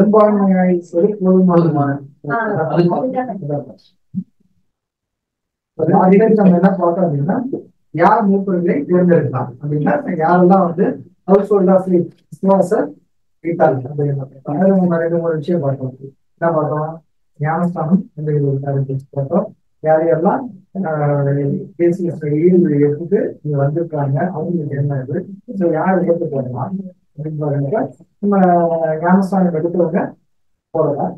பெரும்பான்மையாய் போதுமான நம்ம என்ன பார்த்தோம் அப்படின்னா யார் மூப்பர்களை தேர்ந்தெடுக்கலாம் அப்படின்னா யாரெல்லாம் வந்து ஹவுஸ் ஹோல்ட் ஆஃப் விசுவாசர் வீட்டாளர் ரெண்டு மூணு விஷயம் பார்த்தோம். என்ன பார்த்தோம்? ஞானஸ்தானம் பார்த்தோம். யார் யாரெல்லாம் ஈடுபடி எடுத்துட்டு இங்க வந்திருக்காங்க அவங்களுக்கு என்ன இது யார் எடுத்து போடலாம் அப்படின்னு பாருங்க. நம்ம ஞானஸ்தானம் எடுத்தவங்க போடலாம்.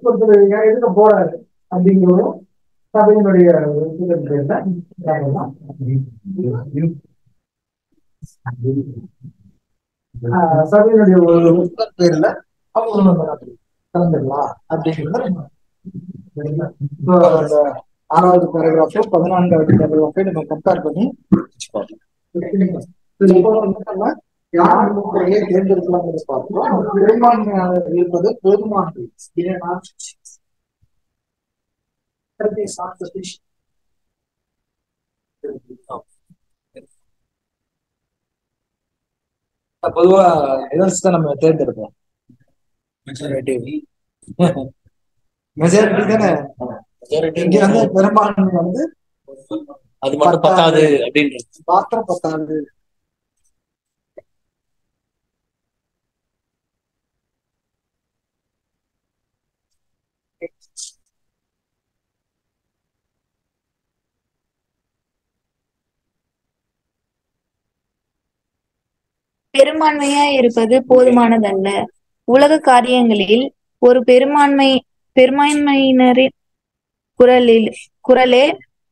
ஒருத்தர் எடுக்க போறாரு அப்படிங்கிறதும் சபையினுடைய சபையினுடைய ஒரு பேர்ல அவங்க கலந்துக்கலாம் அப்படிங்கிறத 6வது பேராகிராஃபோ 14வது பேராகிராஃபோ நம்ம கம்பேர் பண்ணி யார் முறையே தேர்ந்தெடுக்கலாம் என்று பார்க்கிறோம். பெரும்பான்மையாக இருப்பது போதுமானது. பொதுவா எதர்ஸ் தான் நம்ம தேர்ந்தெடுப்போம். மெஜாரிட்டி தானே. இங்க வந்து பெரும்பான்மை வந்து அது மட்டும் பத்தாது அப்படின்றது பாத்திரம் பத்தாது. பெரும்பான்மையாய் இருப்பது போதுமானதல்ல. உலக காரியங்களில் ஒரு பெரும்பான்மையினரின் குரலே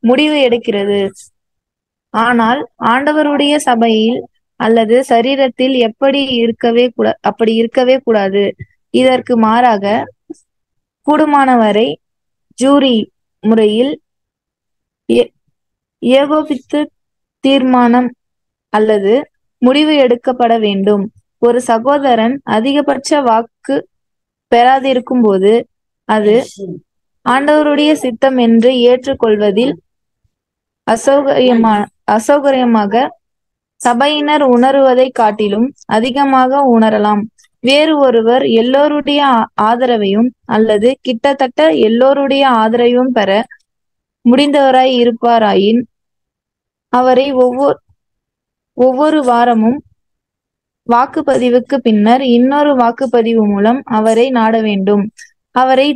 முடிவு எடுக்கிறது. ஆனால் ஆண்டவருடைய சபையில் அல்லது சரீரத்தில் அப்படி இருக்கவே கூடாது. இதற்கு மாறாக கூடுமானவரை ஜூரி முறையில் ஏகோபித்து தீர்மானம் அல்லது முடிவு எடுக்கப்பட வேண்டும். ஒரு சகோதரன் அதிகபட்ச வாக்கு பெறாதிருக்கும் போது அது ஆண்டவருடைய சித்தம் என்று ஏற்றுக்கொள்வதில் அசௌகரியமாக சபையினர் உணருவதை காட்டிலும் அதிகமாக உணரலாம். வேறு ஒருவர் எல்லோருடைய ஆதரவையும் அல்லது கிட்டத்தட்ட எல்லோருடைய ஆதரவையும் பெற முடிந்தவராய் இருப்பாராயின் அவரை ஒவ்வொரு வாரமும் வாக்குப்பதிவுக்கு பின்னர் இன்னொரு வாக்குப்பதிவு மூலம் அவரை நாட வேண்டும். அவரை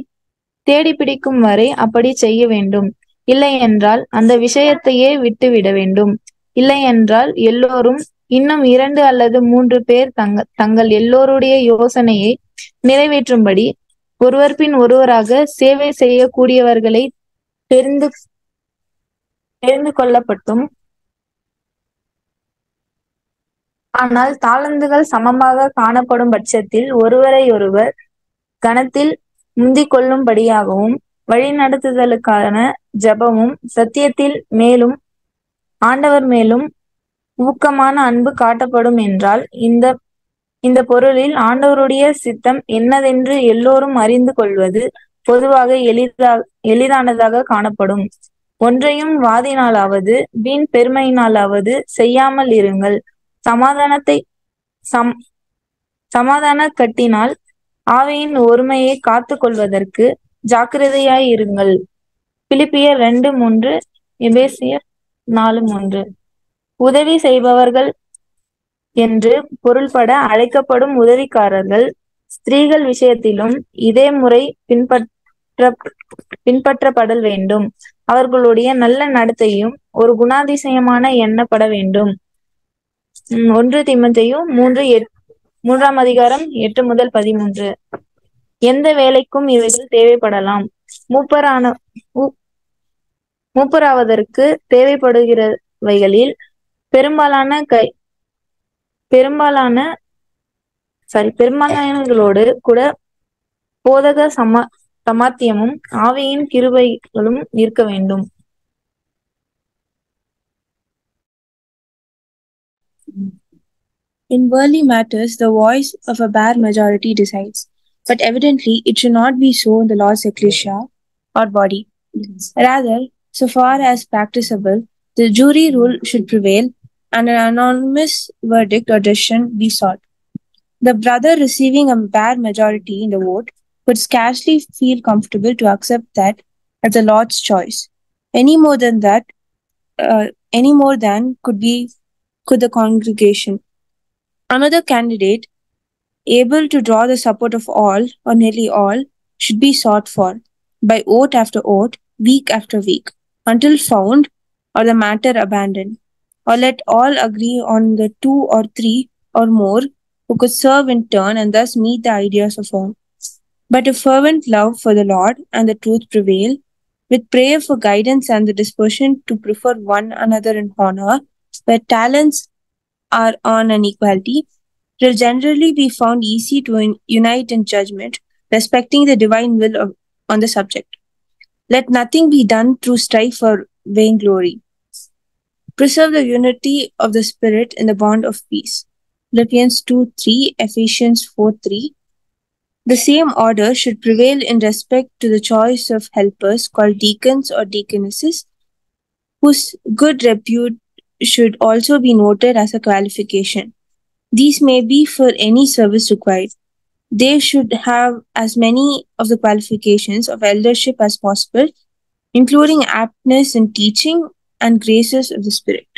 தேடிப்பிடிக்கும் வரை அப்படி செய்ய வேண்டும். இல்லை என்றால் அந்த விஷயத்தையே விட்டுவிட வேண்டும். இல்லை என்றால் எல்லோரும் இன்னும் 2 அல்லது 3 பேர் தங்கள் எல்லோருடைய யோசனையை நிறைவேற்றும்படி ஒருவர் பின் ஒருவராக சேவை செய்யக்கூடியவர்களை தெரிந்து கொள்ளப்பட்டும், ஆனால் தாளந்துகள் சமமாக காணப்படும் பட்சத்தில் ஒருவரையொருவர் கணத்தில் முந்திக் கொள்ளும்படியாகவும் வழிநடத்துதலுக்கான ஜெபமும் சத்தியத்தில் மேலும் ஆண்டவர் மேலும் ஊக்கமான அன்பு காட்டப்படும் என்றால் இந்த பொருளில் ஆண்டவருடைய சித்தம் என்னதென்று எல்லோரும் அறிந்து கொள்வது பொதுவாக எளிதானதாக காணப்படும். ஒன்றையும் வாதினாலாவது வீண் பெருமையினாலாவது செய்யாமல் இருங்கள். சமாதான கட்டினால் ஆவியின் ஒருமையை காத்து கொள்வதற்கு ஜாக்கிரதையாய் இருங்கள். பிலிப்பியர் 2:3, எபேசியர் 4:3. உதவி செய்பவர்கள் என்று பொருள்பட அழைக்கப்படும் உதவிக்காரர்கள் ஸ்திரீகள் விஷயத்திலும் இதே முறை பின்பற்றப்படல் வேண்டும். அவர்களுடைய நல்ல நடத்தையும் ஒரு குணாதிசயமான எண்ணப்பட வேண்டும். 1 தீமோத்தேயு 3:8-13. எந்த வேலைக்கும் இவைகள் தேவைப்படலாம். மூப்பராவதற்கு தேவைப்படுகிறவைகளில் பெரும்பாலானவர்களோடு கூட போதக சமாத்தியமும் ஆவியின் கிருபைகளும் இருக்க வேண்டும். In worldly matters, the voice of a bare majority decides, but evidently it should not be so in the Lord's ecclesia or body. Rather, so far as practicable, the jury rule should prevail, and an anonymous verdict or decision be sought. The brother receiving a bare majority in the vote could scarcely feel comfortable to accept that as the Lord's choice, any more than that, any more than could the congregation. Another candidate, able to draw the support of all or nearly all, should be sought for by vote after vote, week after week, until found or the matter abandoned, or let all agree on the two or three or more who could serve in turn and thus meet the ideas of all. But if fervent love for the Lord and the truth prevail, with prayer for guidance and the disposition to prefer one another in honor, where talents are on an equality, it will generally be found easy to unite in judgment, respecting the divine will on the subject. Let nothing be done through strife or vainglory. Preserve the unity of the Spirit in the bond of peace. Philippians 2:3, Ephesians 4:3. The same order should prevail in respect to the choice of helpers called deacons or deaconesses, whose good repute should also be noted as a qualification. These may be for any service required. They should have as many of the qualifications of eldership as possible, including aptness in teaching and graces of the Spirit.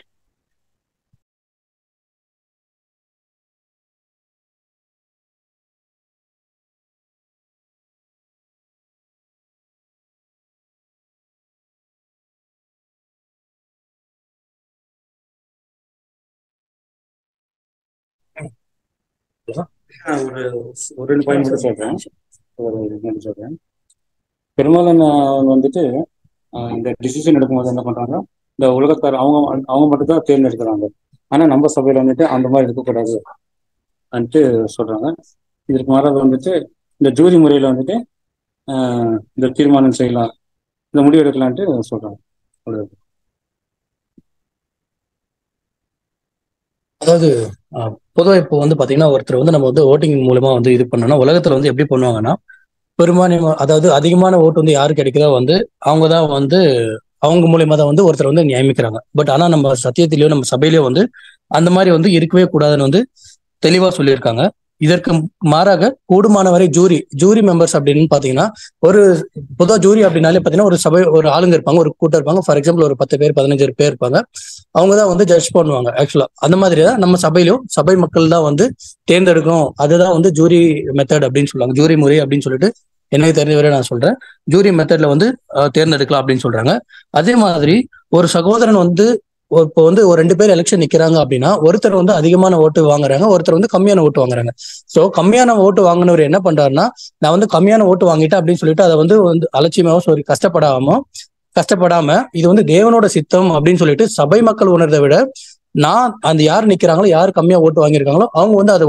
ஒரு ஒரு 2 point மட்டும் சொல்றேன். பெரும்பாலான வந்துட்டு இந்த decision எடுக்கும்போது என்ன பண்றாங்க, இந்த உலகத்தார் அவங்க அவங்க மட்டும் தான் தேர்ந்தெடுக்கிறாங்க. ஆனா நம்ம சபையில வந்துட்டு அந்த மாதிரி இருக்கக்கூடாது வந்துட்டு சொல்றாங்க. இதற்கு மாறாக வந்துட்டு இந்த ஜூரி முறையில வந்துட்டு இந்த தீர்மானம் செய்யலாம், இந்த முடிவு எடுக்கலான்ட்டு சொல்றாங்க. அதாவது பொதுவாக இப்போ வந்து பாத்தீங்கன்னா ஒருத்தர் வந்து நம்ம வந்து ஓட்டிங் மூலமா வந்து இது பண்ணோம்னா உலகத்துல வந்து எப்படி பண்ணுவாங்கன்னா பெரும்பான்மை, அதாவது அதிகமான ஓட்டு வந்து யாரு கிடைக்குதோ வந்து அவங்க தான் வந்து அவங்க மூலியமா தான் வந்து ஒருத்தர் வந்து நியமிக்கிறாங்க. பட் ஆனா நம்ம சத்தியத்திலயோ நம்ம சபையிலயோ வந்து அந்த மாதிரி வந்து இருக்கவே கூடாதுன்னு வந்து தெளிவா சொல்லியிருக்காங்க. இதற்கு மாறாக கூடுமானவரை ஜூரி மெம்பர்ஸ் அப்படின்னு பாத்தீங்கன்னா ஒரு பொதுவாக ஜூரி அப்படின்னாலே பாத்தீங்கன்னா ஒரு சபை ஒரு ஆளுங்க இருப்பாங்க, ஒரு கூட்டம் இருப்பாங்க. ஃபார் எக்ஸாம்பிள் ஒரு 10 பேர் 15 பேர் இருப்பாங்க. அவங்கதான் வந்து ஜட்ஜ் பண்ணுவாங்க. ஆக்சுவலா அந்த மாதிரி தான் நம்ம சபையிலும் சபை மக்கள் தான் வந்து தேர்ந்தெடுக்கணும். அதுதான் வந்து ஜூரி மெத்தட் அப்படின்னு சொல்லுவாங்க, ஜூரி முறை அப்படின்னு சொல்லிட்டு எனக்கு தெரிஞ்சவரை நான் சொல்றேன். ஜூரி மெத்தட்ல வந்து தேர்ந்தெடுக்கலாம் அப்படின்னு சொல்றாங்க. அதே மாதிரி ஒரு சகோதரன் வந்து இப்போ வந்து ஒரு 2 பேர் எலெக்ஷன் நிக்கிறாங்க அப்படின்னா ஒருத்தர் வந்து அதிகமான ஓட்டு வாங்குறாங்க, ஒருத்தர் வந்து கம்மியான ஓட்டு வாங்குறாங்க. சோ கம்மியான ஓட்டு வாங்கினவர் என்ன பண்றாருன்னா, நான் வந்து கம்மியான ஓட்டு வாங்கிட்டேன் அப்படின்னு சொல்லிட்டு அதை வந்து அலட்சியமாவும் சொல்லி கஷ்டப்படாம இது வந்து தேவனோட சித்தம் அப்படின்னு சொல்லிட்டு சபை மக்கள் உணர்றதை விட நான் அந்த யார் நிக்கிறாங்களோ யார் கம்மியா ஓட்டு வாங்கியிருக்காங்களோ அவங்க வந்து அதை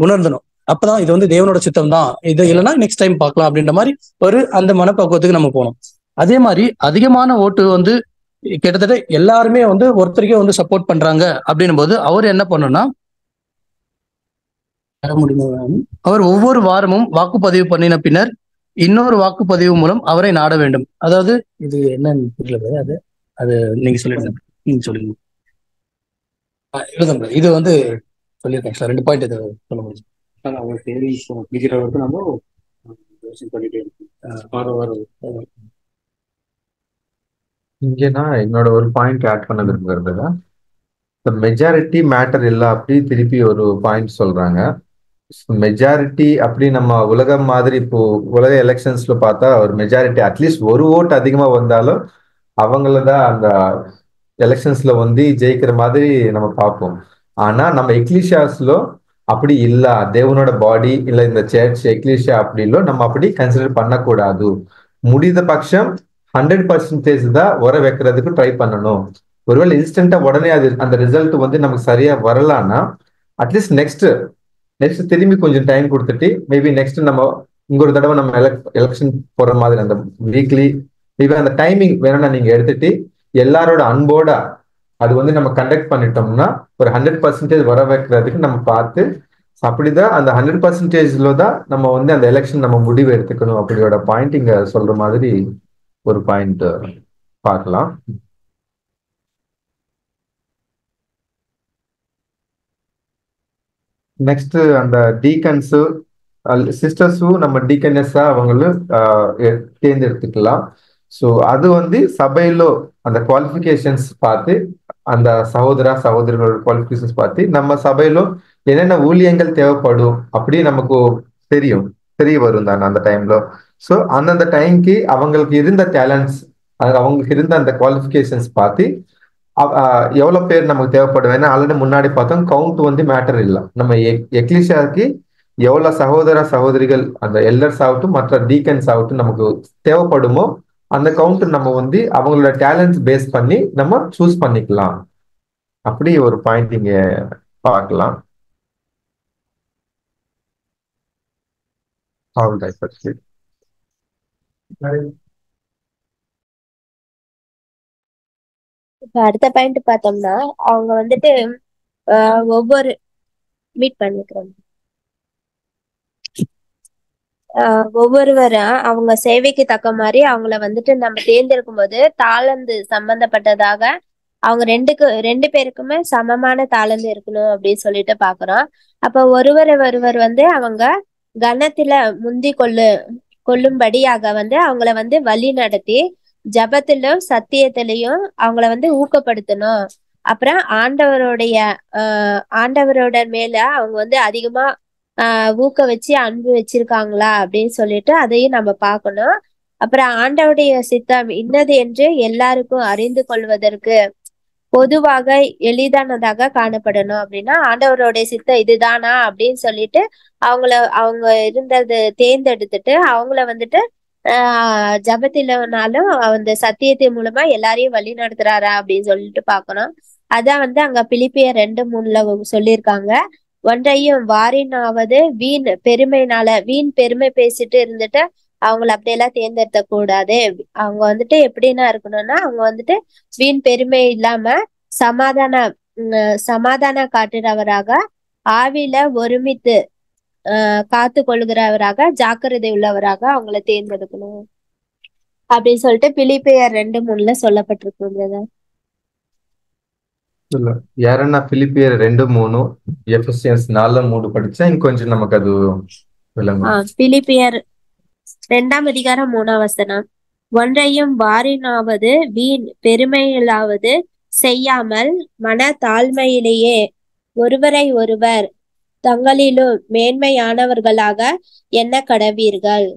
உணர்ந்தணும். அப்பதான் இது வந்து தேவனோட சித்தம் தான், இது இல்லைன்னா நெக்ஸ்ட் டைம் பார்க்கலாம் அப்படின்ற மாதிரி ஒரு அந்த மனப்பக்குவத்துக்கு நம்ம போனோம். அதே மாதிரி அதிகமான ஓட்டு வந்து கிட்டத்தட்ட எல்லாருமே வந்து ஒருத்தருக்கே வந்து சப்போர்ட் பண்றாங்க அப்படின்னும் போது அவர் என்ன பண்ணணும்னா அவர் ஒவ்வொரு வாரமும் வாக்குப்பதிவு பண்ணின பின்னர் இன்னொரு வாக்குப்பதிவு மூலம் அவரை நாட வேண்டும். அதாவது இது என்னன்னு தெரியல, அது நீங்க சொல்லுங்க. இது வந்து சொல்லியிருக்கேன் சார், 2 பாயிண்ட் இதை சொல்ல முடியும். அவர் தேடி பிடிக்கிறவருக்கு நம்ம பண்ணிட்டே இருக்கோம். இங்க நான் என்னோட ஒரு பாயிண்ட் ஆட் பண்ண விரும்புகிறதுல இந்த மெஜாரிட்டி மேட்டர் இல்லை அப்படி திருப்பி ஒரு பாயிண்ட் சொல்றாங்க. மெஜாரிட்டி அப்படி நம்ம உலகம் மாதிரி இப்போ உலக எலெக்ஷன்ஸ்ல பார்த்தா ஒரு மெஜாரிட்டி அட்லீஸ்ட் ஒரு ஓட்டு அதிகமா வந்தாலும் அவங்களதான் அந்த எலெக்ஷன்ஸ்ல வந்து ஜெயிக்கிற மாதிரி நம்ம பார்ப்போம். ஆனா நம்ம எக்லிஷியாஸ்ல அப்படி இல்ல, தேவனோட பாடி இல்ல இந்த சர்ச் எக்லிஷியா அப்படி இல்லோ நம்ம அப்படி கன்சிடர் பண்ணக்கூடாது. முடிந்த பட்சம் 100% தான் வர வைக்கிறதுக்கு ட்ரை பண்ணணும். ஒருவேளை இன்ஸ்டன்டா உடனே அது அந்த ரிசல்ட் வந்து நமக்கு சரியா வரலான்னா அட்லீஸ்ட் நெக்ஸ்ட் திரும்பி கொஞ்சம் டைம் கொடுத்துட்டு மேபி நெக்ஸ்ட் நம்ம இன்னொரு தடவை நம்ம எலெக்ஷன் போற மாதிரி அந்த வீக்லி மேபி அந்த டைமிங் வேணும்னா நீங்க எடுத்துட்டு எல்லாரோட அன்போட அது வந்து நம்ம கண்டக்ட் பண்ணிட்டோம்னா ஒரு 100% வர வைக்கிறதுக்கு நம்ம பார்த்து அப்படிதான் அந்த 100%ல தான் நம்ம வந்து அந்த எலெக்ஷன் நம்ம முடிவு எடுத்துக்கணும். அப்படியோட பாயிண்ட் இங்க சொல்ற மாதிரி ஒரு பாயிண்ட் பார்க்கலாம். நெக்ஸ்ட் அந்த டீகன்ஸு சிஸ்டர்ஸும் நம்ம டீக்கனஸா அவங்களும் தேர்ந்தெடுத்துக்கலாம். ஸோ அது வந்து சபையிலோ அந்த குவாலிஃபிகேஷன்ஸ் பார்த்து அந்த சகோதரிகளோட குவாலிஃபிகேஷன்ஸ் பார்த்து நம்ம சபையிலோ என்னென்ன ஊழியங்கள் தேவைப்படும் அப்படி நமக்கு தெரியும், தெரிய வரும் தானே அந்த டைம்ல. ஸோ அந்தந்த டைம்க்கு அவங்களுக்கு இருந்த டேலண்ட்ஸ், அவங்களுக்கு இருந்த அந்த குவாலிஃபிகேஷன்ஸ் பார்த்து எவ்வளவு பேர் நமக்கு தேவைப்படும். ஏன்னா ஆல்ரெடி முன்னாடி பார்த்தோம் கவுண்ட் வந்து மேட்டர் இல்லை. நம்ம எக்லிஷியாவுக்கு எவ்வளவு சகோதரிகள் அந்த எல்டர்ஸ் ஆகட்டும் மற்ற டீக்கன்ஸ் ஆகட்டும் நமக்கு தேவைப்படுமோ அந்த கவுண்ட் நம்ம வந்து அவங்களோட டேலண்ட்ஸ் பேஸ் பண்ணி நம்ம சூஸ் பண்ணிக்கலாம். அப்படி ஒரு பாயிண்ட் இங்க பார்க்கலாம். இப்ப அடுத்த பாயிண்ட் பார்த்தோம்னா அவங்க வந்துட்டு ஒவ்வொரு மீட் பண்ணிக்கிறோம் ஒவ்வொருவரும் அவங்க சேவைக்கு தக்க மாதிரி அவங்கள வந்துட்டு நம்ம தேர்ந்தெடுக்கும் போது தாளந்து சம்பந்தப்பட்டதாக அவங்க ரெண்டு பேருக்குமே சமமான தாளந்து இருக்கணும் அப்படின்னு சொல்லிட்டு பாக்குறோம். அப்ப ஒருவர் வந்து அவங்க கணத்துல முந்தி கொள்ளும்படியாக வந்து அவங்கள வந்து வழி நடத்தி ஜபத்திலும் சத்தியத்திலையும் அவங்கள வந்து ஊக்கப்படுத்தணும். அப்புறம் ஆண்டவரோட மேல அவங்க வந்து அதிகமா ஊக்க வச்சு அன்பு வச்சிருக்காங்களா அப்படின்னு சொல்லிட்டு அதையும் நம்ம பார்க்கணும். அப்புறம் ஆண்டவருடைய சித்தம் இன்னது என்று எல்லாருக்கும் அறிந்து கொள்வதற்கு பொதுவாக எளிதானதாக காணப்படணும். அப்படின்னா ஆண்டவருடைய சித்தம் இதுதானா அப்படின்னு சொல்லிட்டு அவங்க இருந்தது தேர்ந்தெடுத்துட்டு அவங்கள வந்துட்டு ஜபத்திலனாலும் அந்த சத்தியத்தின் மூலமா எல்லாரையும் வழி நடத்துறாரா அப்படின்னு சொல்லிட்டு பாக்கணும். அதான் வந்து அங்க பிலிப்பியர் 2:3 சொல்லியிருக்காங்க. ஒன்றையும் வாரினாவது வீண் பெருமை பேசிட்டு இருந்துட்டு அவங்கள அப்படியெல்லாம் தேர்ந்தெடுத்த கூடாது. அவங்க வந்துட்டு எப்படின்னா இருக்கணும்னா அவங்க வந்துட்டு வீண் பெருமை இல்லாம சமாதானம் காட்டுறவராக ஆவில ஒருமித்து காத்து கொள்கிறவராக ஜாக்கிரதை உள்ளவராக அவங்கள தேர்ந்தெடுக்கணும் அப்படின்னு சொல்லிட்டு பிலிப்பியர் 2:3 சொல்லப்பட்டிருக்கு. யாரன்னா பிலிப்பியர் 2:3 எபேசியன்ஸ் 4:3 படிச்சா கொஞ்சம் நமக்கு அது விளங்கும். பிலிப்பியர் 2:3 ஒன்றையும் வாரினாவது வீண் பெருமையிலாவது செய்யாமல் மன தாழ்மையிலேயே ஒருவரை ஒருவர் தங்களிலும் மேன்மையானவர்களாக எண்ண கடவீர்கள்.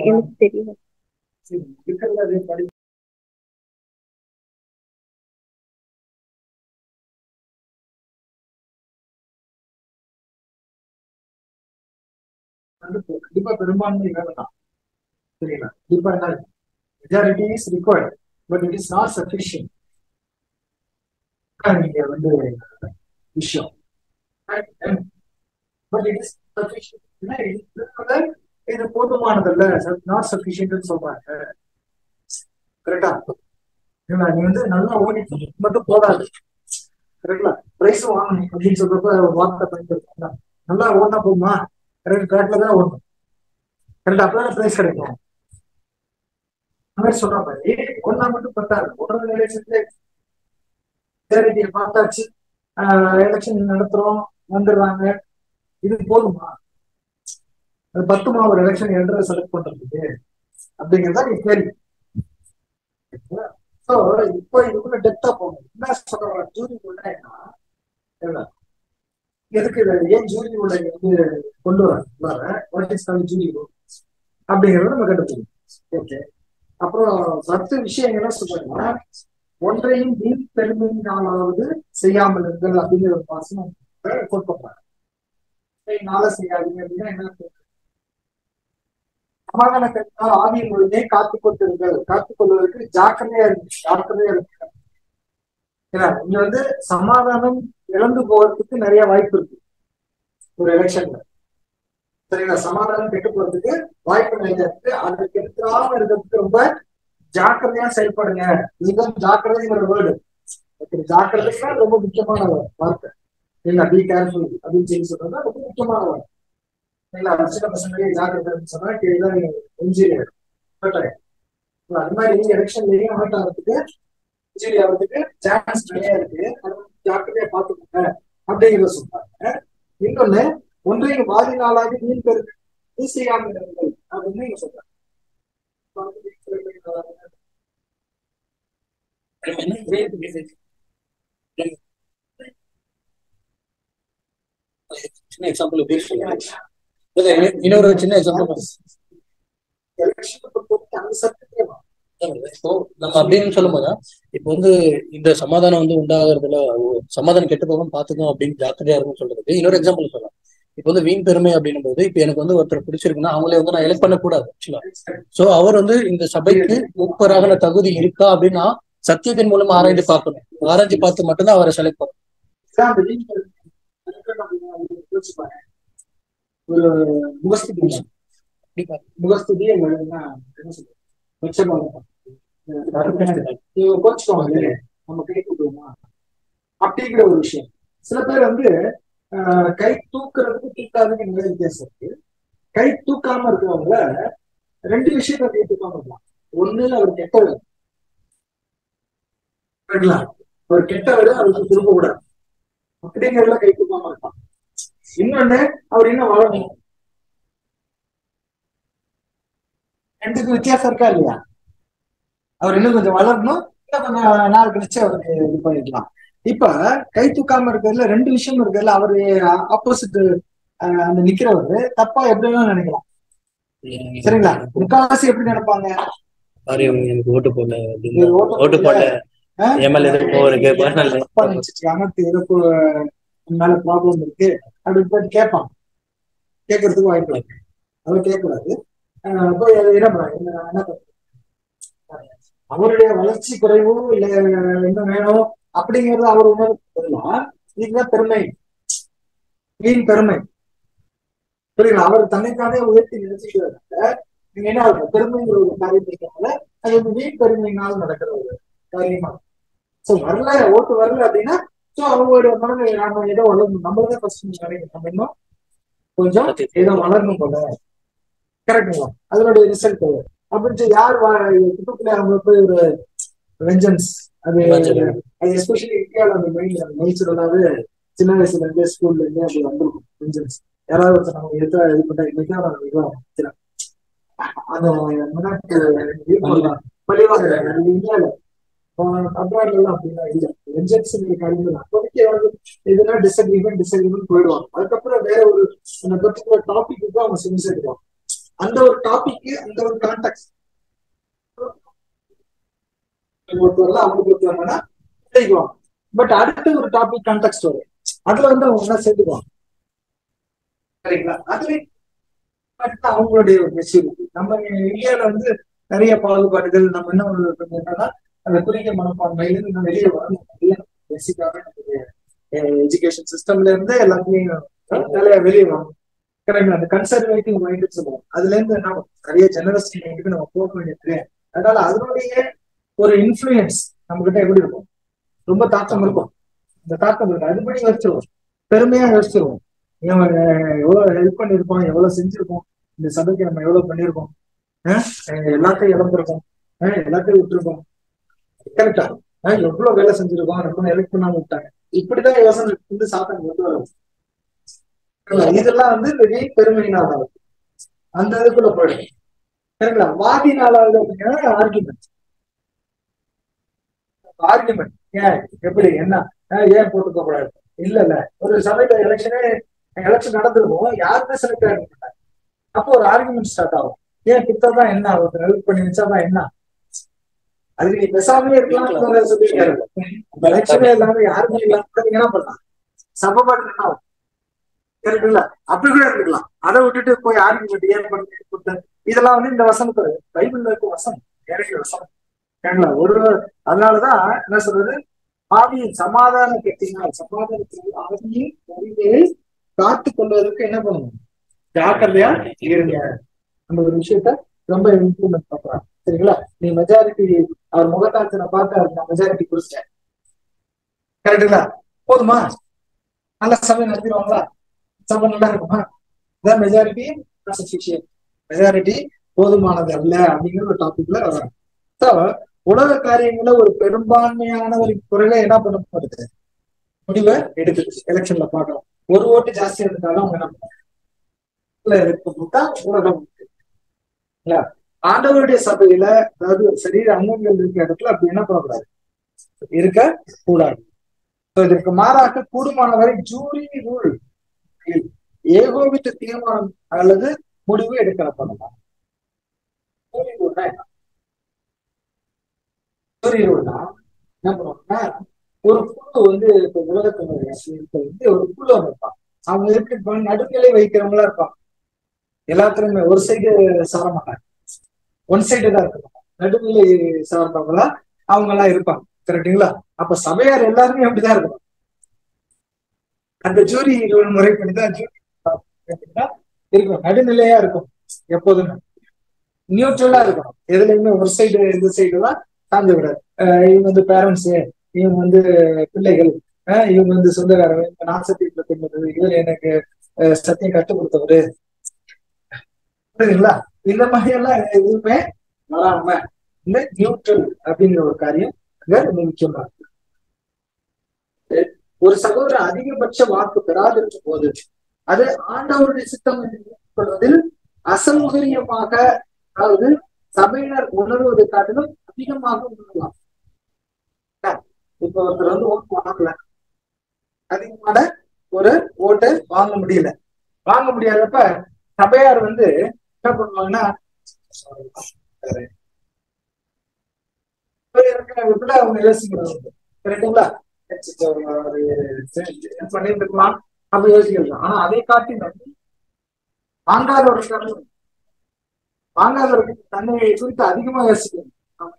எனக்கு தெரியும். கண்டிப்பா பெரும்பான்மை வேணும். சரிங்களா? கண்டிப்பா என்ன majority is required but it is not sufficient. நீங்க வந்து விஷயம் பட் இட் இஸ் சஃபிஷியன்ட். இது போதுமானதல்ல, நாட் சஃபிஷியன்ட்னு சொல்றாங்க. கரெக்டா? நீ வந்து நல்லா ஓடி மட்டும் போடாது. கரெக்டா? பிரைஸ் வாங்கணும் அப்படின்னு சொல்றப்ப வார்த்தை பயன்படுத்த நல்லா ஓடினா போகுமா? கரெக்ட் ட்ராக்ல தான் ஓடணும். கரெக்டா? அப்பதான் பிரைஸ் கிடைக்கும். அந்த மாதிரி சொல்ற மாதிரி ஒன்னா மட்டும் பத்தாது. ஒன்றாவது எலெக்ஷன்ல சேரிட்டியை பார்த்தாச்சு, எலெக்ஷன் நடத்துறோம், வந்துடுறாங்க, இது போதுமா? அது 10மா ஒரு எலெக்ஷன் என்ற செலக்ட் பண்றதுக்கு அப்படிங்கிறதா நீ கேள்வி. இப்போ இதுக்குள்ள டெப்தா போகணும். என்ன சொல்ற ஜூரி உள்ள எதுக்கு ஏன் ஜூரி உள்ள வந்து கொண்டு வர ஜூரி அப்படிங்கறத நம்ம கண்டுபிடிக்கணும். ஓகே. அப்புறம் 10 விஷயங்கள் சொல்றாங்கன்னா ஒன்றையும் வீண் பெருமையினாலாவது செய்யாமல் இருங்கள் அப்படிங்கிற ஒரு வாசனம் கொடுப்பாங்க. நாளை செய்யாதீங்க அப்படின்னா என்ன? சமாதானத்தினால் ஆவியின் ஒழுங்கை காத்துக்கொள்வதற்கு ஜாக்கிரதையா இருக்கு. இங்க வந்து சமாதானம் இழந்து போறதுக்கு நிறைய வாய்ப்பு இருக்கு ஒரு எலெக்ஷன்ல. சரிங்களா? சமாதானம் கெட்டு போறதுக்கு வாய்ப்பு நிறைய இருக்கு. அது கெடுக்காம இருக்கிறதுக்கு ரொம்ப ஜாக்கிரதையா செயல்படுங்க. இதுதான் ஜாக்கிரதைங்கிற வேர்டு. ஜாக்கிரதைன்னா ரொம்ப முக்கியமான வார்த்தை. இல்ல பி கேர்ஃபுல் அப்படின்னு சொல்லி சொல்றதா ரொம்ப முக்கியமான வார்த்தை. இல்ல சின்ன பசங்களே ஜாக்கிரதைன்னு சொன்னா கேள்விதான் இன்ஜுரி ஆகும். அது மாதிரி எலெக்ஷன்லயும் ஹர்ட் ஆகிறதுக்கு இன்ஜுரி ஆகிறதுக்கு சான்ஸ் நிறைய இருக்கு. அது ஜாக்கிரதையா பார்த்துக்கோங்க அப்படிங்கிறத சொல்றாங்க. இன்னொன்னு ஒன்றையும் வாதி நாளாக வீண் பெருக்கு ஈஸியாக அப்படின்னு நீங்க சொல்றாங்க. சின்ன எக்ஸாம்பிள் எப்படி சொல்லுங்க. இன்னொரு சின்ன எக்ஸாம்பிள் இப்போ நம்ம அப்படின்னு சொல்லும்போது இப்போ வந்து இந்த சமாதானம் வந்து உண்டாகிறதுல சமாதானம் கெட்டு போகும் பார்த்துக்கணும் அப்படின்னு ஜாக்கிரதையா இருக்குன்னு சொல்றதுக்கு இன்னொரு எக்ஸாம்பிள் சொல்லலாம். இப்போ வந்து வீண் பெருமை அப்படின்னும் போது இப்போ எனக்கு வந்து ஒருத்தர் பிடிச்சிருக்குன்னா அவங்களே வந்து நான் எலெக்ட் பண்ணக்கூடாது ஆக்சுவலா. ஸோ அவர் வந்து இந்த சபைக்கு முப்பராகின தகுதி இருக்கா அப்படின்னா சத்தியத்தின் மூலமா ஆராய்ந்து பார்க்கணும். ஆராய்ச்சி பார்த்து மட்டும்தான் அவரை செலக்ட் பண்ணணும். ஒரு முகஸ்துதி கோச்சுக்கோங்க நம்ம கை தூக்குவோமா அப்படிங்கிற ஒரு விஷயம். சில பேர் வந்து கை தூக்குறதுக்கு தூக்காதுக்கு நிறைய வித்தியாசம் இருக்கு. கை தூக்காம இருக்கிறவங்கள ரெண்டு விஷயத்த கை தூக்காம இருக்கலாம். ஒண்ணு அவர் கெட்டவர், அவர் கெட்டவர் அவருக்கு திரும்ப கூடாது அப்படிங்கிறதுல கை தூக்காம இருக்கலாம். இன்னொன்னு அவர் இன்னும் வளரணும். ரெண்டுக்கு வித்தியாசம் இருக்கா இல்லையா? அவர் இன்னும் கொஞ்சம் வளரணும், இன்னும் கொஞ்சம் நாள் கழிச்சு அவருக்கு இது பண்ணிக்கலாம். இப்ப கை தூக்காம இருக்கிறதுல ரெண்டு விஷயம் இருக்கிறதுல அவரு ஆப்போசிட் அந்த நிக்கிறவரு தப்பா எப்படின்னு நினைக்கலாம். சரிங்களா? முக்கால்வாசி எப்படி நினைப்பாங்க, ஓட்டு போடல ஓட்டு போடல மேல ப்ராப்ளம் இருக்கு அப்படின்னு போய் கேட்பாங்க. கேட்கறதுக்கு வாய்ப்பு இருக்கு. அதை கேட்கக்கூடாது. போய் என்ன பண்ண அவருடைய வளர்ச்சி குறைவு இல்ல என்ன வேணும் அப்படிங்கிறது அவர் உணர்வுலாம் இதுதான் பெருமை, வீண் பெருமை. புரியுங்களா? அவர் தன்னைத்தானே உயர்த்தி நினைச்சுக்கிறதுனால நீங்க என்ன ஆகும், பெருமைங்கிற ஒரு காரியம் இருக்கிறதுனால அது வந்து வீண் பெருமையினால் நடக்கிற ஒரு காரியமா. சோ வரல, ஓட்டு வரல அப்படின்னா சோ அவங்களுடைய மனநிலை நாம ஏதோ வளரணும், நம்மளதான் ஃபர்ஸ்ட் நினைக்கணும், நம்ம இன்னும் கொஞ்சம் ஏதோ வளரணும் போல. கரெக்டுங்களா? அதனுடைய ரிசல்ட் அப்படின்னு யார் குடும்பத்துல அவங்களுக்கு போய் ஒரு வெஞ்சன்ஸ் அது எஸ்பெஷலி இந்தியாவில் அந்த நேச்சுரலாவே சின்ன வயசுல இருந்தே ஸ்கூல்ல இருந்தே அப்படி வந்திருக்கும் வெஞ்சன்ஸ். யாராவது ஒருத்தர் நம்ம எதிர்த்தா இது பண்ணா இன்னைக்கா அந்த பழிவாங்க இந்தியாவில அப்ராட்ல எல்லாம் அப்படின்னா இல்லை. வெஞ்சன்ஸ் காரியங்கள் அப்போதைக்கு யாராவது எதுனா டிஸ்அக்ரிமெண்ட் போயிடுவாங்க. அதுக்கப்புறம் வேற ஒரு அந்த பர்டிகுலர் டாபிக்கு தான் அவங்க செஞ்சு எடுப்பாங்க. அந்த ஒரு டாபிக் அந்த ஒரு கான்டாக்ட் அவங்களுக்கு ஒருத்தவங்கன்னா சேர்த்துக்குவாங்க. பட் அடுத்த ஒரு டாபிக் கான்டாக்ட் வரும், அதுல வந்து அவங்க என்ன சேர்த்துக்குவாங்க. சரிங்களா? அதுவே அவங்களுடைய ஒரு மெச்சூரிட்டி. நம்ம இந்தியாவில வந்து நிறைய பாகுபாடுகள் நம்ம என்ன என்னன்னா அந்த குறுகிய மனப்பான்மையில இன்னும் வெளியே வரணும். பேசிக்காக எஜுகேஷன் சிஸ்டம்ல இருந்து எல்லாத்துலயும் நிறைய வெளியே வரணும். கரெக்ட். அந்த கன்சர்வேட்டிவ் மைண்ட் சொல்லுவோம், அதுல இருந்து என்ன நிறைய ஜெனரசிட்டி மைண்டுக்கு நம்ம போக வேண்டியது. அதனால அதனுடைய ஒரு இன்ஃபுளுயன்ஸ் நம்ம கிட்ட எப்படி இருக்கும், ரொம்ப தாக்கம் இருக்கும். இந்த தாக்கம் இருக்கு, அதுபடி யோசிச்சிருவோம், பெருமையா யோசிச்சிருவோம். எவ்வளவு ஹெல்ப் பண்ணிருக்கோம், எவ்வளவு செஞ்சிருக்கோம், இந்த சபைக்கு நம்ம எவ்வளவு பண்ணிருக்கோம், எல்லாத்தையும் இழந்திருக்கோம், எல்லாத்தையும் விட்டுருக்கோம். கரெக்டா? எவ்வளவு வேலை செஞ்சிருக்கோம், ரொம்ப எலெக்ட் பண்ணாம விட்டாங்க. இப்படிதான் யோசனை வந்து சாத்தம் கொண்டு வரும். இதெல்லாம் வந்து பெருமையினால அந்த இதுக்குள்ள போயிடும். சரிங்களா? வாதினாலாவது அப்படின்னா ஆர்குமெண்ட் ஏன் எப்படி என்ன ஏன் போட்டுக்க கூடாது இல்ல ஒரு சபையில எலெக்ஷன் நடந்திருக்கும், யாருமே செலக்ட் ஆக மாட்டாங்க. அப்போ ஒரு ஆர்குமெண்ட் ஸ்டார்ட் ஆகும். ஏன் கொடுத்தாதான் என்ன, ஒருத்தர் ஹெல்ப் பண்ணி வச்சாதான் என்ன, அதுக்கு நீ பெசாமே இருக்கலாம். எலெக்ஷனே இல்லாம யாருமே இல்லாம என்ன பண்ணலாம், சபை பாட்டு கரெக்ட் இல்ல, அப்படி கூட இருந்துக்கலாம். அதை விட்டுட்டு போய் ஆர்குமெண்ட் ஏன் பண்ண இதெல்லாம் வந்து இந்த வசனத்துல பைபிள்ல இருக்க வசனம், நேரடி வசனம். ஒரு அதனாலதான் என்ன சொல்றது, ஆவியின் சமாதான கட்டினால் சமாதானத்தினால் ஆவியின் அறிவையை காத்து கொள்வதற்கு என்ன பண்ணணும், ஜாக்கிரதையா இருங்க. அந்த ஒரு விஷயத்த ரொம்ப இம்ப்ரூவ்மெண்ட் பண்றாங்க. சரிங்களா? நீ மெஜாரிட்டி அவர் முகத்தாச்சனை பார்த்து நான் மெஜாரிட்டி குடிச்சிட்டேன், கரெக்டுங்களா? போதுமா? நல்ல சபை நடத்திடுவாங்களா? சபை நல்லா இருக்குமா? இதான் மெஜாரிட்டி மெஜாரிட்டி போதுமானது அல்ல அப்படிங்கிற ஒரு டாபிக்ல வர்றாங்க. ஸோ உலக காரியங்கள ஒரு பெரும்பான்மையானவரின் குரலை என்ன பண்ணப்படுது, முடிவை எடுக்குது. எலெக்ஷன்ல பாக்குறோம், ஒரு ஓட்டு ஜாஸ்தியா இருந்தாலும் அவங்க என்ன பண்ணாங்க உலகம் இல்ல. ஆண்டவருடைய சபையில அதாவது சரீர அங்கங்கள் இருக்கிற இடத்துல அப்படி என்ன பண்ணக்கூடாது, இருக்க கூடாது. இதற்கு மாறாக கூடுமானவரை ஜூரி ரூல் ஏகோபித்த தீர்மானம் அல்லது முடிவு எடுக்கப்படலாம். என்ன பண்ணுவாங்கன்னா, ஒரு குழு வந்து இப்ப உலகத்தினுடைய ஒரு குழு அமைப்பான். அவங்க இருக்கு நடுநிலை வைக்கிறவங்களா இருப்பாங்க. எல்லாத்துலயுமே ஒரு சைடு சார மாட்டாங்க, ஒன் சைடு தான் இருக்கணும். நடுநிலை சார்ந்தவங்களா அவங்க எல்லாம் இருப்பாங்க. கரெக்டுங்களா? அப்ப சபையார் எல்லாருமே அப்படிதான் இருக்கணும். அந்த ஜூரி முறைப்படிதான் ஜூரி இருக்கணும், நடுநிலையா இருக்கும், எப்போதுமே நியூட்ரலா இருக்கணும். எதுலையுமே ஒரு சைடு இந்த சைடு எல்லாம் சார்ந்து விடாது. இவங்க வந்து பேரண்ட்ஸ், இவங்க வந்து பிள்ளைகள், இவங்க வந்து சொந்தக்காரங்க, இவங்க நான் சத்தியத்துல பின்னது, இவர் எனக்கு சத்தியம் கற்றுக் கொடுத்தவரு, புரியுதுங்களா? இந்த மாதிரி எல்லாம் எதுவுமே வராம இந்த நியூட்ரல் அப்படிங்கிற ஒரு காரியம் ரொம்ப முக்கியமா இருக்கு. ஒரு சகோதரர் அதிகபட்ச வாக்கு பெறாதிருக்கும் போது அது ஆண்டவருடைய சித்தம் கொள்வதில் அசௌகரியமாக, அதாவது சபையினர் உணர்வதை காட்டிலும் அதிகமாக உணரலாம். இப்ப ஒருத்தர் வந்து ஓட்டு வாங்கல, அதிகமான ஒரு ஓட்டு வாங்க முடியல. வாங்க முடியாதப்ப சபையார் வந்து என்ன பண்ணுவாங்கன்னா, அவங்க யோசிக்கிறாங்க. கரெக்டுங்களா? பண்ணிட்டு இருக்கலாம் அப்படி யோசிக்கலாம். ஆனா அதை காட்டி வாங்காதவர்கள் தன்னை குறித்து அதிகமா யோசிக்கணும்.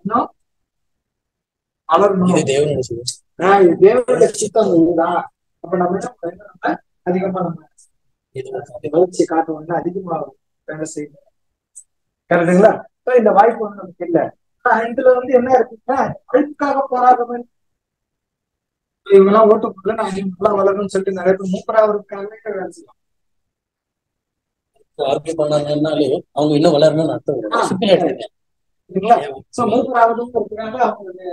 இன்னும் வளரணும், தேவனுடைய சித்தம் இதுதான். அப்ப நம்ம அதிகமா நம்ம வளர்ச்சி காட்டணும்னா அதிகமா வேலை செய்யணும். கரெக்டுங்களா? இந்த வாய்ப்பு வந்து நமக்கு இல்லை. இதுல வந்து என்ன இருக்குன்னா, அழுக்காக போராடணும். இவங்கெல்லாம் ஓட்டு போடல, நான் நல்லா வளரணும்னு சொல்லிட்டு நிறைய பேர் மூப்பராவதுக்காகவே வேலை செய்யலாம். பண்ணாங்கன்னாலே அவங்க இன்னும் வளரணும்னு அர்த்தம். மூப்பராவதுங்கிறதுக்காக அவங்களுக்கு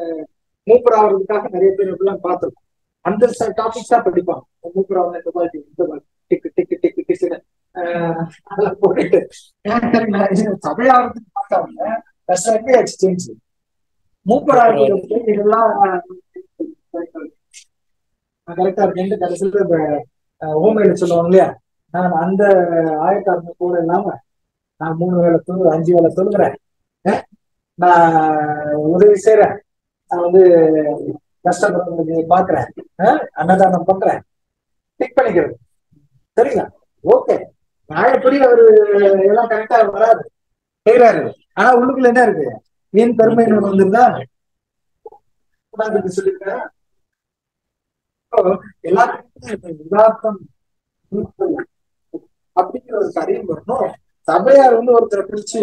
மூப்பராவதுக்காக நிறைய பேர் எப்படிலாம் பார்த்துருக்கோம். அந்த டாபிக்ஸ் தான் படிப்பாங்க. மூப்பராவது இந்த மாதிரி டிக்கு டிக்கு டிக்கு டிக்கு அதெல்லாம் போட்டுட்டு சபையாவதுக்கு பார்த்தாங்க. எக்ஸ்சேஞ்ச் மூப்பராவது இதெல்லாம் கரெக்டா இருக்கு. கடைசியில ஹோம்ல சொல்லுவாங்க இல்லையா, நான் அந்த ஆயக்காரங்க கூட இல்லாம நான் 3 வேளை 5 வேளை தொழுகிறேன், நான் உதவி செய்யறேன், நான் வந்து கஷ்டப்படுறவங்களுக்கு பாக்குறேன், அன்னதானம் பண்றேன், டிக் பண்ணிக்கிறது. சரிங்களா? ஓகே, நியாயப்படி அவரு எல்லாம் கரெக்டா வராது, செய்யறாரு. ஆனா உள்ளுக்குள்ள என்ன இருக்கு, ஏன் பெருமைன்னு ஒண்ணு வந்துருந்தா சொல்லிருக்கேன். எல்லாத்துக்கும் உதார்த்தம் அப்படிங்கிற ஒரு காரியம் வரணும். சபையார் வந்து ஒருத்தரை பிரிச்சு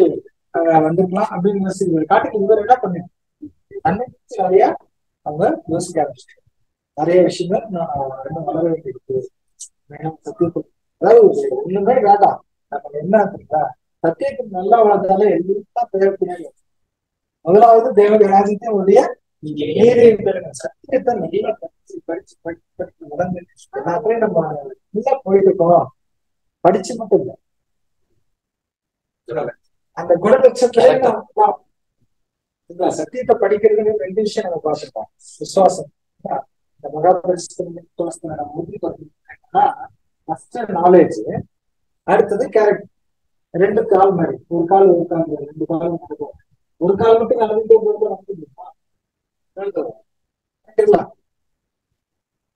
வந்துக்கலாம் அப்படின்னு காட்டுக்கு இவர் என்ன பண்ணு தன்னை பிரிச்சு நிறைய அவங்க யோசிக்க ஆரம்பிச்சு நிறைய விஷயங்கள் நான் இன்னும் வளர வேண்டியிருக்கு. சத்தியத்துக்கு அதாவது ஒண்ணுமே வேண்டாம், நம்ம என்ன இருக்கா சத்தியத்துக்கு நல்லா வளர்ந்தாலே எல்லாம் தேவைப்பினாங்க. முதலாவது தேவனுடைய ராஜ்யத்தினுடைய சத்தியத்தை நல்லா படிச்சு வளர்ந்து எல்லாத்தையும் நம்ம நல்லா போயிட்டு இருக்கோம். படிச்சு மட்டும் இல்லை, அந்த குணலட்சத்திலே சத்தியத்தை படிக்கிறதுக்கு 2 விஷயம் நம்ம பார்த்துருக்கோம். விசுவாசம், இந்த மகாபரிசுத்தம் நாலேஜ், அடுத்தது கேரக்டர். 2 கால் மாதிரி, ஒரு கால் 2 கால் நடக்கும். ஒரு கால் மட்டும் நடந்துட்டே போது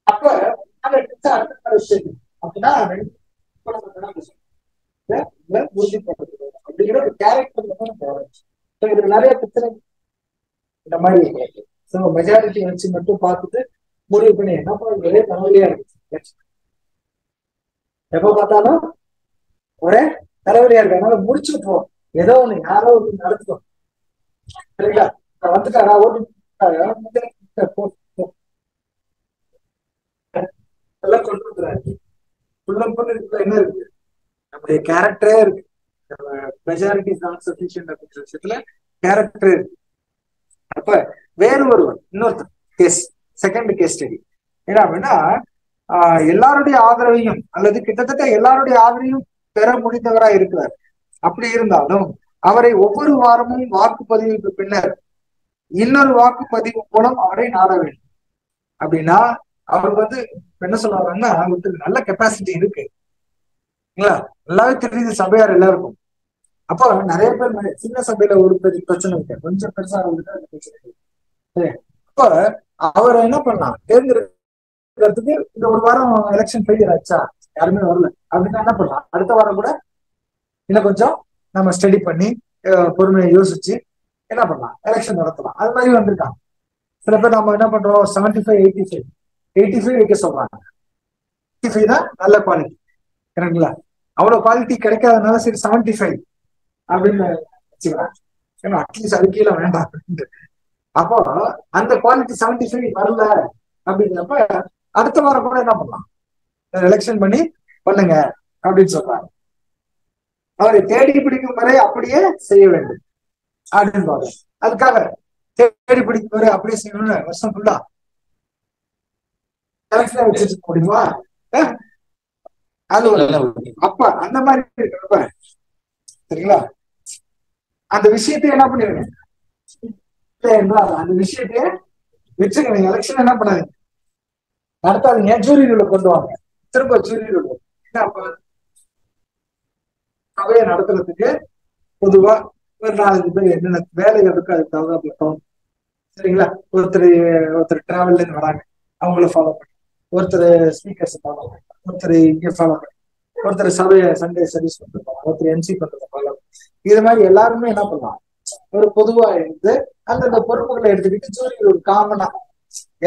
அப்ப அடுத்த விஷயம் அப்படின்னா உறுதிப்படுத்துறது அப்படிங்கிற ஒரு கேரக்டர். இதுல நிறைய பிரச்சனை இந்த மாதிரி மெஜாரிட்டி வச்சு மட்டும் பார்த்துட்டு முடிவு பண்ணி என்னப்பா ஒரே தலைவலியா இருக்கு, எப்ப பார்த்தாலும் ஒரே தலைவலியா இருக்கு, அதனால முடிச்சு விட்டுருவோம், ஏதோ ஒண்ணு யாரோ ஒண்ணு நடத்துவோம். சரிங்களா? வந்துட்டாரா ஓட்டு எல்லாம் கொண்டு வந்துறாரு. ஃபுல் அண்ட் ஃபுல் இதுக்குள்ள என்ன இருக்கு? நம்முடைய கேரக்டரே இருக்கு. மெஜாரிட்டி இஸ் நாட் சஃபிஷியன்ட் அப்படிங்கிற விஷயத்துல கேரக்டரே இருக்கு. அப்ப வேறு ஒருவர் இன்னொருத்தர் கேஸ், செகண்ட் கேஸ் ஸ்டடி என்ன அப்படின்னா, எல்லாருடைய ஆதரவையும் அல்லது கிட்டத்தட்ட எல்லாருடைய ஆதரவையும் பெற முடிந்தவரா இருக்கிறார். அப்படி இருந்தாலும் அவரை ஒவ்வொரு வாரமும் வாக்குப்பதிவுக்கு பின்னர் இன்னொரு வாக்குப்பதிவு மூலம் அவரை நாட வேண்டும். அப்படின்னா அவர் வந்து என்ன சொல்றாங்கன்னா, அவருக்கு நல்ல கெப்பாசிட்டி இருக்கு, நல்லாவே தெரியுது சபையார் எல்லாருக்கும். அப்போ நிறைய பேர் சின்ன சபையில ஒரு பெரிய பிரச்சனை இருக்கு, கொஞ்சம் பெருசா வந்துட்டு பிரச்சனை இருக்கு. அப்ப அவரை என்ன பண்ணலாம், தேர்ந்தெடுக்கிறதுக்கு இந்த ஒரு வாரம் எலெக்ஷன் ஃபெயிலியர் ஆச்சா, யாருமே வரல அப்படின்னா என்ன பண்ணலாம், அடுத்த வாரம் கூட இன்னும் கொஞ்சம் நம்ம ஸ்டடி பண்ணி பொறுமையை யோசிச்சு என்ன பண்ணலாம், எலெக்ஷன் நடத்தலாம். அது மாதிரி வந்திருக்காங்க. சில பேர் நம்ம என்ன பண்றோம், 75, 85 வைக்க சொல்றாங்க. 85 தான் நல்ல குவாலிட்டி, கரெக்டுங்களா? அவ்வளவு குவாலிட்டி கிடைக்காதனால சரி 75 அப்படின்னு வச்சுக்கலாம், ஏன்னா அட்லீஸ்ட் அது கீழே வேண்டாம் அப்படின்ட்டு. அப்போ அந்த குவாலிட்டி 75 வரல அப்படிங்கிறப்ப அடுத்த வாரம் கூட என்ன பண்ணலாம், எலெக்ஷன் பண்ணி பண்ணுங்க அப்படின்னு சொல்றாங்க. அவரை தேடி பிடிக்கும் வரை அப்படியே செய்ய வேண்டும் அப்படின்னு. அதுக்காக தேடி பிடிக்கும் வரை அப்படியே செய்யணும்னு வருஷம் ஃபுல்லா எலெக்ஷன் வச்சுட்டு முடியுமா? அது அப்ப அந்த மாதிரி இருக்கிறப்ப சரிங்களா, அந்த விஷயத்தை என்ன பண்ணிருங்க, அந்த விஷயத்தைய வச்சுக்கணும். எலெக்ஷன் என்ன பண்ணாதீங்க, நடத்தாதீங்க, ஜூரி ரூல கொண்டு வாங்க. திரும்ப ஜூரி ரூல் சபையை நடத்துறதுக்கு பொதுவா ஒரு 4 பேர் என்னென்ன வேலைகள் இருக்கு அதுக்கு தகுந்த சரிங்களா. ஒருத்தர் டிராவல்ல இருந்து வராங்க, அவங்கள ஃபாலோ பண்ணி, ஒருத்தர் ஸ்பீக்கர்ஸ் ஃபாலோ பண்ணி, ஒருத்தர் இங்க ஃபாலோ பண்ணி, ஒருத்தர் சபையை சண்டே சர்வீஸ் பண்றாங்க, ஒருத்தர் எம்சி பண்றதை ஃபாலோ பண்ணி, இது மாதிரி எல்லாருமே என்ன பண்ணலாம், ஒரு பொதுவா இருந்து அந்தந்த பொறுப்புகளை எடுத்துக்கிட்டு ஜூரி ஒரு காமனா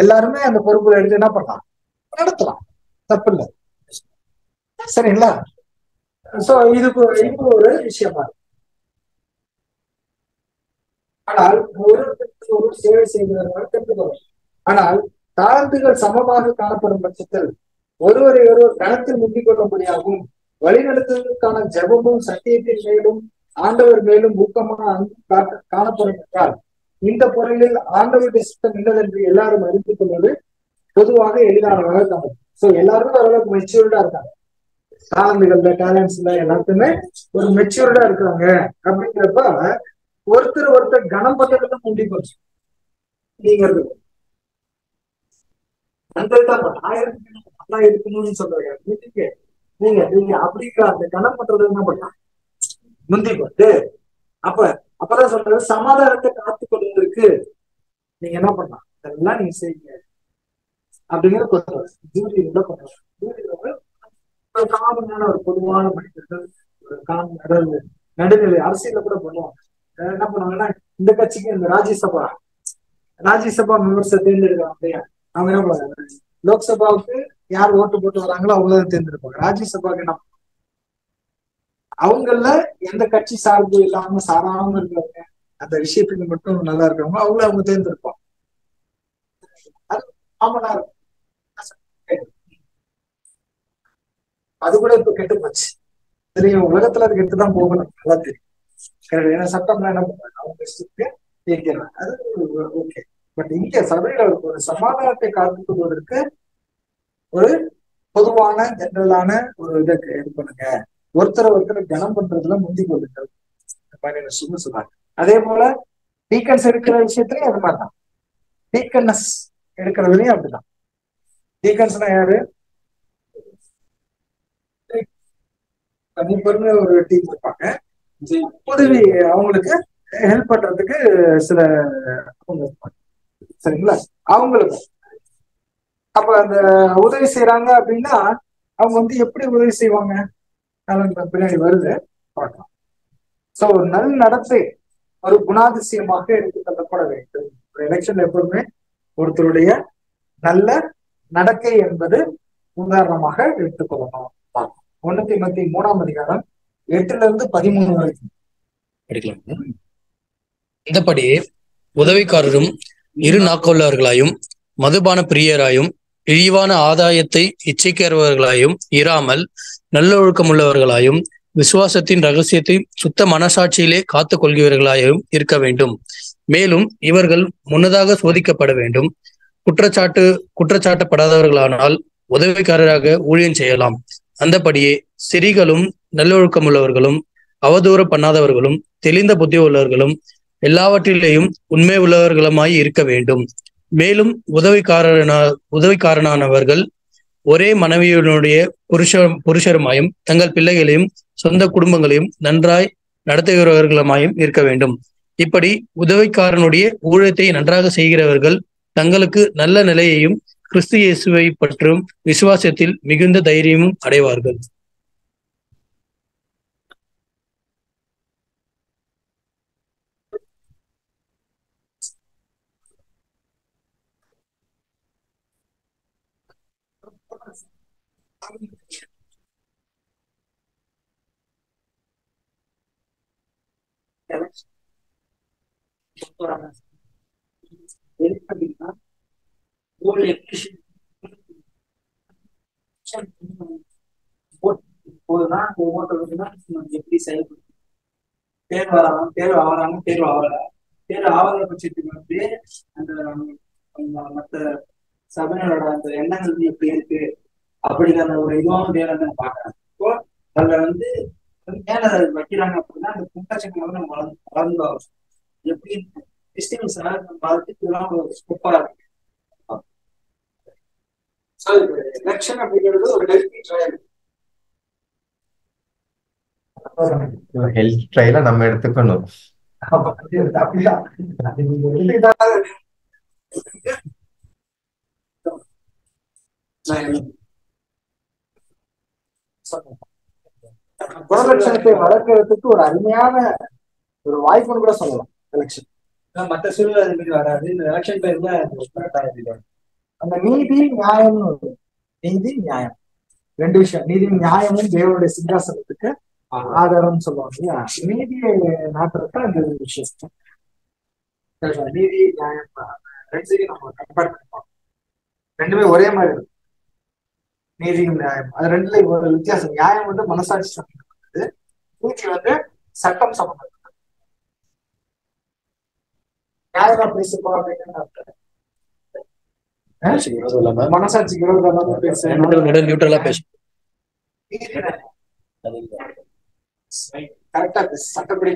எல்லாருமே அந்த பொறுப்புகளை எடுத்து என்ன பண்ணலாம், நடத்தலாம், தப்பு இல்லை, சரிங்களா? சோ இதுக்கு ஒரு விஷயமா இருக்கு. ஆனால் ஒரு சேவை செய்கிறவர்கள் கற்றுக்கொள்ளும். ஆனால் தாழ்ந்துகள் சமமாக காணப்படும் பட்சத்தில் ஒருவரை ஒருவர் கணத்தில் முந்திக் கொள்ளும்படியாகவும் வழிநடத்துவதற்கான ஜெபமும் சத்தியத்தின் மேலும் ஆண்டவர் மேலும் ஊக்கமான அன்பு காணப்படும் என்றால் இந்த பொருளில் ஆண்டவருடைய சித்தம் இல்லதென்று எல்லாரும் அறிந்து கொள்வது பொதுவாக எளிதானதாக காணும். சோ எல்லாருமே ஓரளவுக்கு மெச்சூர்டா இருக்காங்க, தாளந்துகள்ல டேலண்ட்ஸ்ல எல்லாத்துமே ஒரு மெச்சூர்டா இருக்காங்க. அப்படிங்கிறப்ப ஒருத்தர் கனம் பண்றதுல முண்டி போச்சு. நீங்கிறது நல்லா இருக்கணும்னு சொல்றாங்க, நீங்க அப்படிங்கிற அந்த கனம் பண்றது என்ன பண்ணலாம், முந்தி போட்டு அப்பதான் சொல்றது சமாதானத்தை காத்து கொள்வதற்கு நீங்க என்ன பண்ணலாம், அதெல்லாம் நீங்க செய்யுங்க அப்படிங்கிற ஒரு காமனான ஒரு பொதுவான மனிதர்கள், ஒரு நடுநிலை அரசியல கூட பண்ணுவாங்க. என்ன பண்ணுவாங்கன்னா, இந்த கட்சிக்கு இந்த ராஜ்யசபா மெம்பர்ஸை தேர்ந்தெடுக்கிறாங்க இல்லையா, அவங்க என்ன பண்ணுவாங்க, லோக்சபாவுக்கு யார் ஓட்டு போட்டு வராங்களோ அவங்களதான் தேர்ந்தெடுப்பாங்க. ராஜ்யசபாவுக்கு என்ன அவங்கள எந்த கட்சி சார்பு இல்லாம சாராம இருக்கிறவங்க, அந்த விஷயத்துக்கு மட்டும் நல்லா இருக்கிறவங்க அவங்க தேர்ந்தெடுப்பாங்க. அது காமனா இருக்கும். அது கூட இப்ப கெட்டு போச்சு தெரியும், உலகத்துல அது கெட்டுதான் போகணும், நல்லா தெரியும். ஏன்னா சட்டம்லாம் என்ன பண்றாங்க, அவங்க இஷ்டத்துக்கு இயக்கிறாங்க, அது ஓகே. பட் இங்க சபையில ஒரு சமாதானத்தை காத்துக்கொள்வதற்கு ஒரு பொதுவான ஜெனரலான ஒரு இதை இது பண்ணுங்க, ஒருத்தரை கனம் பண்றதுல முந்தி கொள்ளுங்கள் சொல்றாங்க. அதே போல டீக்கன்ஸ் எடுக்கிற விஷயத்துலயும் அது மாதிரிதான், டீக்கன்னஸ் எடுக்கிறதுலயும் அப்படிதான். டீக்கன்ஸ்னா யாரு, பொறுமையா ஒரு டீம் இருப்பாங்க, உதவி அவங்களுக்கு ஹெல்ப் பண்றதுக்கு சில அவங்க இருப்பாங்க, சரிங்களா? அவங்களுக்கு அப்ப அந்த உதவி செய்யறாங்க அப்படின்னா அவங்க வந்து எப்படி உதவி செய்வாங்க, பின்னாடி வருது பார்க்கலாம். சோ நல் நடத்தை ஒரு குணாதிசயமாக எடுத்து தள்ளப்பட வேண்டும். ஒரு எலெக்ஷன்ல எப்போதுமே ஒருத்தருடைய நல்ல நடக்கை என்பது உதாரணமாக எடுத்துக்கொள்ளணும். 1 தீமோத்தேயு 3ஆம் அதிகாரம் 8-13 வரைக்கும் படிக்கலாம். இந்தபடி உதவிக்காரரும் இரு நாக்கொள்ளவர்களாயும் மதுபான பிரியராயும் இழிவான ஆதாயத்தை இச்சைக்கிறவர்களாயும் இராமல் நல்லொழுக்கமுள்ளவர்களாயும் விசுவாசத்தின் ரகசியத்தை சுத்த மனசாட்சியிலே காத்துக் கொள்கிறவர்களாயும் இருக்க வேண்டும். மேலும் இவர்கள் முன்னதாக சோதிக்கப்பட வேண்டும். குற்றச்சாட்டப்படாதவர்களானால் உதவிக்காரராக ஊழியம் செய்யலாம். அந்தபடியே சிறிகளும் நல்லொழுக்கமுள்ளவர்களும் அவதூறு பண்ணாதவர்களும் தெளிந்த புத்தி உள்ளவர்களும் எல்லாவற்றிலேயும் உண்மை உள்ளவர்களுமாய் இருக்க வேண்டும். மேலும் உதவிக்காரனானவர்கள் ஒரே மனைவியினுடைய புருஷருமாயும் தங்கள் பிள்ளைகளையும் சொந்த குடும்பங்களையும் நன்றாய் நடத்துகிறவர்களுமாயும் இருக்க வேண்டும். இப்படி உதவிக்காரனுடைய ஊழியத்தை நன்றாக செய்கிறவர்கள் தங்களுக்கு நல்ல நிலையையும் கிறிஸ்து இயேசுவை பற்றும் விசுவாசத்தில் மிகுந்த தைரியமும் அடைவார்கள். எப்படி செயல்படும் தேர்வு ஆகலாம், தேர்வு ஆகிறாங்க, தேர்வு ஆகல, தேர்வு ஆகாத பட்சத்துக்கு வந்து அந்த மற்ற சபைகளோட அந்த எண்ணங்கள் எப்படி இருக்கு அப்படிங்கிற ஒரு இதுவான தேவை பாக்குறாங்க. இப்போ அதுல வந்து மேல வைக்கிறாங்க அப்படின்னா அந்த குண்டச்சக்கம் வந்து நம்ம வளர்ந்து ஆகும். எப்படி கிறிஸ்டியன்ஸ் நம்ம வளர்த்துலாம் ஒரு ஸ்கோப்பா இருக்கு. எலெக்ஷன் அப்படிங்கிறது ஒரு ஹெல்த்தி ட்ரையல். ஹெல்த் ட்ரையலை நம்ம எடுத்துக்கணும். குணலட்சணத்தை வளர்க்கறதுக்கு ஒரு அருமையான ஒரு வாய்ப்புன்னு கூட சொல்லலாம் எலெக்ஷன். மற்ற சூழ்நிலை அது மாதிரி வராது. இந்த எலெக்ஷன் டைம்ல அந்த நீதி நியாயம், நீதி நியாயம் ரெண்டு விஷயம். நீதி நியாயமும் தேவனுடைய சிங்காசனத்துக்கு ஆதாரம் சொல்லுவாங்க இல்லையா? நீதியை நாட்டுறதுக்கு அந்த விஷயம். நீதி நியாயம் ரெண்டையும் நம்ம கம்பேர் பண்ணிப்போம். ரெண்டுமே ஒரே மாதிரி இருக்கும். நீதியும் நியாயம் அது ரெண்டுல ஒரு வித்தியாசம். நியாயம் வந்து மனசாட்சி சம்பந்தப்பட்டது, நீதி வந்து சட்டம் சம்பந்தப்பட்டது. நியாயமா பேசுப்போம் அப்படின்னு மனசாட்சிக்கு விரோதமா பேச கரெக்டா பேசு, சட்டப்படி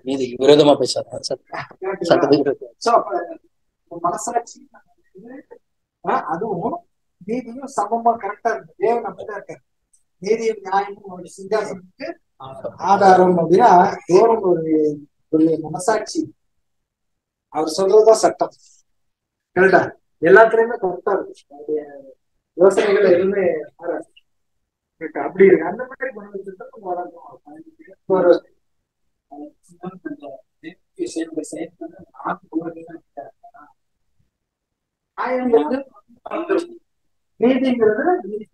நீதிக்கு விரோதமா பேசாத. மனசாட்சி அதுவும் நீதியும் சமமா கரெக்டா இருக்கு. தேவன் அப்படிதான் இருக்காரு. நீதியும் நியாயமும் ஒரு சிங்காசனத்துக்கு ஆதாரம் அப்படின்னா தேவன் ஒரு மனசாட்சி, அவர் சொல்றதுதான் சட்டம். கரெக்டா எல்லாத்துலயுமே கரெக்டா இருக்கு. யோசனைகள் எதுவுமே அப்படி இருக்கு. அந்த மாதிரி குணம் வளர்க்கும். ஒரு நீதிங்கிறது நீதி.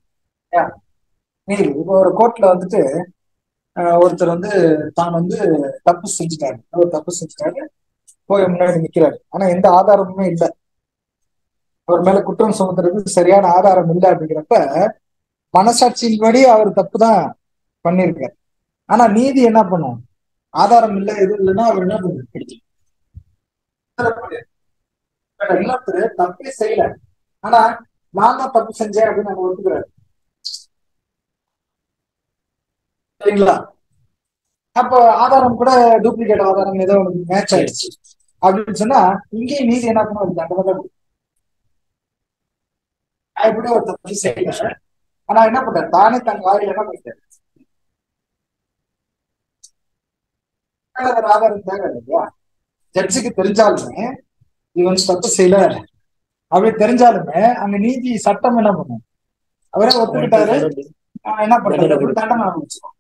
இப்போ ஒரு கோர்ட்ல வந்துட்டு ஒருத்தர் வந்து தான் வந்து தப்பு செஞ்சுட்டாரு, அவர் தப்பு செஞ்சுட்டாரு, போய் முன்னாடி நிக்கிறாரு. ஆனா எந்த ஆதாரமுமே இல்லை, அவர் மேல குற்றம் சுமத்துறதுக்கு சரியான ஆதாரம் இல்லை. அப்படிங்கிறப்ப மனசாட்சியின்படி அவர் தப்பு தான் பண்ணிருக்காரு. ஆனா நீதி என்ன பண்ணும்? ஆதாரம் இல்லை, எதுவும் இல்லைன்னா அவர் என்ன பண்ணுறது? இன்னொருத்தர் தப்பே செய்யல, ஆனா நான் தான் தப்பு செஞ்சேன் அப்படின்னு நம்ம ஒத்துக்கிறாரு. சரிங்களா? அப்போ ஆதாரம் கூட டூப்ளிகேட் ஆதாரம் ஏதோ மேட்ச் ஆயிடுச்சு அப்படின்னு சொன்னா இங்கேயும் நீதி என்ன பண்ணும்? தண்டனை தான். எப்படி ஒரு தப்பு செய்யல, ஆனா என்ன பண்றாரு? தானே தன் வாயில என்ன பண்ணிட்டாரு? ஆதாரம் தேவை இல்லையா? ஜட்ஜுக்கு தெரிஞ்சாலுமே இவன் தப்பு செய்யல அப்படி தெரிஞ்சாலுமே அங்க நீதி சட்டம் என்ன பண்ணும்? அவரே ஒத்துக்கிட்டாரு, என்ன பண்றாரு? தண்டனை ஆரம்பிச்சிடும்.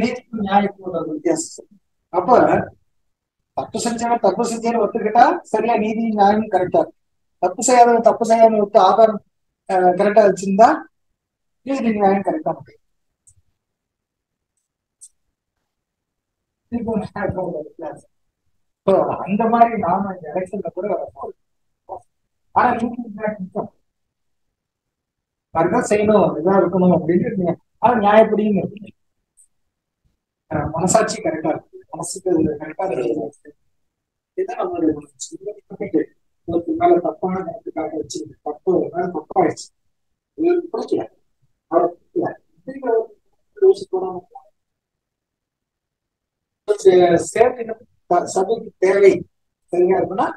நீதிக்கும் நியாயத்துக்கும் ஒரு வித்தியாசம். அப்ப தப்பு செஞ்சேன்னு ஒத்துக்கிட்டா சரியா நீதி நியாயமும் கரெக்டா இருக்கு. தப்பு செய்யாத ஒத்து ஆதாரம் கரெக்டா வச்சிருந்தா நீதி நியாயம் கரெக்டா இருக்கு. அந்த மாதிரி நாம இந்த எலெக்ஷன்ல கூட ஆனா நீங்க அதுதான் செய்யணும், இதான் இருக்கணும் அப்படின்னு ஆனா நியாயப்படியும் இருக்கு. மனசாட்சி கரெக்டா இருக்கு, மனசுக்கு கரெக்டா இருக்கு. இதுதான் நம்மளுடைய மேல தப்பான கருத்துக்காக வச்சு தப்பு மேல தப்பாயிடுச்சு. இது பிடிக்கல, அவரை பிடிக்கல. சபைக்கு தேவை சரியா இருக்குன்னா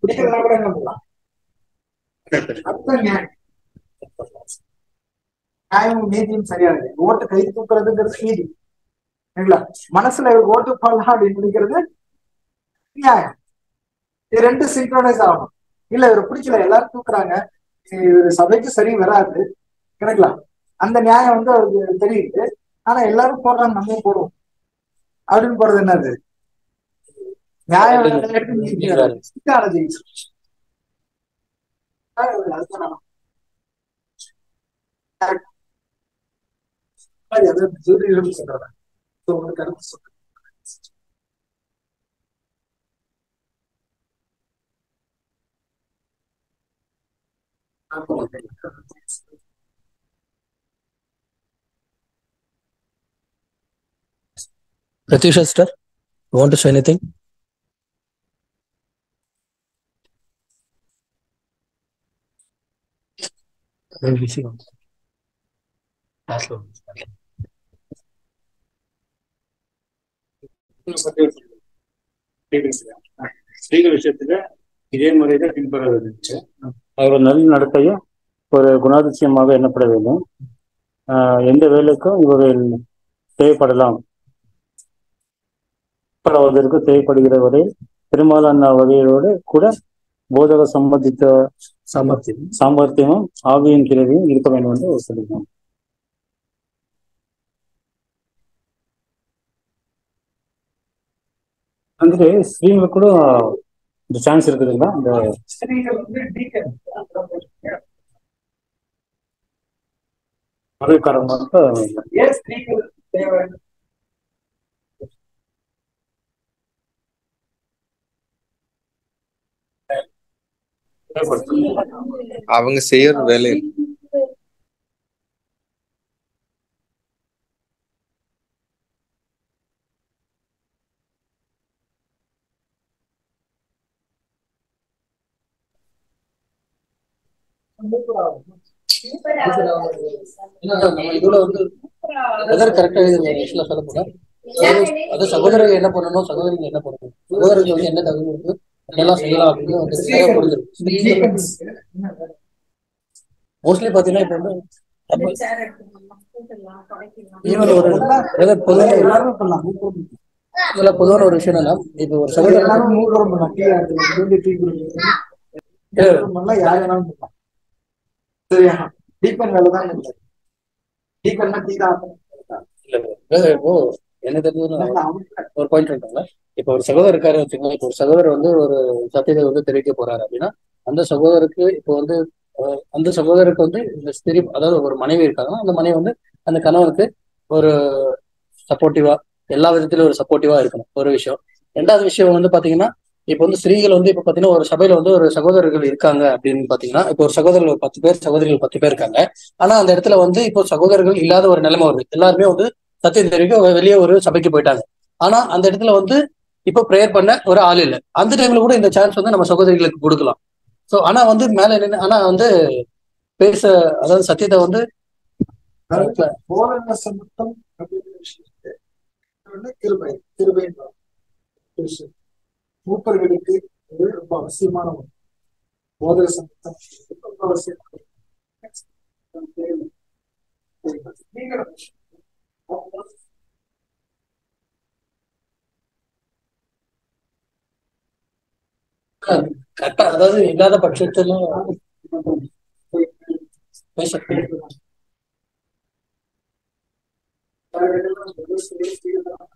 பிடிக்கிறதா கூட என்ன பண்ணலாம். அதுதான் நியாயம். நியாயமும் நீதியும் சரியா இருக்கு. ஓட்டு கை தூக்குறதுங்கிறது நீதி இல்லைங்களா? மனசுல ஓட்டு போடலாம் அப்படின்னு நினைக்கிறது நியாயம். இது ரெண்டு சிங்க்ரோனைஸ் ஆகணும். இல்ல இவரை பிடிக்கல, எல்லாரும் தூக்குறாங்க, சபைக்கு சரி வராது கிடைக்கல. அந்த நியாயம் வந்து அவருக்கு தெரியுது, ஆனா எல்லாரும் போடுறாங்க நம்மளும் போடுவோம் அப்படின்னு போறது என்னது நியாயம்? சொல்றேன் கருத்து சொல்றேன். Pratyusha sister, you want to say anything? ஸ்ரீகள் விஷயத்துல இதே முறைதான் பின்பற்ற இருந்துச்சு. அவரோட நல்ல நடத்தையும் ஒரு குணாதிசயமாக எண்ணப்பட வேண்டும். எந்த வேலைக்கும் இவர்கள் தேவைப்படலாம், தேவைப்படுகிற வரை பெரும்பாலான வகைகளோடு கூட போதக சம்பந்தித்த சாமர்த்தியமும் ஆவியின் கிழவியும் இருக்க வேண்டும் என்று சொல்லியிருக்கோம். வந்துட்டு ஸ்ரீங்களுக்கு கூட இந்த சான்ஸ் இருக்குதுங்களா? இந்த ஸ்திரீகள் வந்து மதுக்காரங்க மட்டும் ஏன் ஸ்திரீகள் தேவை? அவங்க செய்யற வேலை இதுல வந்து கரெக்டா சொல்ல போனா அது சகோதரர்கள் என்ன பண்ணணும், சகோதரிகள் என்ன பண்ணணும், சகோதரர்கள் வந்து என்ன தகுதி இருக்கு, என்னெல்லாம் செய்யலாம் அப்படின்னு வந்து மோஸ்ட்லி பாத்தீங்கன்னா இப்ப வந்து பொதுவான ஒரு விஷயம் என்னன்னா, இப்ப ஒரு சகோதரர் இப்போ என்ன தெரிஞ்சது ஒரு பாயிண்ட் இருக்காங்க. இப்ப ஒரு சகோதரர் இருக்காரு வச்சுக்கோங்க. இப்போ ஒரு சகோதரர் வந்து ஒரு சத்தியத்தை வந்து தெரிவிக்க போறாரு அப்படின்னா அந்த சகோதரருக்கு இப்போ வந்து அந்த சகோதரருக்கு வந்து இந்த ஸ்திரீ, அதாவது ஒரு மனைவி இருக்காங்க, அந்த மனைவி வந்து அந்த கணவனுக்கு ஒரு சப்போர்ட்டிவா, எல்லா விதத்திலும் ஒரு சப்போர்ட்டிவா இருக்கணும் ஒரு விஷயம். ரெண்டாவது விஷயம் வந்து பாத்தீங்கன்னா, இப்போ வந்து ஸ்திரீகள் வந்து இப்ப பாத்தீங்கன்னா ஒரு சபையில வந்து ஒரு சகோதரர்கள் இருக்காங்க அப்படின்னு பாத்தீங்கன்னா, இப்போ ஒரு சகோதரர்கள் 10 பேர், சகோதரிகள் 10 பேர் இருக்காங்க. ஆனா அந்த இடத்துல வந்து இப்போ சகோதரர்கள் இல்லாத ஒரு நிலைமை வருது. எல்லாருமே வந்து சத்தியம் தெரிவிக்க வெளியே ஒரு சபைக்கு போயிட்டாங்க. ஆனா அந்த இடத்துல வந்து இப்போ ப்ரேயர் பண்ண ஒரு ஆள் இல்லை. அந்த டைம்ல கூட இந்த சான்ஸ் வந்து நம்ம சகோதரிகளுக்கு கொடுக்கலாம். சோ ஆனா வந்து மேல என்ன, ஆனா வந்து பேச, அதாவது சத்தியத்தை வந்து மூப்பர்களுக்கு ரொம்ப அவசியமான ஒன்று. போதக சமூகம் ரொம்ப அவசியம். கரெக்டா, அதாவது இல்லாத பட்சத்துல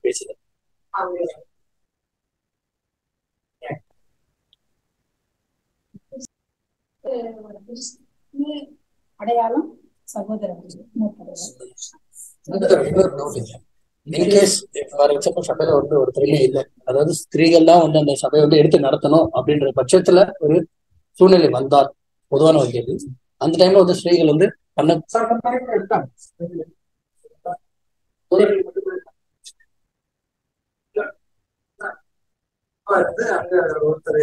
பேசுறேன். அடையாளம் சகோதரர். சபையில வந்து ஒரு திறமை இல்லை, அதாவது ஸ்திரீகள் தான் வந்து அந்த சபையை வந்து எடுத்து நடத்தணும் அப்படின்ற பட்சத்துல ஒரு சூழ்நிலை வந்தால் பொதுவான ஒரு கேள்வி. அந்த டைம்ல வந்து ஸ்திரீகள் வந்து பண்ண இருக்காங்க. அங்க ஒருத்தர்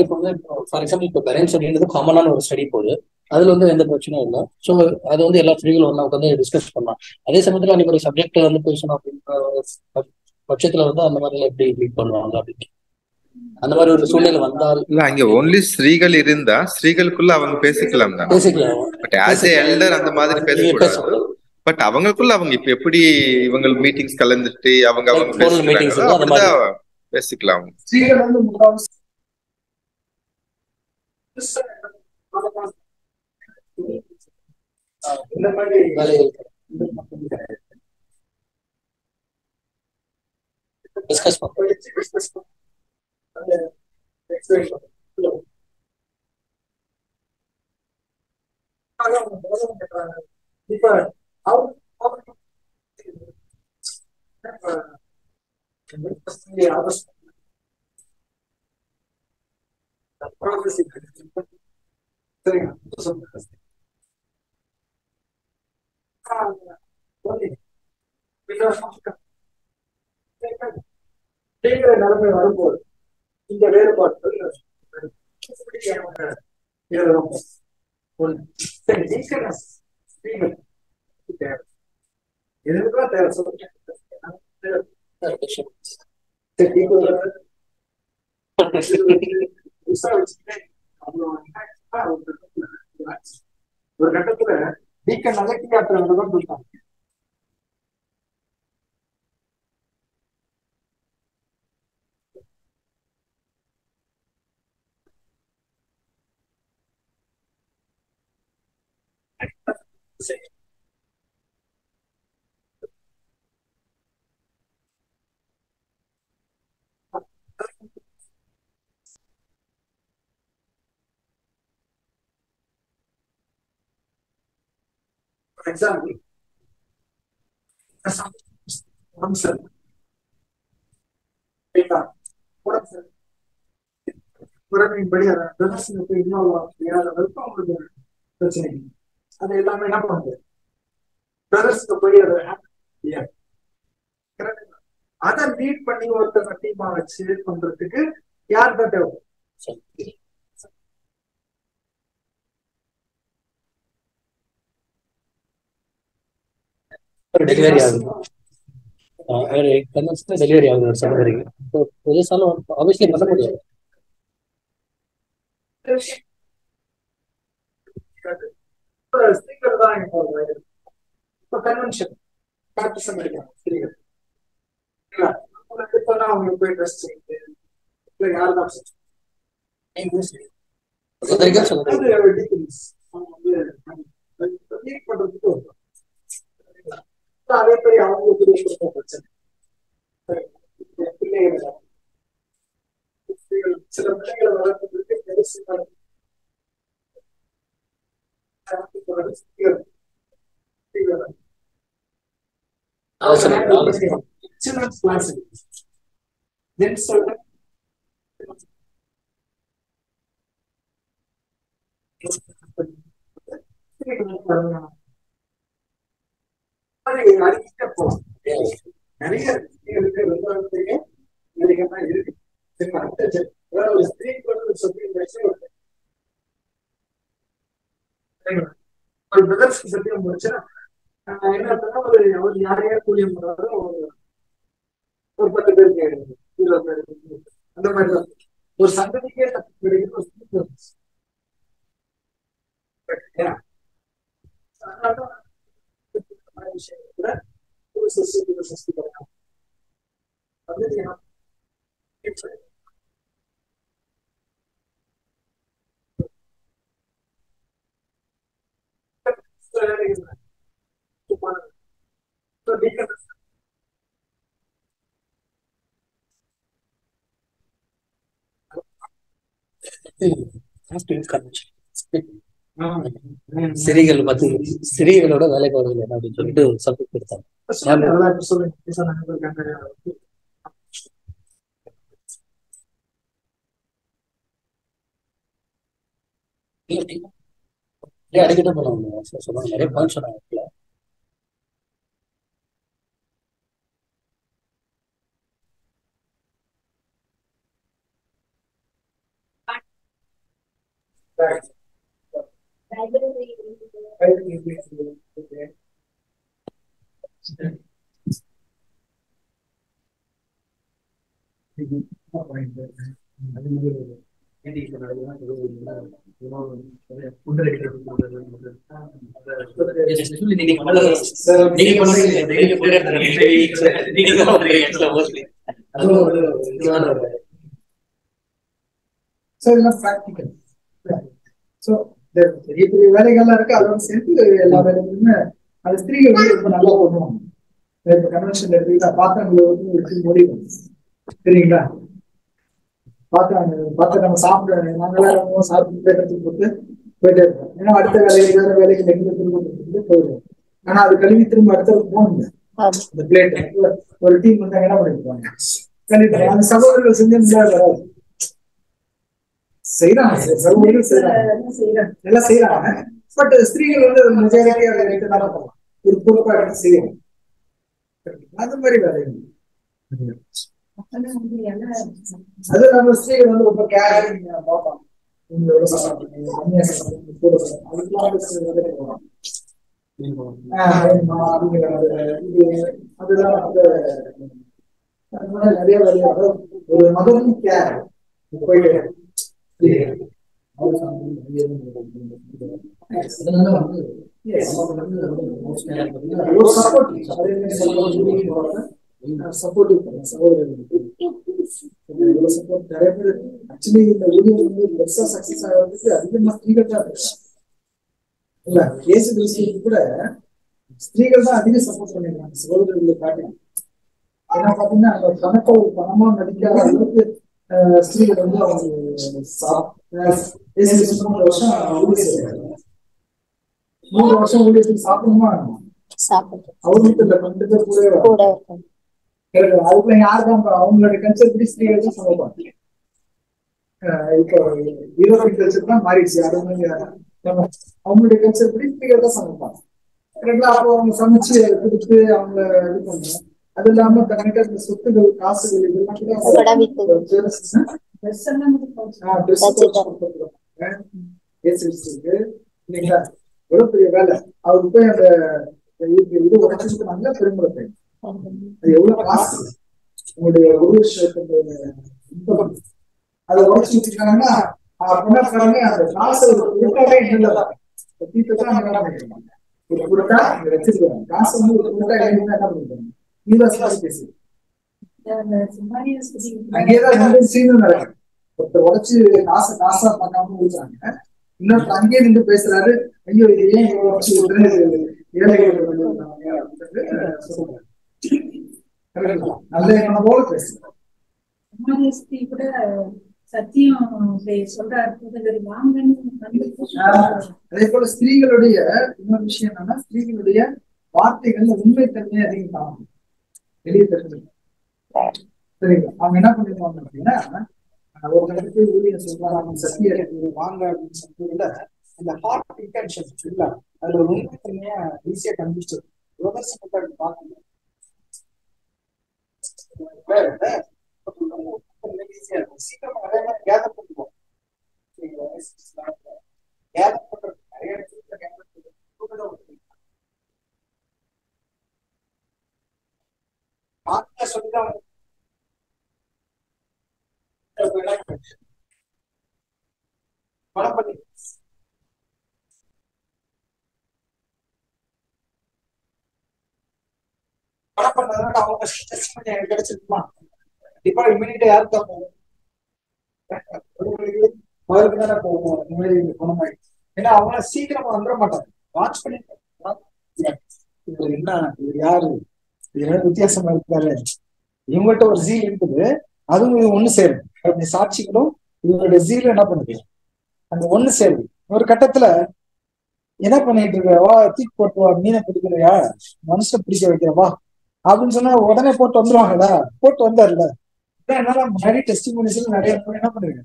இப்போ வந்து ஃபார் எக்ஸாம்பிள் இப்போ பேரண்ட்ஸ் அப்படின்றது காமனான ஒரு ஸ்டடி போகுது. அதுல வந்து எந்த பிரச்சனையும் இல்லை. ஸோ அது வந்து எல்லா ஸ்டடிகளும் ஒன்றா உட்காந்து டிஸ்கஸ் பண்ணலாம். அதே சமயத்தில் அன்னைக்கு ஒரு சப்ஜெக்ட் வந்து பேசணும் அப்படின்ற பட்சத்துல வந்து அந்த மாதிரி எப்படி லீட் பண்ணுவாங்க அப்படின்னு அந்த மாதிரி ஒரு சூழ்நிலை வந்தால் இல்ல அங்க ஓன்லி ஸ்திரீகள் இருந்தா ஸ்திரீகளுக்குள்ள அவங்க பேசிக்கலாம் தானே. பேசிக்கலாம். பட் ஆஸ் ஏ எல்டர் அந்த மாதிரி பேசக்கூடாது. பட் அவங்களுக்குள்ள அவங்க இப்ப எப்படி இவங்க மீட்டிங்ஸ் கலந்துட்டு அவங்க அவங்க பேசிக்கிறாங்களோ அப்படிதான் பேசிக்கலாம். ஸ்திரீகள் வந்து முக்காவாசி இந்த மாதிரி டிஸ்கஸ் பண்ணுவோம். இப்ப நிலைமை வரும்போது இந்த வேறுபாடு எதுக்குதான் தேவை சொல்லுங்க. ஒரு கட்டத்துல டீக்கன் நகர்த்தி யாத்திரை கொடுத்தாங்க. For example, உடனேபடி இன்வால்வ் ஆகாதவருக்கு அவங்களுக்கு பிரச்சனை. அது எல்லாமே என்ன பண்ணுது பிரதர்ஸ்க்கு போய் அதை லீட் பண்ணி ஒருத்தர் டீமா வச்சு பண்றதுக்கு யார் தான் தேவை? டெலிவரி ஆகுது. டெலிவரி ஆகுது ஒரு சகோதரிக்கு. புதுசாலும் ஆப்வியஸ்லி பண்ண முடியாது. ஸ்பீக்கர் தான் இப்போ கன்வென்ஷன் ப்ராக்டிஸ் பண்ணிருக்காங்க ஸ்பீக்கர். அவங்க போய் ட்ரெஸ் இல்லை யார் தான் பண்றதுக்கு அதே மாதிரி அவங்களுக்கு பிரச்சனை. பிள்ளைகள் சில பிள்ளைகளை வளர்ப்பதற்கு children's class then certain நிறைய இருக்கு ஒரு பிரதர்ஸ்க்கு சத்தியம் போச்சுன்னா என்ன ஒரு யாரையா கூலியம் பண்றாரோ ஒரு 10 பேருக்கு 20 பேருக்கு அந்த மாதிரிதான் ஒரு சந்ததிக்கே கிடைக்கிற விஷயத்துல ஒரு சஷ்டி கிடைக்கும். ஸ்திரீகள் பத்தி ஸ்திரீகளோட வேலைப்பாடுகள் என்ன அப்படின்னு சொல்லிட்டு ஒரு சப்ஜெக்ட் எடுத்தாங்க. அடிக்கிட்ட போனாங்க சொன்னாங்க, நிறைய பாயிண்ட் சொன்னாங்க. பெரிய பெரிய வேலைகள்லாம் இருக்கு, அதோட சேர்த்து எல்லா வேலைகளுமே அது ஸ்திரீகள் வந்து ரொம்ப நல்லா பண்ணுவாங்க. இப்ப கன்வென்ஷன்ல எடுத்துக்கிட்டா பாத்திரங்களை வந்து எடுத்து முடியும் சரிங்களா. பாத்திரம் நம்ம சாப்பிட நாங்களாம் சாப்பிட்டு எடுத்துட்டு போட்டு போயிட்டே இருப்போம். ஏன்னா அடுத்த வேலைக்கு வேற வேலைக்கு எங்க திரும்ப போயிடும். ஆனா அது கழுவி திரும்ப அடுத்தவங்க போகணுங்க. இந்த பிளேட் ஒரு டீம் வந்து என்ன பண்ணிருப்பாங்க கண்டிப்பா அந்த சகோதரர்கள் செஞ்சு வராது செய்யறாங்க, சகோதரர்கள் செய்யறாங்க, எல்லாம் செய்யறாங்க. பட் ஸ்திரீகள் வந்து மெஜாரிட்டியா ஒரு பொறுப்பா எடுத்து செய்யணும். அந்த மாதிரி வேலைகள் அது நம்ம ஸ்திரீகள் வந்து ரொம்ப கேரிங் பார்ப்பாங்க. நிறைய வேலையாக ஒரு மதமும் கேர் போயிட்டு சப்போர்ட்டிவ் பண்ண சகோதரர்களுக்கு சப்போர்ட் நிறைய பேர். ஆக்சுவலி இந்த ஊழியம் வந்து பெருசா சக்சஸ் ஆகிறதுக்கு அதிகமா ஸ்திரீகள் தான் இல்ல. கேசு பேசுறதுக்கு கூட ஸ்திரீகள் தான் அதிக சப்போர்ட் பண்ணிருக்காங்க சகோதரர்களை காட்டி. ஏன்னா பாத்தீங்கன்னா அந்த பணத்தை ஒரு பணமா நடிக்காத அளவுக்கு ஸ்திரீகள் வந்து அவங்க 3 வருஷம் ஊழியம் செய்யறாங்க. 3 வருஷம் ஊழியத்துக்கு சாப்பிடணுமா அவங்களுக்கு இந்த 2 பேர் கூட அதுக்குள்ள யாருதான் அவங்களோட கல்ச்சர் படி ஸ்திரீகள் தான் சமைப்பாங்க. இப்போ யூரோப்பியன் கல்ச்சர் தான் மாறிடுச்சு. அவங்களுடைய கல்ச்சர் படி ஸ்திரீகள் தான் சமைப்பாங்க. அப்போ அவங்க சமைச்சு கொடுத்து அவங்க இது பண்ணுவோம். அது இல்லாம தன்னிட்ட இந்த சொத்துகள் காசுகள் இதெல்லாம் கூட இல்லைங்களா. எவ்வளவு பெரிய வேலை அவருக்கு போய் அந்த இது உடச்சிருக்காங்க பெருமுறை. அது எவ்வளவு காசு உங்களுடைய அதை உடச்சு வச்சுருக்காங்கன்னா அந்த காசை என்னதான் ஒரு பொருட்டா வச்சிருக்காங்க. காசு வந்து ஒரு பொருட்டா என்ன பண்ணிருக்காங்க அங்கேதான் சீன் நடக்கும். ஒருத்தர் உடச்சு காசா பண்ணாம முடிச்சாங்க. இன்னொருத்தர் அங்கேயே நின்று பேசுறாரு, ஐயோ இது ஏன் உடச்சு ஏழைகள் நல்ல எண்ணம் போல பேசுறாரு. கூட சத்தியம் சொல்றாரு. அதே போல ஸ்திரீகளுடைய இன்னொரு விஷயம் என்னன்னா ஸ்திரீகளுடைய வார்த்தைகள்ல உண்மை தன்மையை அதிகம் காணும் வெளியே தெரிஞ்சு. சரிங்களா. அவங்க என்ன பண்ணிருவாங்க அப்படின்னா ஒரு இடத்துக்கு ஊழியர் சொல்றாங்க சத்திய வாங்க அப்படின்னு சொல்றதுல அந்த ஹார்ட் இன்டென்ஷன் இல்ல அதுல ஒரு உண்மை தன்மையா ஈஸியா கண்டுபிடிச்சு பார்க்கணும். சீக்கிரமா அதே மாதிரி கேதர் பண்ணுவோம். கேதர் பண்றது நிறைய இடத்துல கேதர் சொல்லிதான் பணம் பண்ணி பணம் பண்ணதுனால அவங்க எனக்கு கிடைச்சிருக்குமா கண்டிப்பா இம்யூனிட்டா யாருக்கு தான் போகும், அவருக்கு தானே போகும். இந்த மாதிரி குணமாயி ஏன்னா அவங்க சீக்கிரமா வந்துட மாட்டாங்க. வாட்ச் பண்ணி என்ன இது யாரு இது வித்தியாசமா இருக்காரு இவங்கள்ட்ட ஒரு ஜீல் இருக்குது, அதுவும் இது ஒண்ணு சேரும். அப்படி சாட்சிகளும் இவங்களுடைய ஜீல் என்ன பண்ணுது அந்த ஒண்ணு சேருது. ஒரு கட்டத்துல என்ன பண்ணிட்டு இருக்க, வா தூக்கி போட்டு வா, மீனை பிடிக்கிறியா, மனுஷன் பிடிக்க வைக்கிறவா அப்படின்னு சொன்னா உடனே போட்டு வந்துருவாங்கல்ல, போட்டு வந்தார்ல. என்னால நிறைய டெஸ்டிமோனிஸ்ல நிறைய பேர் என்ன பண்ணுவீங்க,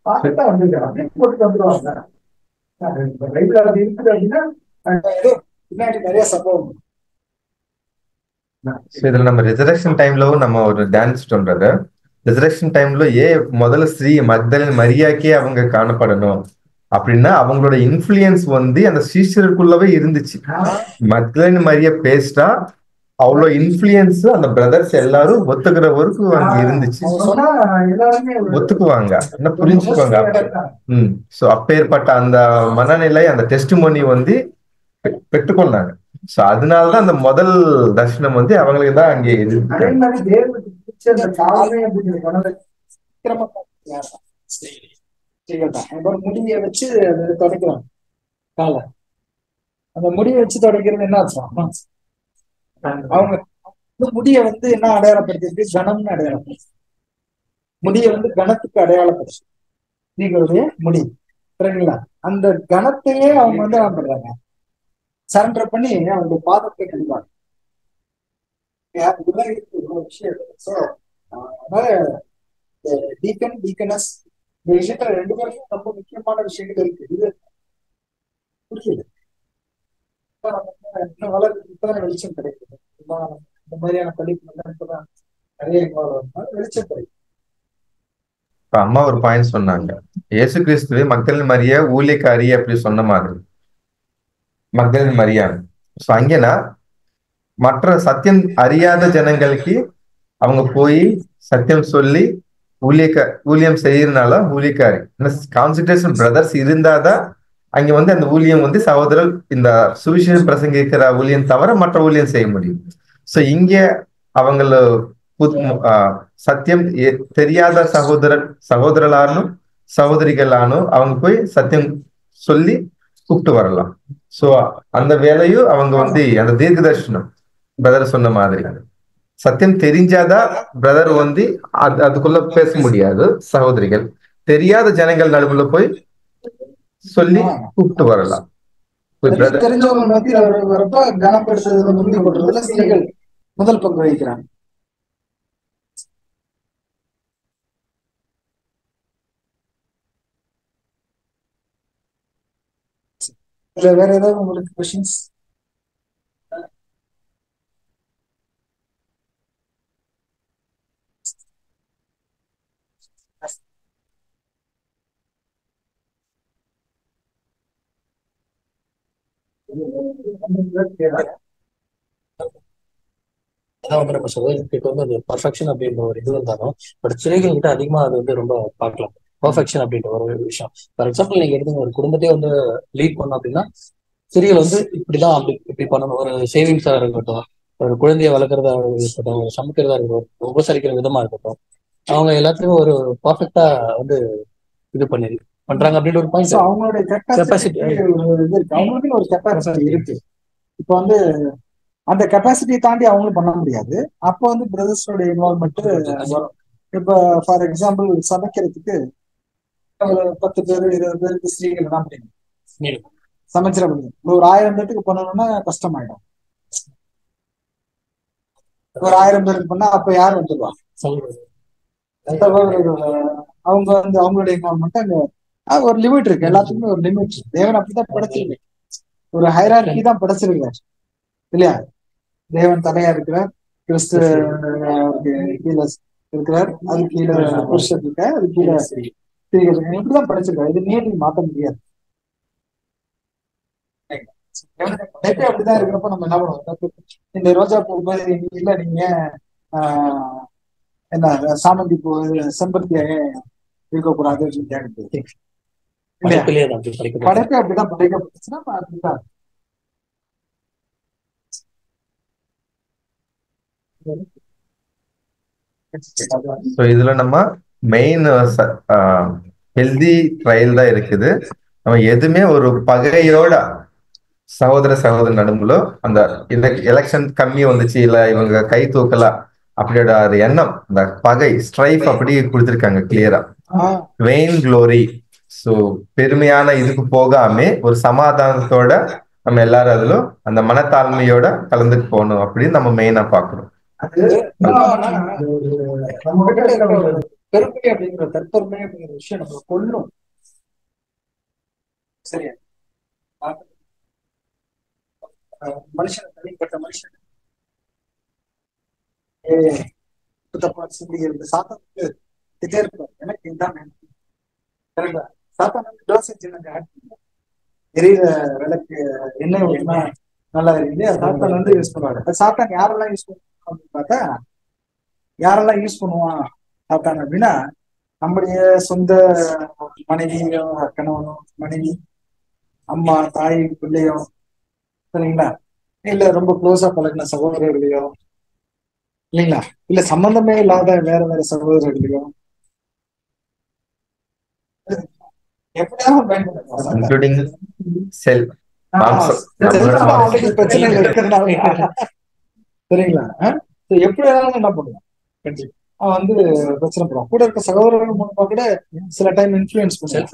பார்த்துட்டா வந்துருக்காங்க அப்படியே போட்டு வந்துருவாங்க. பைபிள் அது இருக்குது அப்படின்னா ஏதோ பின்னாடி நிறைய சம்பவம். இதுல நம்ம ரிசரக்ஷன் டைம்லவும் நம்ம ஒரு டான்ஸ் பண்றது. ரிசரக்ஷன் டைம்ல முதல்ல ஸ்ரீ மக்தலின் மரியாக்கே அவங்க காணப்படணும் அப்படின்னா அவங்களோட இன்ஃபுளுயன்ஸ் வந்து அந்த சீஷருக்குள்ளவே இருந்துச்சு. மக்தலின் மரியா பேசிட்டா அவ்வளோ இன்ஃபுளுயன்ஸ் அந்த பிரதர்ஸ் எல்லாரும் ஒத்துக்கிற வரைக்கும் அங்க இருந்துச்சு. ஒத்துக்குவாங்க, என்ன புரிஞ்சுக்குவாங்க. சோ அப்பேற்பட்ட அந்த மனநிலை, அந்த டெஸ்டிமோனி வந்து பெற்றுக்கொண்டாங்க. சோ அதனாலதான் அந்த முதல் தர்ஷனம் வந்து அவங்களுக்கு தான் அங்கே முடிய வச்சு தொடக்கிறாங்க காலை. அந்த முடிய வச்சு தொடக்கிறது என்ன அர்த்தம், அவங்க முடிய வந்து என்ன அடையாளப்படுத்திருக்கு, கணம்னு அடையாளப்படுத்து. முடிய வந்து கணத்துக்கு அடையாளப்படுத்து, நீங்களுடைய முடி சரிங்களா. அந்த கணத்தையே அவங்க வந்து என்ன பண்றாங்க, சரண்டர் பண்ணி அவங்களுடைய பாதத்தை கழிவாங்க. டீக்கன் டீக்கனஸ் இந்த விஷயத்துல ரெண்டு பேருக்கும் ரொம்ப முக்கியமான விஷயங்கள் இருக்கு. இது புரியுது, இன்னும் வளர்ந்து வெளிச்சம் கிடைக்குது. இந்த மாதிரியான படிப்பு நிறைய வெளிச்சம் கிடைக்கும். அம்மா ஒரு பாயிண்ட் சொன்னாங்க, இயேசு கிறிஸ்துவே மக்தலின் மரியா ஊழியக்காரி அப்படி சொன்ன மாதிரி மக்தலின் மரியா. சோ அங்கேனா மற்ற சத்தியம் அறியாத ஜனங்களுக்கு அவங்க போய் சத்தியம் சொல்லி ஊழியம் செய்யறதுனால ஊழியக்காரி. கான்சன்ட்ரேஷன் பிரதர்ஸ் இருந்தாதான் அங்க வந்து அந்த ஊழியம் வந்து சகோதரர் இந்த சுவிசேஷம் பிரசங்கிக்கிற ஊழியம் தவிர மற்ற ஊழியம் செய்ய முடியும். சோ இங்க அவங்கள சத்தியம் தெரியாத சகோதரர்களானும் சகோதரிகளானும் அவங்க போய் சத்தியம் சொல்லி கூப்பிட்டு வரலாம். சோ அந்த வேலையும் அவங்க வந்து அந்த தீர்க்க தரிசனம் பிரதர் சொன்ன மாதிரி சத்தியம் தெரிஞ்சாதான் பிரதர் வந்து அதுக்குள்ள பேச முடியாது. சகோதரிகள் தெரியாத ஜனங்கள் நடுவுல போய் சொல்லி கூப்பிட்டு வரலாம். தெரிஞ்சவங்க மத்தியில வரப்ப கனப்படுத்துறதுல முந்தி போடுறதுல ஸ்திரீகள் முதல் பங்கு வகிக்கிறாங்க. வேற ஏதாவது உங்களுக்கு கொஸ்டின்ஸ்? அதான் வந்து நம்ம சகோதரிக்கு வந்து அது பர்ஃபெக்ஷன் அப்படின்ற ஒரு இது இருந்தாலும் பட் ஸ்திரீகள் கிட்ட அதிகமா அது வந்து ரொம்ப பார்க்கலாம் பர்ஃபெக்ஷன் அப்படின்ற ஒரு விஷயம். ஃபார் எக்ஸாம்பிள் நீங்க எடுத்துங்க, ஒரு குடும்பத்தையே வந்து லீட் பண்ணோம் அப்படின்னா ஸ்திரீகள் வந்து இப்படிதான் இப்படி பண்ணணும். ஒரு சேவிங்ஸா இருக்கட்டும், ஒரு குழந்தைய வளர்க்குறதா இருக்கட்டும், ஒரு சமைக்கிறதா இருக்கட்டும், உபசரிக்கிற விதமா இருக்கட்டும், அவங்க எல்லாத்துலயும் ஒரு பர்ஃபெக்டா வந்து இது பண்றாங்க அப்படின்ற ஒரு பாயிண்ட். அவங்களுடைய கெப்பாசிட்டி அவங்களுக்கு ஒரு கெப்பாசிட்டி இருக்கு. இப்போ வந்து அந்த கெப்பாசிட்டியை தாண்டி அவங்களும் பண்ண முடியாது. அப்போ வந்து பிரதர்ஸோட இன்வால்மெண்ட் வரும். இப்போ ஃபார் எக்ஸாம்பிள் சமைக்கிறதுக்கு 10 பேர் 20 பேருக்கு ஸ்திரீகள் தான் முடியும், சமைச்சிட முடியும். ஒரு 1000 பேருக்கு பண்ணணும்னா கஷ்டமாயிடும். ஒரு 1000 பேருக்கு பண்ணா அப்ப யார் வந்துருவாங்க? அவங்க வந்து அவங்களுடைய இன்வால்மெண்ட் அங்க ஒரு லிமிட் இருக்கு. எல்லாத்துக்குமே ஒரு லிமிட் இருக்கு. தேவன் அப்படிதான் படைச்சிருக்கு, ஒரு ஹைரார்கி தான் படைச்சிருக்காரு இல்லையா. தேவன் தலையா இருக்கிறார், கிறிஸ்து கீழே இருக்கிறார், அது கீழே புருஷன் இருக்க, அது கீழே ஸ்திரீகள் இப்படிதான் படைச்சிருக்காரு. இது நீதி மாற்ற முடியாது. படைப்பே அப்படிதான் இருக்கிறப்ப நம்ம என்ன பண்ணுவோம், இந்த ரோஜா பூ இல்ல நீங்க என்ன சாமந்தி பூ செம்பருத்தியாக இருக்கக்கூடாது அப்படின்னு கேட்குது. படைப்பே அப்படிதான் படைக்கப்பட்டுச்சுன்னா அப்படிதான். இதுல நம்ம மெயின் ஹெல்தி ட்ரையல் தான் இருக்குது. நம்ம எதுவுமே ஒரு பகையோட சகோதர நடுவுல அந்த எலெக்ஷன் கம்மி வந்துச்சு, இல்ல இவங்க கை தூக்கல அப்படியோட எண்ணம், அந்த பகை ஸ்ட்ரைஃப் அப்படி கொடுத்திருக்காங்க கிளியரா. வெயின் க்ளோரி ஸோ பெருமையான இதுக்கு போகாம ஒரு சமாதானத்தோட நம்ம எல்லாரும் அதிலும் அந்த மனத்தாழ்மையோட கலந்துட்டு போகணும் அப்படின்னு நம்ம மெயினா பாக்குறோம். அது என்னன்னா, நம்ம கிட்ட நம்மகிட்ட இருக்கிற இருக்க ஒரு ஒரு பெருமை அப்படிங்கிற தற்பெருமை அப்படிங்கிற விஷயம் நம்ம கொல்லும். சரியா? மனுஷன் தனிப்பட்ட மனுஷன் தப்பா சிந்திக்கிறது சாத்தானுக்கு திட்டே இருப்பார். எனக்கு இதுதான் வேணும். கரெக்டா? சாத்தானுக்கு டோசேஜ் எனக்கு ஆட் பண்ணுவோம். எரியிற விளக்கு என்ன ஊற்றினா நல்லா இருக்குது. சாத்தான் வந்து யூஸ் பண்ணுவாரு. அது சாத்தான் யாரெல்லாம் யூஸ் பண்ணுவாங்க அப்படின்னு பார்த்தா, யாரெல்லாம் யூஸ் பண்ணுவான் சாத்தான் அப்படின்னா, நம்முடைய சொந்த மனைவியோ, கணவனோ, மனைவி, அம்மா, தாய், பிள்ளையோ, சரிங்களா? இல்ல ரொம்ப க்ளோஸா பழகின சகோதரர்களையோ, இல்லைங்களா? இல்ல சம்பந்தமே இல்லாத வேற வேற சகோதரர்களையோ எப்படியாவது பயன்படுத்தலாம் சாத்தான். இன்க்ளூடிங் செல் ஆல்ரெடி பிரச்சனைகள் இருக்கிறதுனால சரிங்களா? எப்படியாவது என்ன பண்ணுவான்? அவன் வந்து பிரச்சனை பண்ணுவான். கூட இருக்க சகோதரர்கள் மூலமா கூட சில டைம் இன்ஃபுளுன்ஸ் பண்ணுவான்.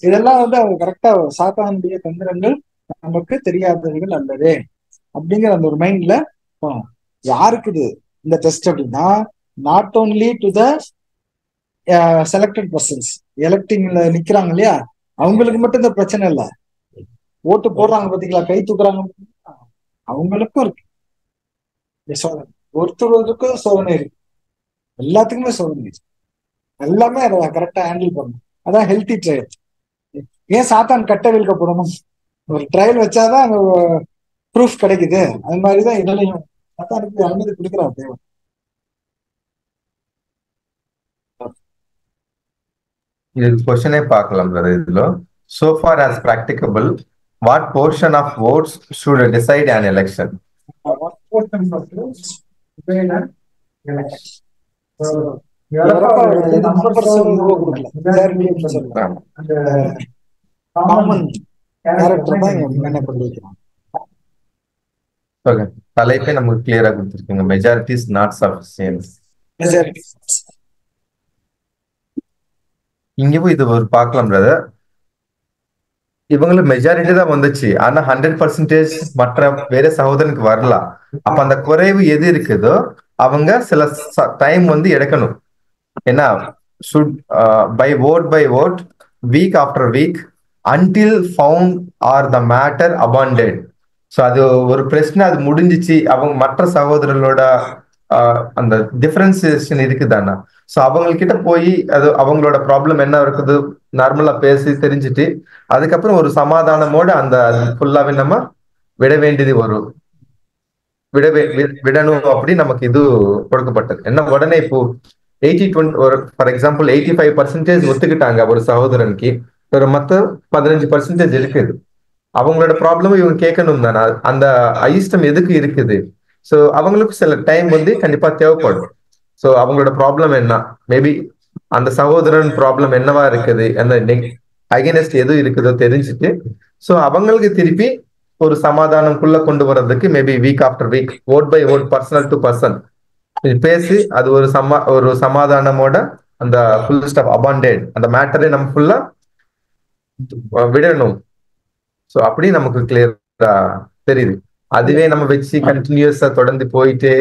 இதெல்லாம் வந்து அவங்க கரெக்டா சாத்தானுடைய தந்திரங்கள் நமக்கு தெரியாதவர்கள் அல்லவே அப்படிங்கிற அந்த ஒரு மைண்ட்ல போனோம். யாருக்கு இது இந்த டெஸ்ட் அப்படின்னா, not only to the selected persons, எலக்டிங்ல நிக்கிறாங்க இல்லையா, அவங்களுக்கு மட்டும் இந்த பிரச்சனை இல்லை. ஓட்டு போடுறாங்க பாத்தீங்களா, கை தூக்குறாங்க, அவங்களுக்கும் இருக்கு சோதனை. ஒருத்தருக்கும் சோதனை இருக்கு, எல்லாத்துக்குமே சோதனை இருக்கு. எல்லாமே அதை கரெக்டா ஹேண்டில் பண்ணணும். அதான் ஹெல்த்தி ட்ரையல். ஏன் சாத்தான் கட்ட விழுக்கப்படணும்? ஒரு ட்ரையல் வச்சாதான் அங்க ப்ரூஃப் கிடைக்குது. அது மாதிரிதான் இதுலயும் சாத்தானுக்கு அனுமதி கொடுக்குறான் தேவன். இதுக்கு கொஸ்டினே பார்க்கலாம் brother. இதுல so far as practicable, what portion of votes should decide an election? தலைப்பே நமக்கு கிளியரா கொடுத்துருக்கீங்க. Majority is not sufficient. இங்கேயும் இது ஒரு பார்க்கலாம் பிரதர். இவங்களுக்கு மெஜாரிட்டி தான் வந்துச்சு, ஆனா 100% மற்ற வேற சகோதரனுக்கு வரலாம். அப்ப அந்த குறைவு எது இருக்குதோ அவங்க சில டைம் வந்து எடுக்கணும். ஏன்னா by vote week after week until found or the matter abandoned. So அது ஒரு பிரச்சனை, அது முடிஞ்சிச்சு, அவங்க மற்ற சகோதரர்களோட அந்த டிஃபரன்சியேஷன் இருக்குதானா, ஸோ அவங்கக்கிட்ட போய் அது அவங்களோட ப்ராப்ளம் என்ன இருக்குது நார்மலா பேசி தெரிஞ்சுட்டு அதுக்கப்புறம் ஒரு சமாதானமோட அந்த ஃபுல்லாவே நம்ம விட வேண்டியது வரும், விடணும் அப்படி நமக்கு இது கொடுக்கப்பட்டது. என்ன உடனே இப்போ 80-20 ஒரு ஃபார் எக்ஸாம்பிள் 85% ஒத்துக்கிட்டாங்க ஒரு சகோதரனுக்கு, ஒரு மற்ற 15% இருக்குது. அவங்களோட ப்ராப்ளம் இவங்க கேட்கணும் தானே, அந்த ஐஸ்டம் எதுக்கு இருக்குது. ஸோ அவங்களுக்கு சில டைம் வந்து கண்டிப்பா தேவைப்படும். ஸோ அவங்களோட ப்ராப்ளம் என்ன, மேபி அந்த சகோதரன் ப்ராப்ளம் என்னவா இருக்குது, அந்த அகைனஸ்ட் எது இருக்குதோ தெரிஞ்சுட்டு ஸோ அவங்களுக்கு திருப்பி ஒரு சமாதானம்குள்ள கொண்டு வர்றதுக்கு maybe week after week vote by vote personal to person பேசி அது ஒரு சமாதானமோட அந்த ஃபுல் ஸ்டாப் அபாண்டட் அந்த மேட்டரை நம்ம ஃபுல்லா விடணும். ஸோ அப்படி நமக்கு கிளியரா தெரியுது. அதுவே நம்ம வச்சு கண்டினியூஸா தொடர்ந்து போயிட்டே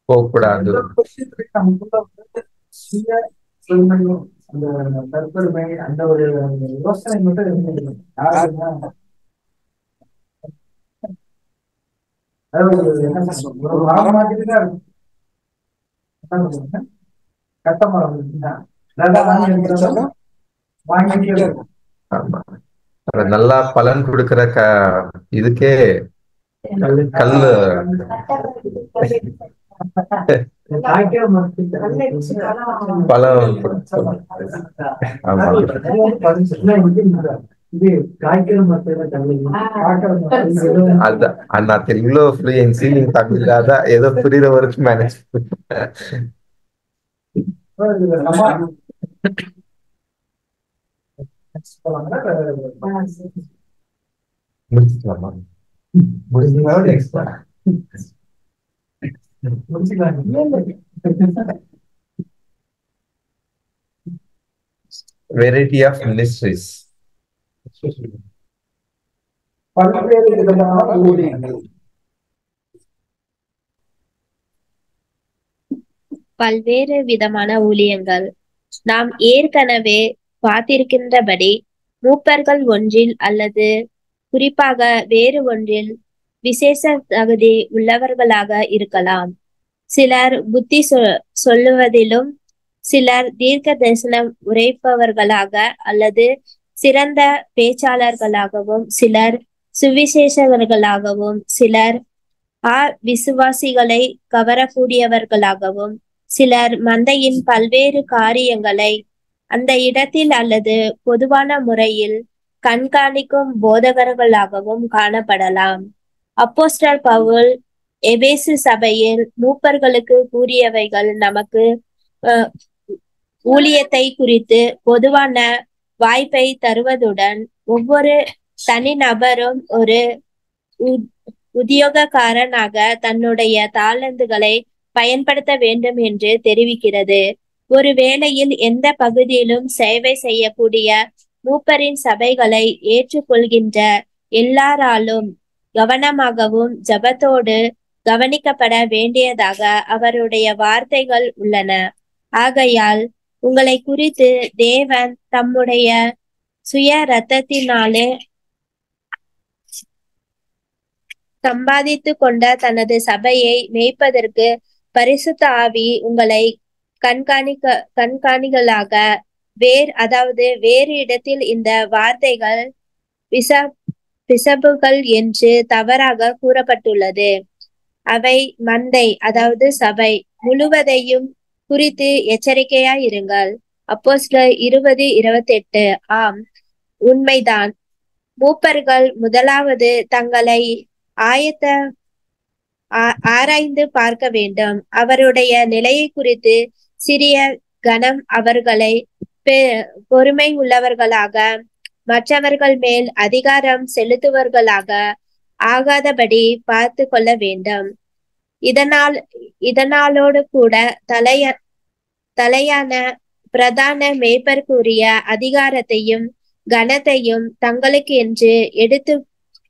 போகக்கூடாது. அந்த தற்பெருமை அந்த ஒரு யோசனை மட்டும் வாங்கிட்டே நல்லா பலன் கொடுக்கிற இதுக்கே கல்லு பழம் அதான் தெலுங்குல ஃப்ளூயன்சி, நீங்க தமிழ்ல அதான் ஏதோ புரியுற வரைக்கும் மேனேஜ் முடிச்சுக்கலாமா? Variety of ministries. பல்வேறு விதமான ஊழியங்கள். பல்வேறு விதமான ஊழியங்கள். நாம் ஏற்கனவே பார்த்திருக்கின்றபடி மூப்பர்கள் ஒன்றில் அல்லது குறிப்பாக வேறு ஒன்றில் விசேஷ தகுதி உள்ளவர்களாக இருக்கலாம். சிலர் புத்தி சொல்லுவதிலும், சிலர் தீர்க்க தரிசனம் உரைப்பவர்களாக அல்லது சிறந்த பேச்சாளர்களாகவும், சிலர் சுவிசேஷகர்களாகவும், சிலர் விசுவாசிகளை கவரக்கூடியவர்களாகவும், சிலர் மந்தையின் பல்வேறு காரியங்களை அந்த இடத்தில் அல்லது பொதுவான முறையில் கண்காணிக்கும் போதகர்களாகவும் காணப்படலாம். அப்போஸ்தலர் பவுல் எபேசு சபையில் மூப்பர்களுக்கு கூறியவைகள் நமக்கு ஊழியத்தை குறித்து பொதுவான வாய்ப்பை தருவதுடன் ஒவ்வொரு தனிநபரும் ஒரு உத்தியோகக்காரனாக தன்னுடைய தாளந்துகளை பயன்படுத்த வேண்டும் என்று தெரிவிக்கிறது. ஒரு வேளையில் எந்த பகுதியிலும் சேவை செய்யக்கூடிய மூப்பரின் சபைகளை ஏற்றுக்கொள்கின்ற எல்லாராலும் கவனமாகவும் ஜபத்தோடு கவனிக்கப்பட வேண்டியதாக அவருடைய வார்த்தைகள் உள்ளன. ஆகையால் உங்களை குறித்து தேவன் தம்முடைய சுய இரத்தத்தினாலே சம்பாதித்து கொண்ட தனது சபையை மேய்ப்பதற்கு பரிசுத்த ஆவி உங்களை கண்காணிகளாக வேறு இடத்தில் இந்த வார்த்தைகள் பிசபுகள் என்று தவறாக கூறப்பட்டுள்ளது. அவை மந்தை, அதாவது சபை முழுவதையும் குறித்து எச்சரிக்கையாயிருங்கள். அப்போஸ்தலர் 20:28. ஆம், உண்மைதான். மூப்பர்கள் முதலாவது தங்களை ஆராய்ந்து பார்க்க வேண்டும். அவருடைய நிலையை குறித்து சிறிய கணம் அவர்களை பொறுமை உள்ளவர்களாக, மற்றவர்கள் மேல் அதிகாரம் செலுத்துவர்களாக ஆகாதபடி பார்த்து கொள்ள வேண்டும். இதனாலோடு கூட தலையான பிரதான மேய்ப்பருக்குரிய அதிகாரத்தையும் கனத்தையும் தங்களுக்கு என்று எடுத்து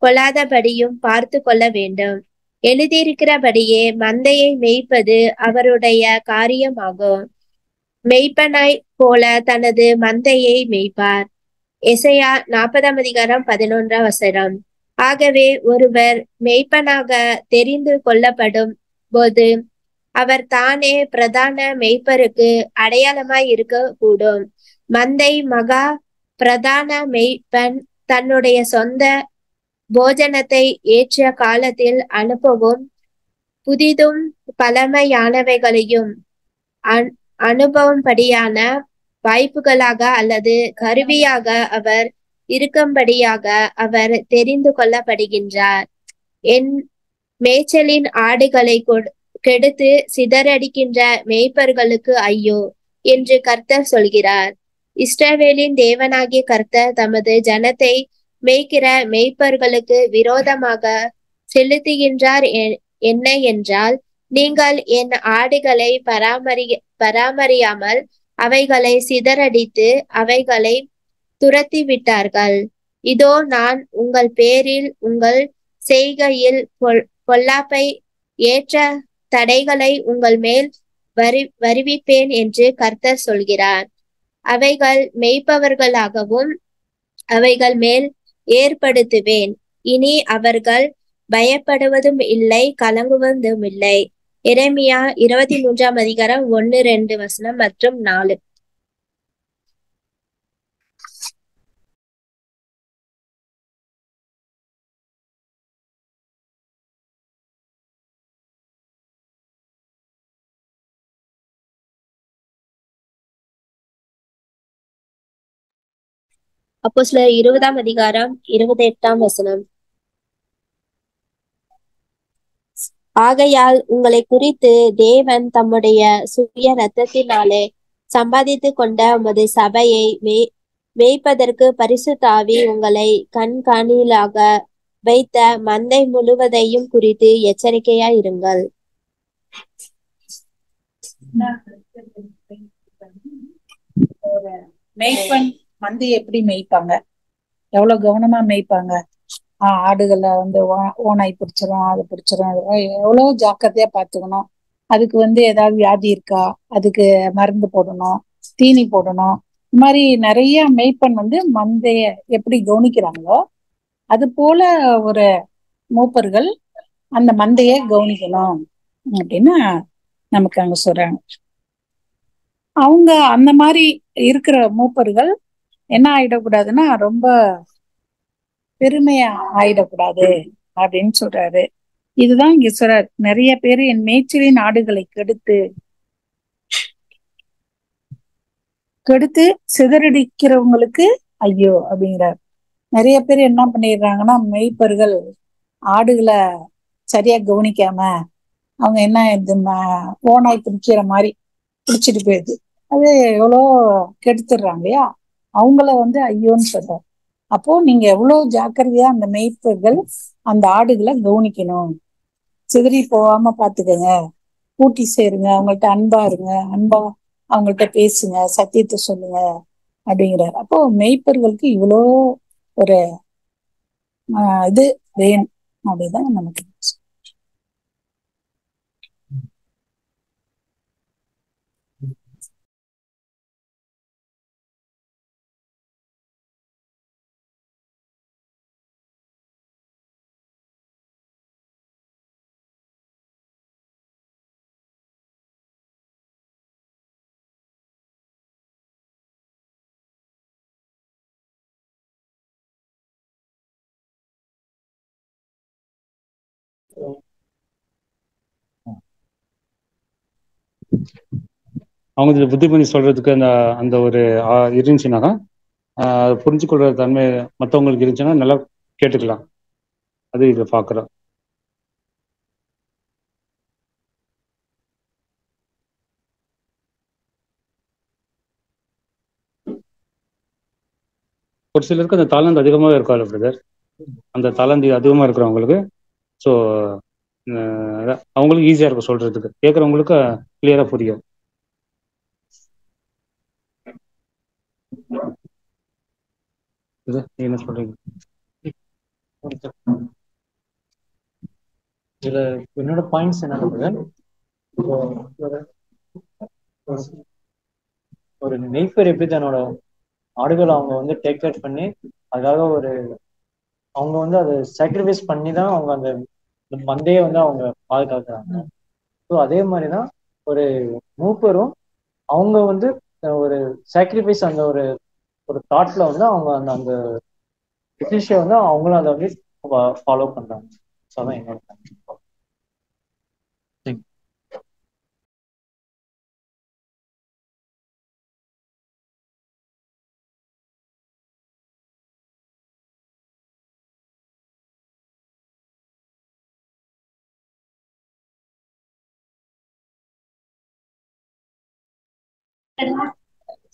கொள்ளாதபடியும் பார்த்து கொள்ள வேண்டும். எழுதியிருக்கிறபடியே மந்தையை மேய்ப்பது அவருடைய காரியமாகும். மெய்ப்பனாய் போல தனது மந்தையை மேய்ப்பார். எசையா 40:11. ஆகவே ஒருவர் மெய்ப்பனாக தெரிந்து கொள்ளப்படும் போது அவர் தானே பிரதான மெய்ப்பருக்கு அடையாளமாய் இருக்க கூடும். மந்தை மகா பிரதான மெய்ப்பன் தன்னுடைய சொந்த போஜனத்தை ஏற்ற காலத்தில் அனுப்பவும் புதிதும் பழமையானவைகளையும் அனுபவம்படியான வாய்ப்புகளாக அல்லது கருவியாக அவர் இருக்கும்படியாக அவர் தெரிந்து கொள்ளப்படுகின்றார். என் மேய்ச்சலின் ஆடுகளை கெடுத்து சிதறடிக்கின்ற மேய்ப்பர்களுக்கு ஐயோ என்று கர்த்தர் சொல்கிறார். இஸ்ரவேலின் தேவனாகிய கர்த்தர் தமது ஜனத்தை மேய்க்கிற மேய்ப்பர்களுக்கு விரோதமாக செலுத்துகின்றார். என்ன என்றால், நீங்கள் என் ஆடுகளை பராமரியாமல் அவைகளை சிதறடித்து அவைகளை துரத்தி விட்டார்கள். இதோ நான் உங்கள் பேரில் உங்கள் செய்கையில் பொல்லாப்பை ஏற்ற தடைகளை உங்கள் மேல் வருவிப்பேன் என்று கர்த்தர் சொல்கிறார். அவைகள் மேய்ப்பவர்களாகவும் அவைகள் மேல் ஏற்படுத்துவேன். இனி அவர்கள் பயப்படுவதும் இல்லை, கலங்குவதும் இல்லை. எரேமியா 23:1, 2 மற்றும் 4. அப்போஸ்தலர் 20:28. ஆகையால் உங்களை குறித்து தேவன் தம்முடைய சுய இரத்தத்தினாலே சம்பாதித்து கொண்ட உமது சபையை மேய்ப்பதற்கு பரிசுத்த ஆவி உங்களை கண்காணிகளாக வைத்த மந்தை முழுவதையும் குறித்து எச்சரிக்கையாயிருங்கள். மேய்ப்பன் மந்தையை எப்படி மேய்ப்பாங்க, எவ்வளவு கவனமா மேய்ப்பாங்க. ஆடுகளை வந்து ஓனாய் பிடிச்சிரும், அது பிடிச்சிரும், எவ்வளவு ஜாக்கிரதையா பாத்துக்கணும். அதுக்கு வந்து ஏதாவது வியாதி இருக்கா, அதுக்கு மருந்து போடணும், தீனி போடணும். இந்த மாதிரி நிறைய மேய்ப்பன் வந்து மந்தைய எப்படி கவனிக்கிறாங்களோ அது போல ஒரு மூப்பர்கள் அந்த மந்தைய கவனிக்கணும் அப்படின்னு நமக்கு அங்க சொல்றாங்க. அவங்க அந்த மாதிரி இருக்கிற மூப்பர்கள் என்ன ஆயிடக்கூடாதுன்னா ரொம்ப பெருமையா ஆயிடக்கூடாது அப்படின்னு சொல்றாரு. இதுதான் இங்க சொல்றாரு. நிறைய பேரு என் மேய்ச்சலின் ஆடுகளை கெடுத்து சிதறடிக்கிறவங்களுக்கு ஐயோ அப்படிங்கிறார். நிறைய பேர் என்ன பண்ணிடுறாங்கன்னா, மெய்ப்பர்கள் ஆடுகளை சரியா கவனிக்காம அவங்க என்ன இது ஓனாய் பிடிக்கிற மாதிரி பிடிச்சிட்டு போயிடுது. அது எவ்வளோ கெடுத்துடுறாங்க இல்லையா, அவங்கள வந்து ஐயோன்னு சொல்றாரு. அப்போ நீங்க எவ்வளவு ஜாக்கிரதையா அந்த மெய்ப்பர்கள் அந்த ஆடுகளை கவனிக்கணும், சிதறி போகாம பாத்துக்கங்க, கூட்டி சேருங்க, அவங்கள்ட்ட அன்பா இருங்க, அன்பா அவங்கள்ட்ட பேசுங்க, சத்தியத்தை சொல்லுங்க அப்படிங்கிறாரு. அப்போ மெய்ப்பர்களுக்கு இவ்வளோ ஒரு இது வேணும் அப்படிதான் நமக்கு. அவங்க இதுல புத்தி பண்ணி சொல்றதுக்கு அந்த அந்த ஒரு இருந்துச்சுனாக்கா புரிஞ்சுக்கொள்ற தன்மை மற்றவங்களுக்கு இருந்துச்சுன்னா நல்லா கேட்டுக்கலாம். அது இதை பார்க்குறோம். ஒரு சிலருக்கு அந்த தாளந்து அதிகமாக இருக்காது பிரதர். அந்த தாளந்து அதிகமாக இருக்கிறவங்களுக்கு ஸோ அவங்களுக்கு ஈஸியாக இருக்கும் சொல்றதுக்கு, கேட்குறவங்களுக்கு கிளியரா புரியும். என்ன சொல்றீங்க? இதுல என்னோட பாயிண்ட்ஸ் என்ன, ஒரு நெய்ப்பர் எப்படி தன்னோட ஆடுகளை அவங்க வந்து டேக் கேர் பண்ணி அதுக்காக ஒரு அவங்க வந்து அதை சாக்ரிஃபைஸ் பண்ணி தான் அவங்க அந்த மந்தையை வந்து அவங்க பாதுகாக்கிறாங்க. ஸோ அதே மாதிரிதான் ஒரு மூப்பரும் அவங்க வந்து ஒரு சாக்ரிஃபைஸ் அந்த ஒரு தாட்ல வந்து அவங்க அந்த அந்த விஷயம் வந்து அவங்களும் அதை வந்து ஃபாலோ பண்றாங்க. ஸோ அதான் என்னோட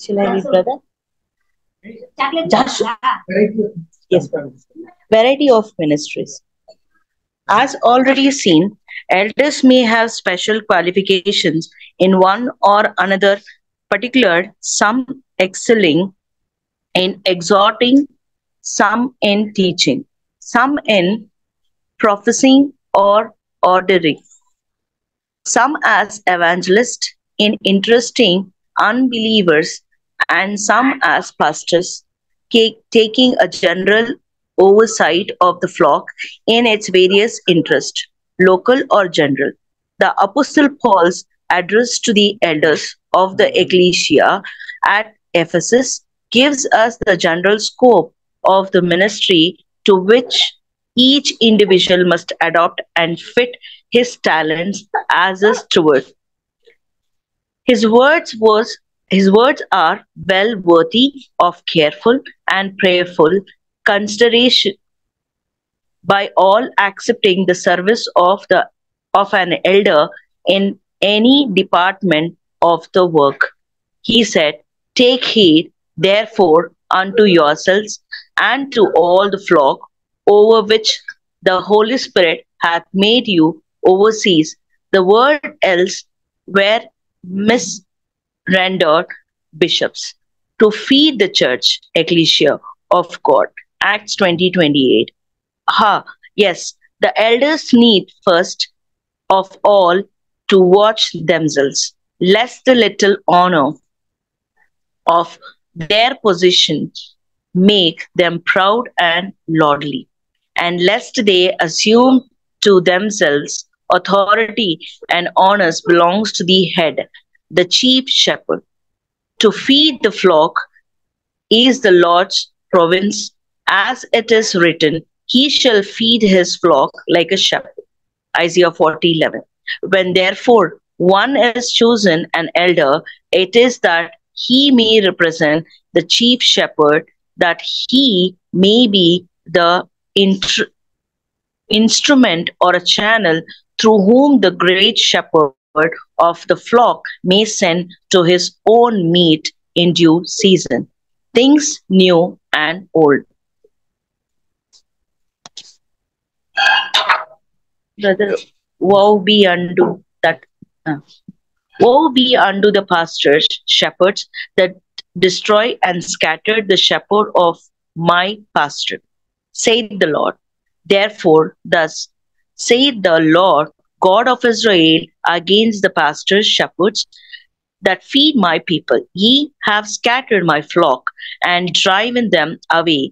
Shall I read, brother? Yes. Variety of ministries. As already seen, elders may have special qualifications in one or another particular, some excelling in exhorting, some in teaching, some in prophesying or ordering, some as evangelists in interesting unbelievers, and some as pastors, taking a general oversight of the flock in its various interests, local or general. The Apostle Paul's address to the elders of the ecclesia at Ephesus gives us the general scope of the ministry to which each individual must adopt and fit his talents as a steward. His words are well worthy of careful and prayerful consideration by all accepting the service of an elder in any department of the work. He said, "Take heed, therefore, unto yourselves and to all the flock over which the Holy Spirit hath made you overseers." The word else were misrendered bishops. to feed the church, ecclesia of God. Acts 20:28. Yes, the elders need first of all to watch themselves, lest the little honor of their position make them proud and lordly, and lest they assume to themselves authority and honors belongs to the head, the chief shepherd. To feed the flock is the Lord's province, as it is written, He shall feed his flock like a shepherd. Isaiah 40:11. When therefore one is chosen an elder, it is that he may represent the chief shepherd, that he may be the instrument or a channel through whom the great shepherd of the flock may send to his own meat in due season, things new and old. Brother, woe be unto that. Woe be unto the pastors, shepherds that destroy and scatter the shepherd of my pasture, saith the Lord. Therefore, thus saith the Lord God of Israel against the pastors, shepherds that feed my people. Ye have scattered my flock and driven them away,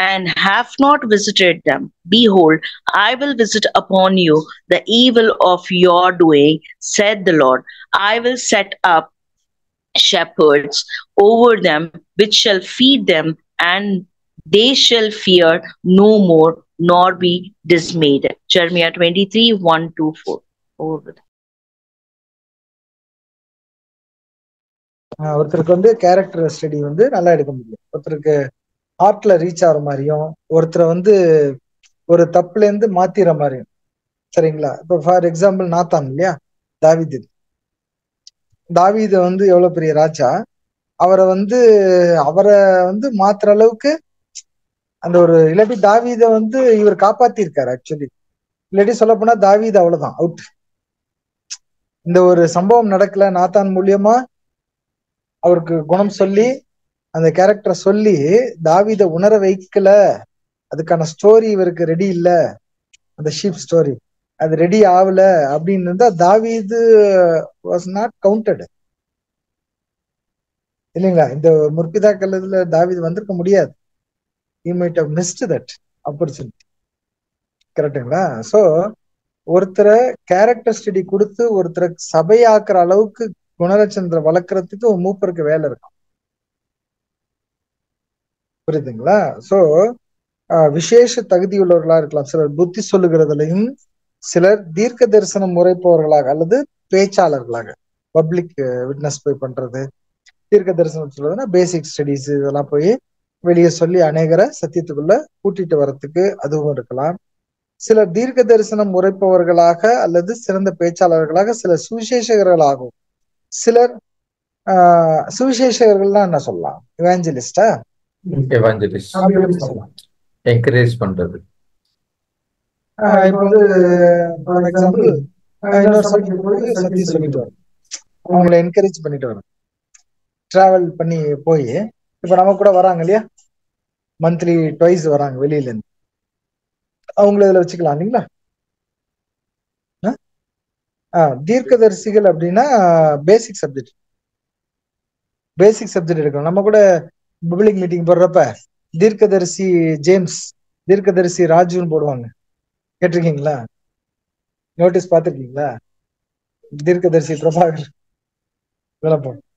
and have not visited them. Behold, I will visit upon you the evil of your doing, said the Lord. I will set up shepherds over them, which shall feed them, and they shall fear no more, nor be dismayed. Jeremiah 23:1-4. Over. ஒருத்தருக்கு வந்து character study வந்து நல்லா எடுக்க முடியும். ஒருத்தருக்கு ஹார்ட்ல reach ஆகிற மாதிரியும், ஒருத்தரை வந்து ஒரு தப்புல இருந்து மாத்திர மாதிரியும். சரிங்களா? இப்ப ஃபார் எக்ஸாம்பிள் நாத்தான் இல்லையா, தாவீது வந்து எவ்வளவு பெரிய ராஜா, அவரை வந்து மாத்துற அளவுக்கு அந்த ஒரு, இல்லாட்டி தாவீதை வந்து இவர் காப்பாத்திருக்காரு. ஆக்சுவலி இல்லாட்டி சொல்ல போனா தாவீது அவ்வளவுதான் அவுட். இந்த ஒரு சம்பவம் நடக்கல, நாத்தான் மூலியமா அவருக்கு குணம் சொல்லி அந்த கேரக்டரை சொல்லி தாவீதை உணர வைக்கல, அதுக்கான ஸ்டோரி இவருக்கு ரெடி இல்ல, அந்த ஷீப் ஸ்டோரி அது ரெடி ஆகல அப்படின்னு இருந்தா தாவீது வாஸ் நாட் கவுண்டட் இல்லைங்களா? இந்த முற்பிதாக்கள் இதுல தாவீது வந்திருக்க முடியாது. he might have missed that opportunity. கரெக்டுங்களா? சோ ஒருத்தரை கேரக்டர் ஸ்டடி கொடுத்து ஒருத்தரை சபையாக்குற அளவுக்கு குணலட்சணத்தை வளர்க்கறதுக்கு ஒரு மூப்பருக்கு வேலை இருக்கும். புரியுதுங்களா? சோ விசேஷ தகுதி உள்ளவர்களா இருக்கலாம். சிலர் புத்தி சொல்லுகிறதுலையும், சிலர் தீர்க்க தரிசனம் முறைப்பவர்களாக அல்லது பேச்சாளர்களாக, பப்ளிக் விட்னஸ் போய் பண்றது, தீர்க்க தரிசனம் சொல்றதுன்னா பேசிக் ஸ்டடிஸ் இதெல்லாம் போய் வெளியே சொல்லி அநேகரை சத்தியத்துக்குள்ள கூட்டிட்டு வர்றதுக்கு அதுவும் இருக்கலாம். சிலர் தீர்க்க தரிசனம் உரைப்பவர்களாக அல்லது சிறந்த பேச்சாளர்களாக, சிலர் சுவிசேஷகர்களாகவும், சிலர் சுவிசேஷகர்கள்லாம் என்ன சொல்லலாம், இவாஞ்சலிஸ்டா, என்கரேஜ் பண்றது. இப்ப வந்து ஃபார் எக்ஸாம்பிள் இன்னொரு சப்ஜெக்ட் போய் சத்தியம் சொல்லிட்டு வரும், அவங்களை என்கரேஜ் பண்ணிட்டு வரும், டிராவல் பண்ணி போய். இப்ப நம்ம கூட வராங்க இல்லையா, மந்த்லி ட்வைஸ் வராங்க வெளியில இருந்து, அவங்கள இதுல வச்சுக்கலாம் இல்லைங்களா? தீர்க்கதரிசிகள் அப்படின்னா பேசிக் சப்ஜெக்ட் எடுக்கணும். நம்ம கூட பப்ளிக் மீட்டிங் போடுறப்ப தீர்க்கதரிசி ஜேம்ஸ், தீர்க்கதரிசி ராஜுன்னு போடுவாங்க. கேட்டிருக்கீங்களா? நோட்டீஸ் பார்த்திருக்கீங்களா? தீர்க்கதரிசி பிரபாகர் இதெல்லாம் போடும்.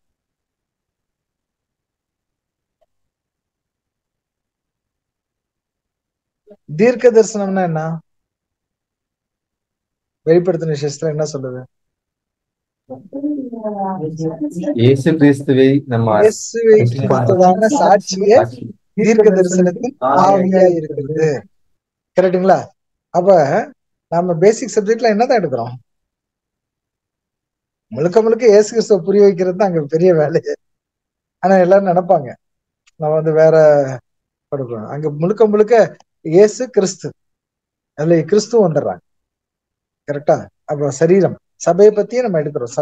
தீர்க்க தரிசனம்னா என்ன? வெளிப்படுத்தின விசேஷத்துல என்ன சொல்லுது? இயேசு கிறிஸ்துவை கிறிஸ்துவான சாட்சியே தீர்க்க தரிசனத்தின் ஆவியா இருக்கிறது. கரெக்டுங்களா? அப்ப நம்ம பேசிக் சப்ஜெக்ட்ல என்னதான் எடுக்கிறோம்? முழுக்க முழுக்க இயேசு கிறிஸ்துவ புரிய வைக்கிறது தான் அங்க பெரிய வேலையே. ஆனா எல்லாரும் நினைப்பாங்க நம்ம வந்து வேற படுக்கிறோம். அங்க முழுக்க முழுக்க இயேசு கிறிஸ்து, அதுல கிறிஸ்துவ வந்துடுறாங்க. கரெக்டா? அப்ப சரீரம், சபையை பத்தியே நம்ம எடுக்கிறோம்.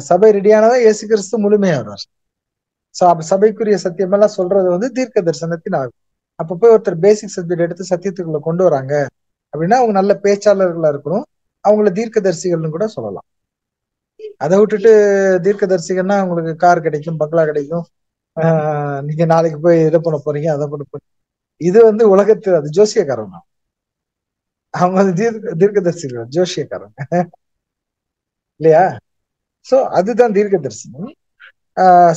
சபை ரெடியானதான் இயேசு கிறிஸ்து முழுமையா வருவார். சபைக்குரிய சத்தியம் எல்லாம் சொல்றது வந்து தீர்க்க தரிசனத்தின் ஆகும். அப்ப போய் ஒருத்தர் பேசிக் சப்ஜெக்ட் எடுத்து சத்தியத்துக்குள்ள கொண்டு வராங்க அப்படின்னா அவங்க நல்ல பேச்சாளர்களா இருக்கணும். அவங்கள தீர்க்கதரிசிகள்னு கூட சொல்லலாம். அதை விட்டுட்டு தீர்க்கதரிசிகள்னா உங்களுக்கு கார் கிடைக்கும், பங்களா கிடைக்கும், நீங்க நாளைக்கு போய் இதை பண்ண போறீங்க, அதை பண்ண போறீங்க. இது வந்து உலகத்து அது ஜோசியக்காரன் தான். அவங்க வந்து தீர்க்கதரிசிகள் ஜோசியக்காரங்க இல்லையா? சோ அதுதான் தீர்க்க தரிசனம்.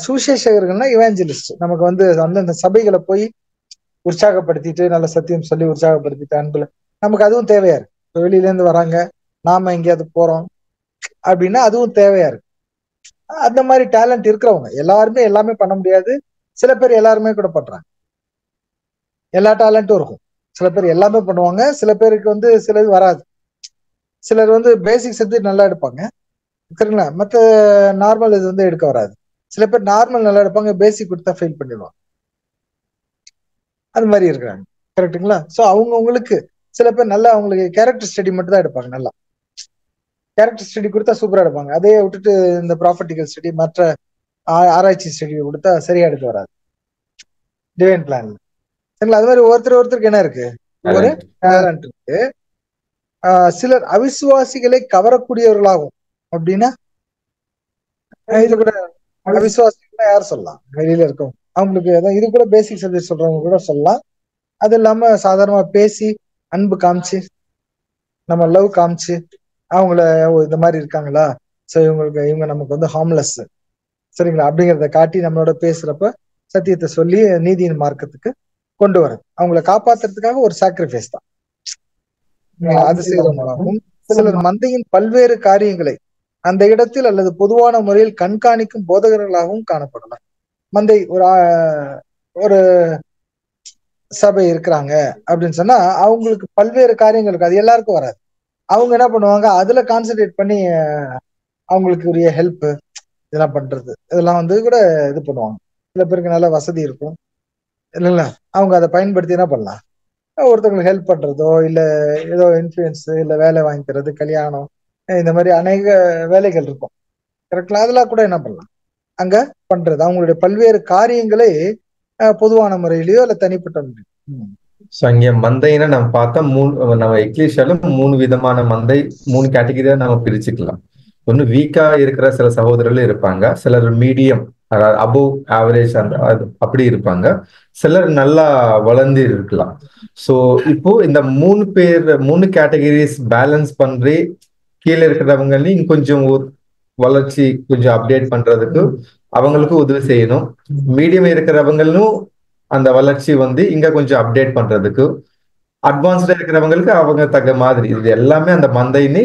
சுவிசேஷகர்கள்னா இவாஞ்சலிஸ்ட். நமக்கு வந்து அந்தந்த சபைகளை போய் உற்சாகப்படுத்திட்டு நல்ல சத்தியம் சொல்லி உற்சாகப்படுத்திட்டு அன்புல நமக்கு அதுவும் தேவையா இருக்கு. இப்போ வெளியில இருந்து வராங்க, நாம எங்கேயாவது போறோம் அப்படின்னா அதுவும் தேவையா இருக்கு. அந்த மாதிரி டேலண்ட் இருக்கிறவங்க எல்லாருமே எல்லாமே பண்ண முடியாது. சில பேர் எல்லாருமே கூட பண்றாங்க. எல்லா டேலண்ட்டும் இருக்கும். சில பேர் எல்லாமே பண்ணுவாங்க, சில பேருக்கு வந்து சிலது வராது. சிலர் வந்து பேசிக் சப்ஜெக்ட் நல்லா எடுப்பாங்க, சரிங்களா? மற்ற நார்மல் இது வந்து எடுக்க வராது. சில பேர் நார்மல் நல்லா எடுப்பாங்க, பேசிக் கொடுத்தா ஃபெயில் பண்ணிடுவாங்க. அது மாதிரி இருக்கிறாங்க, கரெக்டுங்களா? ஸோ அவங்களுக்கு சில பேர் நல்லா அவங்களுக்கு கேரக்டர் ஸ்டடி மட்டும் தான் எடுப்பாங்க. நல்லா கேரக்டர் ஸ்டடி கொடுத்தா சூப்பரா எடுப்பாங்க. அதையே விட்டுட்டு இந்த ப்ராப்பர்ட்டிக்கல் ஸ்டடி மற்ற ஆராய்ச்சி ஸ்டடி கொடுத்தா சரியா எடுக்க வராது டிவைன் பிளான்ல, சரிங்களா? அது மாதிரி ஒருத்தருக்கு என்ன இருக்கு, ஒரு டேலண்ட் இருக்கு. சிலர் அவிசுவாசிகளை கவரக்கூடியவர்களாகும். அப்படின்னா இது கூட அவிசுவாசிகள் யார் சொல்லலாம்? வெளியில இருக்கும் அவங்களுக்கு இது கூட பேசிக் சப்ஜெக்ட் சொல்றவங்க கூட சொல்லலாம். அது இல்லாம சாதாரணமா பேசி அன்பு காமிச்சு நம்ம லவ் காமிச்சு அவங்கள இந்த மாதிரி இருக்காங்களா, சோ இவங்க நமக்கு வந்து ஹார்ம்லெஸ், சரிங்களா அப்படிங்கிறத காட்டி நம்மளோட பேசுறப்ப சத்தியத்தை சொல்லி நீதியின் மார்க்கத்துக்கு கொண்டு வர அவங்களை காப்பாத்துறதுக்காக ஒரு சாக்ரிஃபைஸ் தான் அது செய்யறவங்களாகவும். சிலர் மந்தையின் பல்வேறு காரியங்களை அந்த இடத்தில் அல்லது பொதுவான முறையில் கண்காணிக்கும் போதகர்களாகவும் காணப்படலாம். மந்தை ஒரு சபை இருக்கிறாங்க அப்படின்னு சொன்னா அவங்களுக்கு பல்வேறு காரியங்கள் இருக்கு, அது எல்லாருக்கும் வராது. அவங்க என்ன பண்ணுவாங்க, அதுல கான்சென்ட்ரேட் பண்ணி அவங்களுக்கு உரிய ஹெல்ப் இதெல்லாம் பண்றது இதெல்லாம் வந்து கூட இது பண்ணுவாங்க. சில பேருக்கு நல்ல வசதி இருக்கும் இல்லைங்களா, அவங்க அதை பயன்படுத்தி என்ன பண்ணலாம், ஒருத்தவங்களுக்கு ஹெல்ப் பண்றதோ இல்ல ஏதோ இன்ஃபுளுன்ஸ் இல்ல வேலை வாங்கி தரது, கல்யாணம், இந்த மாதிரி அநேக வேலைகள் இருக்கும், கரெக்டா? அதெல்லாம் கூட என்ன பண்ணலாம் அங்க பண்றது. அவங்களுடைய பல்வேறு காரியங்களை பொதுவான முறையிலயோ இல்ல தனிப்பட்ட முறையிலும். அங்க மந்தைன்னா நம்ம பார்த்தா நம்ம எக்லீஷியால 3 விதமான மந்தை 3 கேட்டகரியா நம்ம பிரிச்சுக்கலாம். ஒண்ணு வீக்கா இருக்கிற சில சகோதரர்கள் இருப்பாங்க, சிலர் மீடியம் அபோவ் ஆவரேஜ் அப்படி இருப்பாங்க, சிலர் நல்லா வளர்ந்து இருக்கலாம். சோ இப்போ இந்த 3 கேட்டகரிஸ் பேலன்ஸ் பண்றே கீழே இருக்கிறவங்களையும் கொஞ்சம் வளர்ச்சி கொஞ்சம் அப்டேட் பண்றதுக்கு அவங்களுக்கு உதவி செய்யணும். மீடியம் இருக்கிறவங்களும் அந்த வளர்ச்சி வந்து இங்க கொஞ்சம் அப்டேட் பண்றதுக்கு, அட்வான்ஸ்டா இருக்கிறவங்களுக்கு அவங்க தக்க மாதிரி இது எல்லாமே அந்த மந்தைன்னு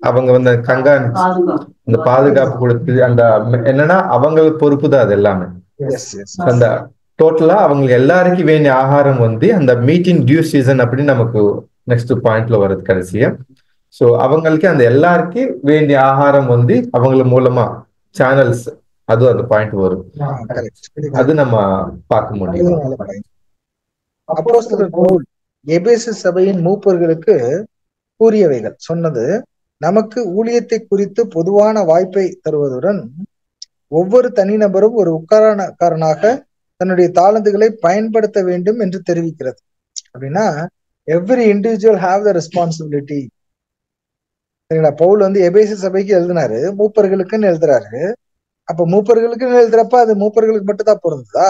அவங்க வந்து கண்காணிச்சு அந்த பாதுகாப்பு கொடுத்து அந்த என்னன்னா அவங்களுக்கு பொறுப்பு தான் அது எல்லாமே. அந்த டோட்டலா அவங்களுக்கு எல்லாருக்கும் வேண்டிய ஆகாரம் வந்து அந்த மீட்டிங் டியூ சீசன் அப்படின்னு நமக்கு நெக்ஸ்ட் பாயிண்ட்ல வருது கடைசியா. சோ அவங்களுக்கு அந்த எல்லாருக்கும் வேண்டிய ஆகாரம் வந்து அவங்கள மூலமா சேனல்ஸ் அது அந்த பாயிண்ட் வரும், அது நம்ம பார்க்க முடியும். அப்போஸ்தலர் பவுல் எபேசு சபையின் மூப்பர்களுக்கு கூறியவைகள் சொன்னது நமக்கு ஊழியத்தை குறித்து பொதுவான வாய்ப்பை தருவதுடன் ஒவ்வொரு தனிநபரும் ஒரு உக்காரக்காரனாக தன்னுடைய தாளந்துகளை பயன்படுத்த வேண்டும் என்று தெரிவிக்கிறது. அப்படின்னா every individual have the responsibility, சரிங்களா? பவுல் வந்து எபேசு சபைக்கு எழுதினாரு, மூப்பர்களுக்குன்னு எழுதுறாரு. அப்ப மூப்பர்களுக்குன்னு எழுதுறப்ப அது மூப்பர்களுக்கு மட்டும் தான் பொருந்ததா?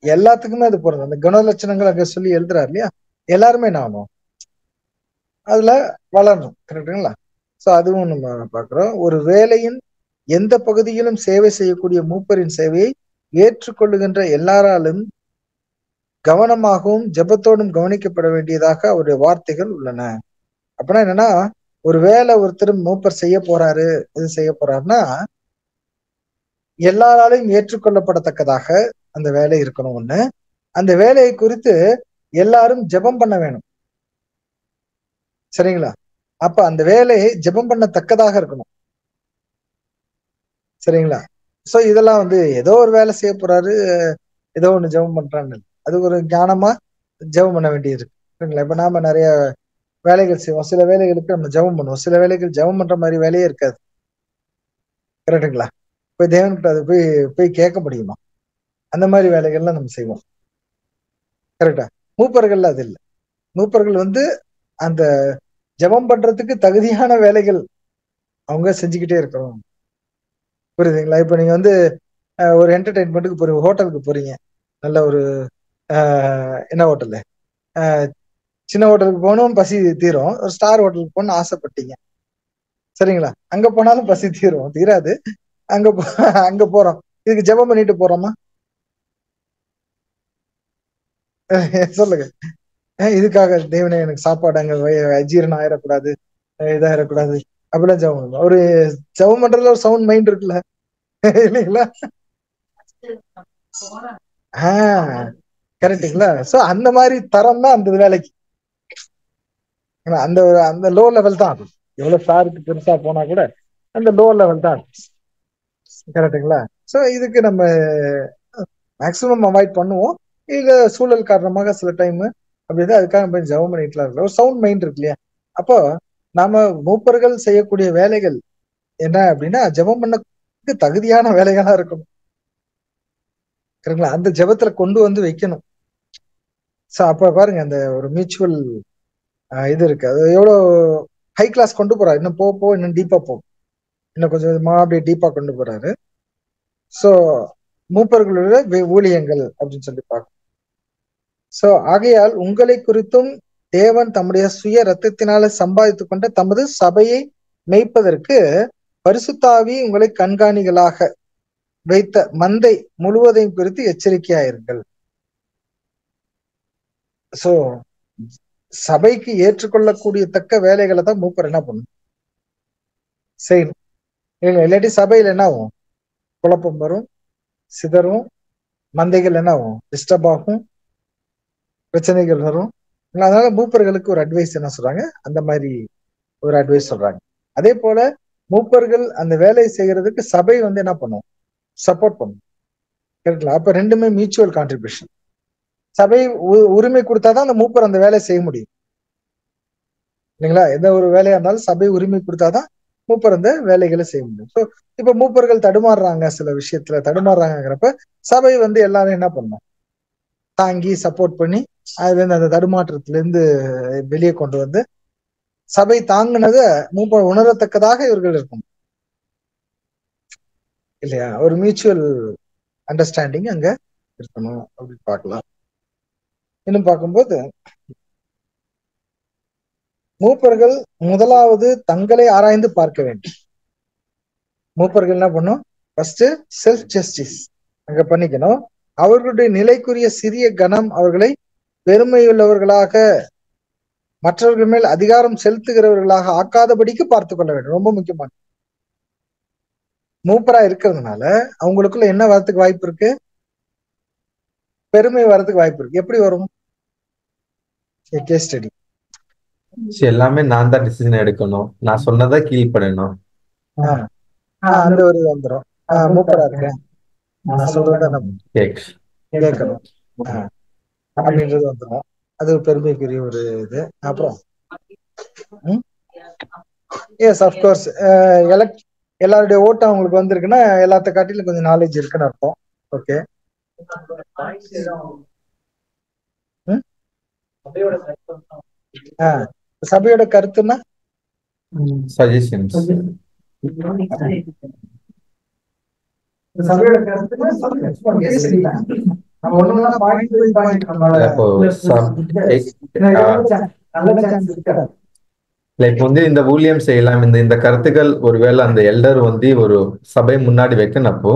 எல்லாத்துக்குமே அது பொருந்தது. அந்த குணலட்சணங்கள் அங்க சொல்லி எழுதுறாரு இல்லையா, எல்லாருமே நானும் அதுல வளரணும், கரெக்டுங்களா? சோ அதுவும் நம்ம பாக்குறோம். ஒரு வேலையின் எந்த பகுதியிலும் சேவை செய்யக்கூடிய மூப்பரின் சேவையை ஏற்றுக்கொள்ளுகின்ற எல்லாராலும் கவனமாகவும் ஜெபத்தோடும் கவனிக்கப்பட வேண்டியதாக அவருடைய வார்த்தைகள் உள்ளன. அப்படின்னா என்னன்னா, ஒரு வேலை ஒருத்தர் மூப்பர் செய்ய போறாரு, இது செய்ய போறாருன்னா எல்லாராலையும் ஏற்றுக்கொள்ளப்படத்தக்கதாக அந்த வேலை இருக்கணும். ஒண்ணு, அந்த வேலையை குறித்து எல்லாரும் ஜெபம் பண்ண வேணும், சரிங்களா? அப்ப அந்த வேலையை ஜெபம் பண்ணத்தக்கதாக இருக்கணும், சரிங்களா? சோ இதெல்லாம் வந்து ஏதோ ஒரு வேலை செய்ய போறாரு, ஏதோ ஒண்ணு ஜெபம் பண்றான்னு, அது ஒரு ஞானமா ஜெபம் பண்ண வேண்டியது இருக்கு, சரிங்களா? இப்ப நாம நிறைய வேலைகள் செய்வோம், சில வேலைகளுக்கு நம்ம ஜெபம் பண்ணுவோம், சில வேலைகள் ஜெபம் பண்ற மாதிரி வேலையே இருக்காது, கரெக்டுங்களா? போய் தேவன்கிட்ட அதை போய் போய் கேட்க முடியுமா? அந்த மாதிரி வேலைகள்லாம் நம்ம செய்வோம். கரெக்டா? மூப்பர்கள் அது இல்லை. மூப்பர்கள் வந்து அந்த ஜெபம் பண்றதுக்கு தகுதியான வேலைகள் அவங்க செஞ்சுக்கிட்டே இருக்கிறோம். புரியுதுங்களா? இப்ப நீங்க வந்து ஒரு என்டர்டைன்மெண்ட்டுக்கு போறீங்க, ஹோட்டலுக்கு போறீங்க, நல்ல ஒரு என்ன ஹோட்டலு, சின்ன ஹோட்டலுக்கு போகணும் பசி தீரும், ஒரு ஸ்டார் ஹோட்டலுக்கு போகணும்னு ஆசைப்பட்டீங்க, சரிங்களா? அங்க போனாலும் பசி தீராது. அங்க போறோம், இதுக்கு ஜெபம் பண்ணிட்டு போறோமா? சொல்லுங்க. இதுக்காக தேவனே எனக்கு சாப்பாடு அங்க அஜீரணம் ஆயிடக்கூடாது, இதாயிடக்கூடாது அப்படிலாம் ஜெபம் பண்ணுவோம். ஒரு ஜெபம் பண்றதுல ஒரு சவுண்ட் மைண்ட் இருக்குல்ல, இல்லைங்களா? கரெக்டுங்களா? சோ அந்த மாதிரி தரம் தான் அந்த வேலைக்கு. அந்த அந்த லோ லெவல் தான் அது. எவ்வளவு ஸ்டாருக்கு பெருசா போனா கூட அந்த லோ லெவல் தான். கரெக்டுங்களா? சோ இதுக்கு நம்ம மேக்சிமம் அவாய்ட் பண்ணுவோம். இல்ல சூழல் காரணமாக சில டைம் அப்படிதான், அதுக்காக நம்ம ஜெபம் பண்ணிட்டுலாம் இருக்கல. ஒரு சவுண்ட் மைண்ட் இருக்கு இல்லையா? அப்போ நாம மூப்பர்கள் செய்யக்கூடிய வேலைகள் என்ன அப்படின்னா, ஜெபம் பண்ண தகுதியான வேலைகளா இருக்கணும். சரிங்களா? அந்த ஜெபத்துல கொண்டு வந்து வைக்கணும். சோ அப்ப பாருங்க, அந்த ஒரு மியூச்சுவல் இது இருக்கு. அது எவ்வளவு ஹை கிளாஸ் கொண்டு போறாரு. இன்னும் போ இன்னும் டீப்பா போகும், இன்னும் கொஞ்சம் அப்படியே டீப்பா கொண்டு போறாரு. சோ மூப்பர்களோட ஊழியங்கள் அப்படின்னு சொல்லி பார்க்கணும். சோ ஆகையால் உங்களை குறித்தும் தேவன் தம்முடைய சுய ரத்தத்தினால சம்பாதித்து கொண்ட தமது சபையை மேய்ப்பதற்கு பரிசுத்தாவி உங்களை கண்காணிகளாக வைத்த மந்தை முழுவதையும் குறித்து எச்சரிக்கையாயிருங்கள். சோ சபைக்கு ஏற்றுக்கொள்ளக்கூடிய தக்க வேலைகளை தான் மூப்பர் என்ன பண்ணும், செய்யணும். இல்லாட்டி சபையில என்ன ஆகும்? குழப்பம் வரும், சிதறும், மந்தைகள் என்ன ஆகும்? டிஸ்டர்ப் ஆகும், பிரச்சனைகள் வரும். அதனால மூப்பர்களுக்கு ஒரு அட்வைஸ் என்ன சொல்றாங்க, அந்த மாதிரி ஒரு அட்வைஸ் சொல்றாங்க. அதே போல மூப்பர்கள் அந்த வேலையை செய்யறதுக்கு சபை வந்து என்ன பண்ணும்? சப்போர்ட் பண்ணும். கரெக்டுங்களா? அப்ப ரெண்டுமே மியூச்சுவல் கான்ட்ரிபியூஷன். சபை உரிமை கொடுத்தாதான் அந்த மூப்பர் அந்த வேலையை செய்ய முடியும், இல்லைங்களா? எந்த ஒரு வேலையா இருந்தாலும் சபை உரிமை கொடுத்தாதான் மூப்பர் அந்த வேலைகளை செய்ய முடியும். ஸோ இப்ப மூப்பர்கள் தடுமாறுறாங்க, சில விஷயத்துல தடுமாறுறாங்கிறப்ப சபை வந்து எல்லாரும் என்ன பண்ணும்? தாங்கி சப்போர்ட் பண்ணி அதுல இருந்து அந்த தடுமாற்றத்துல இருந்து வெளியே கொண்டு வந்து சபை தாங்கினதை மூப்பர் உணரத்தக்கதாக இவர்கள் இருக்கணும், இல்லையா? ஒரு மியூச்சுவல் அண்டர்ஸ்டாண்டிங் அங்க இருக்கணும் அப்படின்னு பார்க்கலாம். இன்னும் பார்க்கும்போது மூப்பர்கள் முதலாவது தங்களை ஆராய்ந்து பார்க்க வேண்டும். மூப்பர்கள் என்ன பண்ணும்? ஃபர்ஸ்ட் செல்ஃப் ஜஸ்டிஸ் அங்க பண்ணிக்கணும். அவர்களுடைய நிலைக்குரிய சிறிய கணம் அவர்களை பெருமையுள்ளவர்களாக, மற்றவர்கள் மேல் அதிகாரம் செலுத்துகிறவர்களாக ஆக்காதபடிக்கு பார்த்து கொள்ள வேண்டும். ரொம்ப முக்கியமான மூப்பரா இருக்கிறதுனால அவங்களுக்குள்ள என்ன வரத்துக்கு வாய்ப்பு இருக்கு? பெருமை வரதுக்கு வாய்ப்பு இருக்கு. எப்படி வரும்? Case study. எல்லாமே நான் தான் டிசிஷன் எடுக்கணும், நான் சொன்னதை கீழ்ப்படணும், அந்த ஒரு வந்துடும். மூப்பரா இருக்கேன், நான் சொல்றத கேட்கணும் அப்படின்றது வந்துடும். அது ஒரு பெருமைக்குரிய ஒரு இது. அப்புறம் எஸ் அஃப்கோர்ஸ் எல்லாருடைய ஓட்டு அவங்களுக்கு வந்திருக்குன்னா எல்லாத்த காட்டிலும் கொஞ்சம் நாலேஜ் இருக்குன்னு அர்த்தம். ஓகே, சபையோட கருத்துன்னா சஜஷன்ஸ். சபையோட கருத்துன்னா லைக் வந்து இந்த ஊழியம் செய்யலாம், இந்த கருத்துக்கள் ஒருவேளை அந்த எல்டர் வந்து ஒரு சபை முன்னாடி வைக்கணப்போ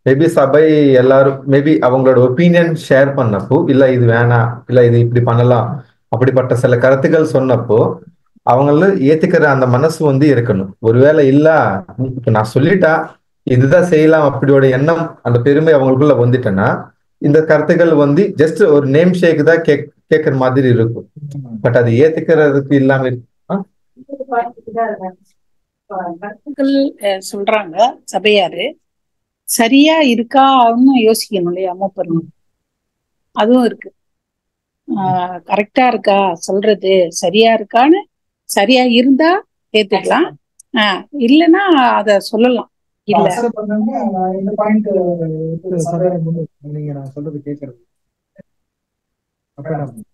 மேபி சபை எல்லாரும் மேபி அவங்களோட ஒப்பீனியன் ஷேர் பண்ணப்போ, இல்ல இது வேணாம், இல்ல இது இப்படி பண்ணலாம், அப்படிப்பட்ட சில கருத்துக்கள் சொன்னப்போ அவங்கள ஏத்துக்கிற அந்த மனசு வந்து இருக்கணும். ஒருவேளை இல்ல இப்ப நான் சொல்லிட்டா இதுதான் செய்யலாம் அப்படியோட எண்ணம், அந்த பெருமை அவங்களுக்குள்ள வந்துட்டேன்னா இந்த கருத்துக்கள் வந்து ஜஸ்ட் ஒரு நேம் ஷேக் தான் கேட்கற மாதிரி இருக்கும். பட் அது ஏத்துக்கிறதுக்கு இல்லாம சொல்றாங்க சபையாரு சரியா இருக்கான்னு யோசிக்கணும் இல்லையா? மூப்பரும் அதுவும் இருக்கு. கரெக்டா இருக்கா சொல்றது, சரியா இருக்கான்னு, சரியா இருந்தா ஏத்துக்கலாம், இல்லைன்னா அத சொல்லலாம். இல்ல அக்செப்ட் பண்ணாம இந்த பாயிண்ட் சபையில நீங்க நான் சொல்றது கேட்கறது அப்ப என்ன பண்ணுவீங்க?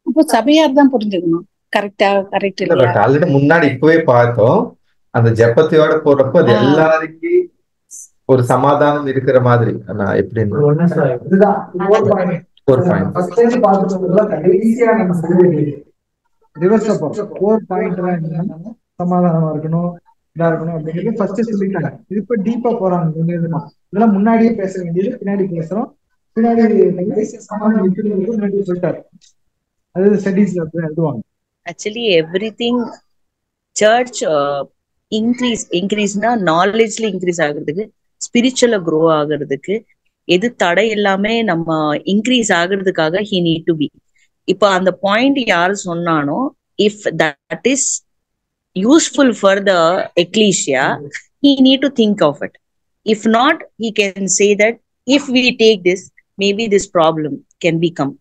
அப்போ சபையார் தான் புரிஞ்சுக்கணும் கரெக்ட் இல்ல இல்லையா? பட் ஆல்ரெடி முன்னாடி இப்பவே பார்த்தோம் அந்த ஜெபத்தையோட போடுறப்போ அது எல்லாருக்கும் ஒரு சமாதானம் இருக்கிற மாதிரி நான் எப்படின்னு இதுதான் ஒரு பாயிண்ட். ஒரு பாயிண்ட் ஃபர்ஸ்ட் டைம் பார்த்துட்டு கடைசியா நம்ம செய்ய வேண்டியது ரிவர்ஸ் கோர் பாயிண்ட்லாம் என்னன்னா சமாதானமா இருக்கணும், இதா இருக்கணும் அப்படிங்கிறது ஃபர்ஸ்ட் சொல்லிட்டாங்க. இது இப்ப டீப்பா போறாங்க கொஞ்சம் கொஞ்சமா. இதெல்லாம் முன்னாடியே பேச வேண்டியது பின்னாடி பேசுறோம். பின்னாடி சமாதானம் இருக்கிறதுக்கு முன்னாடி சொல்லிட்டாரு. அது ஸ்டடீஸ்ல எழுதுவாங்க. Actually, everything church இன்க்ரீஸ்னா நாலேஜ்ல இன்க்ரீஸ் ஆகுறதுக்கு, ஸ்பிரிச்சுவல க்ரோ ஆகுறதுக்கு எது தடை எல்லாமே நம்ம இன்க்ரீஸ் ஆகுறதுக்காக he need to be. இப்போ அந்த பாயிண்ட் யாரு சொன்னானோ, if that is useful for the ecclesia, he need to think of it. If not, he can say that if we take this, maybe this problem can become.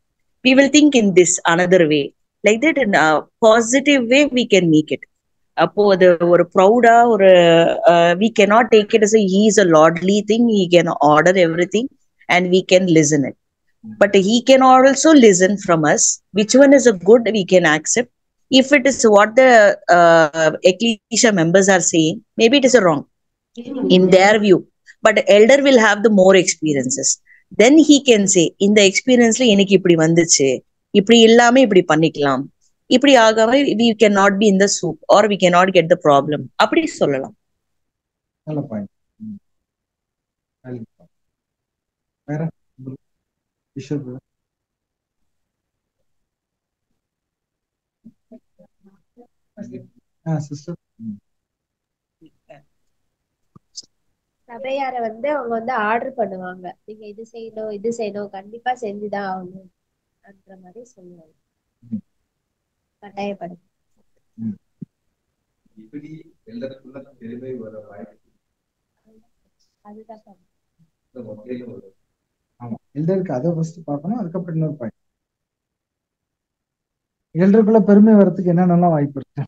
We will think in this another way. Like that, in a positive way, we can make it. அப்போ அது ஒரு ப்ரௌடா ஒரு we cannot take it as a he is a lordly thing, he can order everything and we can listen it. But he can also listen from us, which one is a good we can accept. If it is what the ecclesia members are saying, maybe it is a wrong in their view, but the elder will have the more experiences. Then he can say, in the experience la enikku ipdi vanduchu, ipdi illame ipdi pannikkalam, ipdi agave we cannot be in the soup or we cannot get the problem, apdi sollalam. நல்ல point. வேற Kishore sister சபையார அவங்க order பண்ணுவாங்க, நீங்க இது செய்யணும் கண்டிப்பா செஞ்சுதான் ஆகணும் அந்த மாதிரி சொல்லுவாங்க, கட்டாயப்படுது. அதுதான் ஆமா எல்டருக்கு அதை ஃபர்ஸ்ட் பார்க்கணும். அதுக்கப்புறம் இன்னொரு பாயிண்ட், எல்டருக்குள்ள பெருமை வர்றதுக்கு என்னென்னலாம் வாய்ப்பு இருக்கு?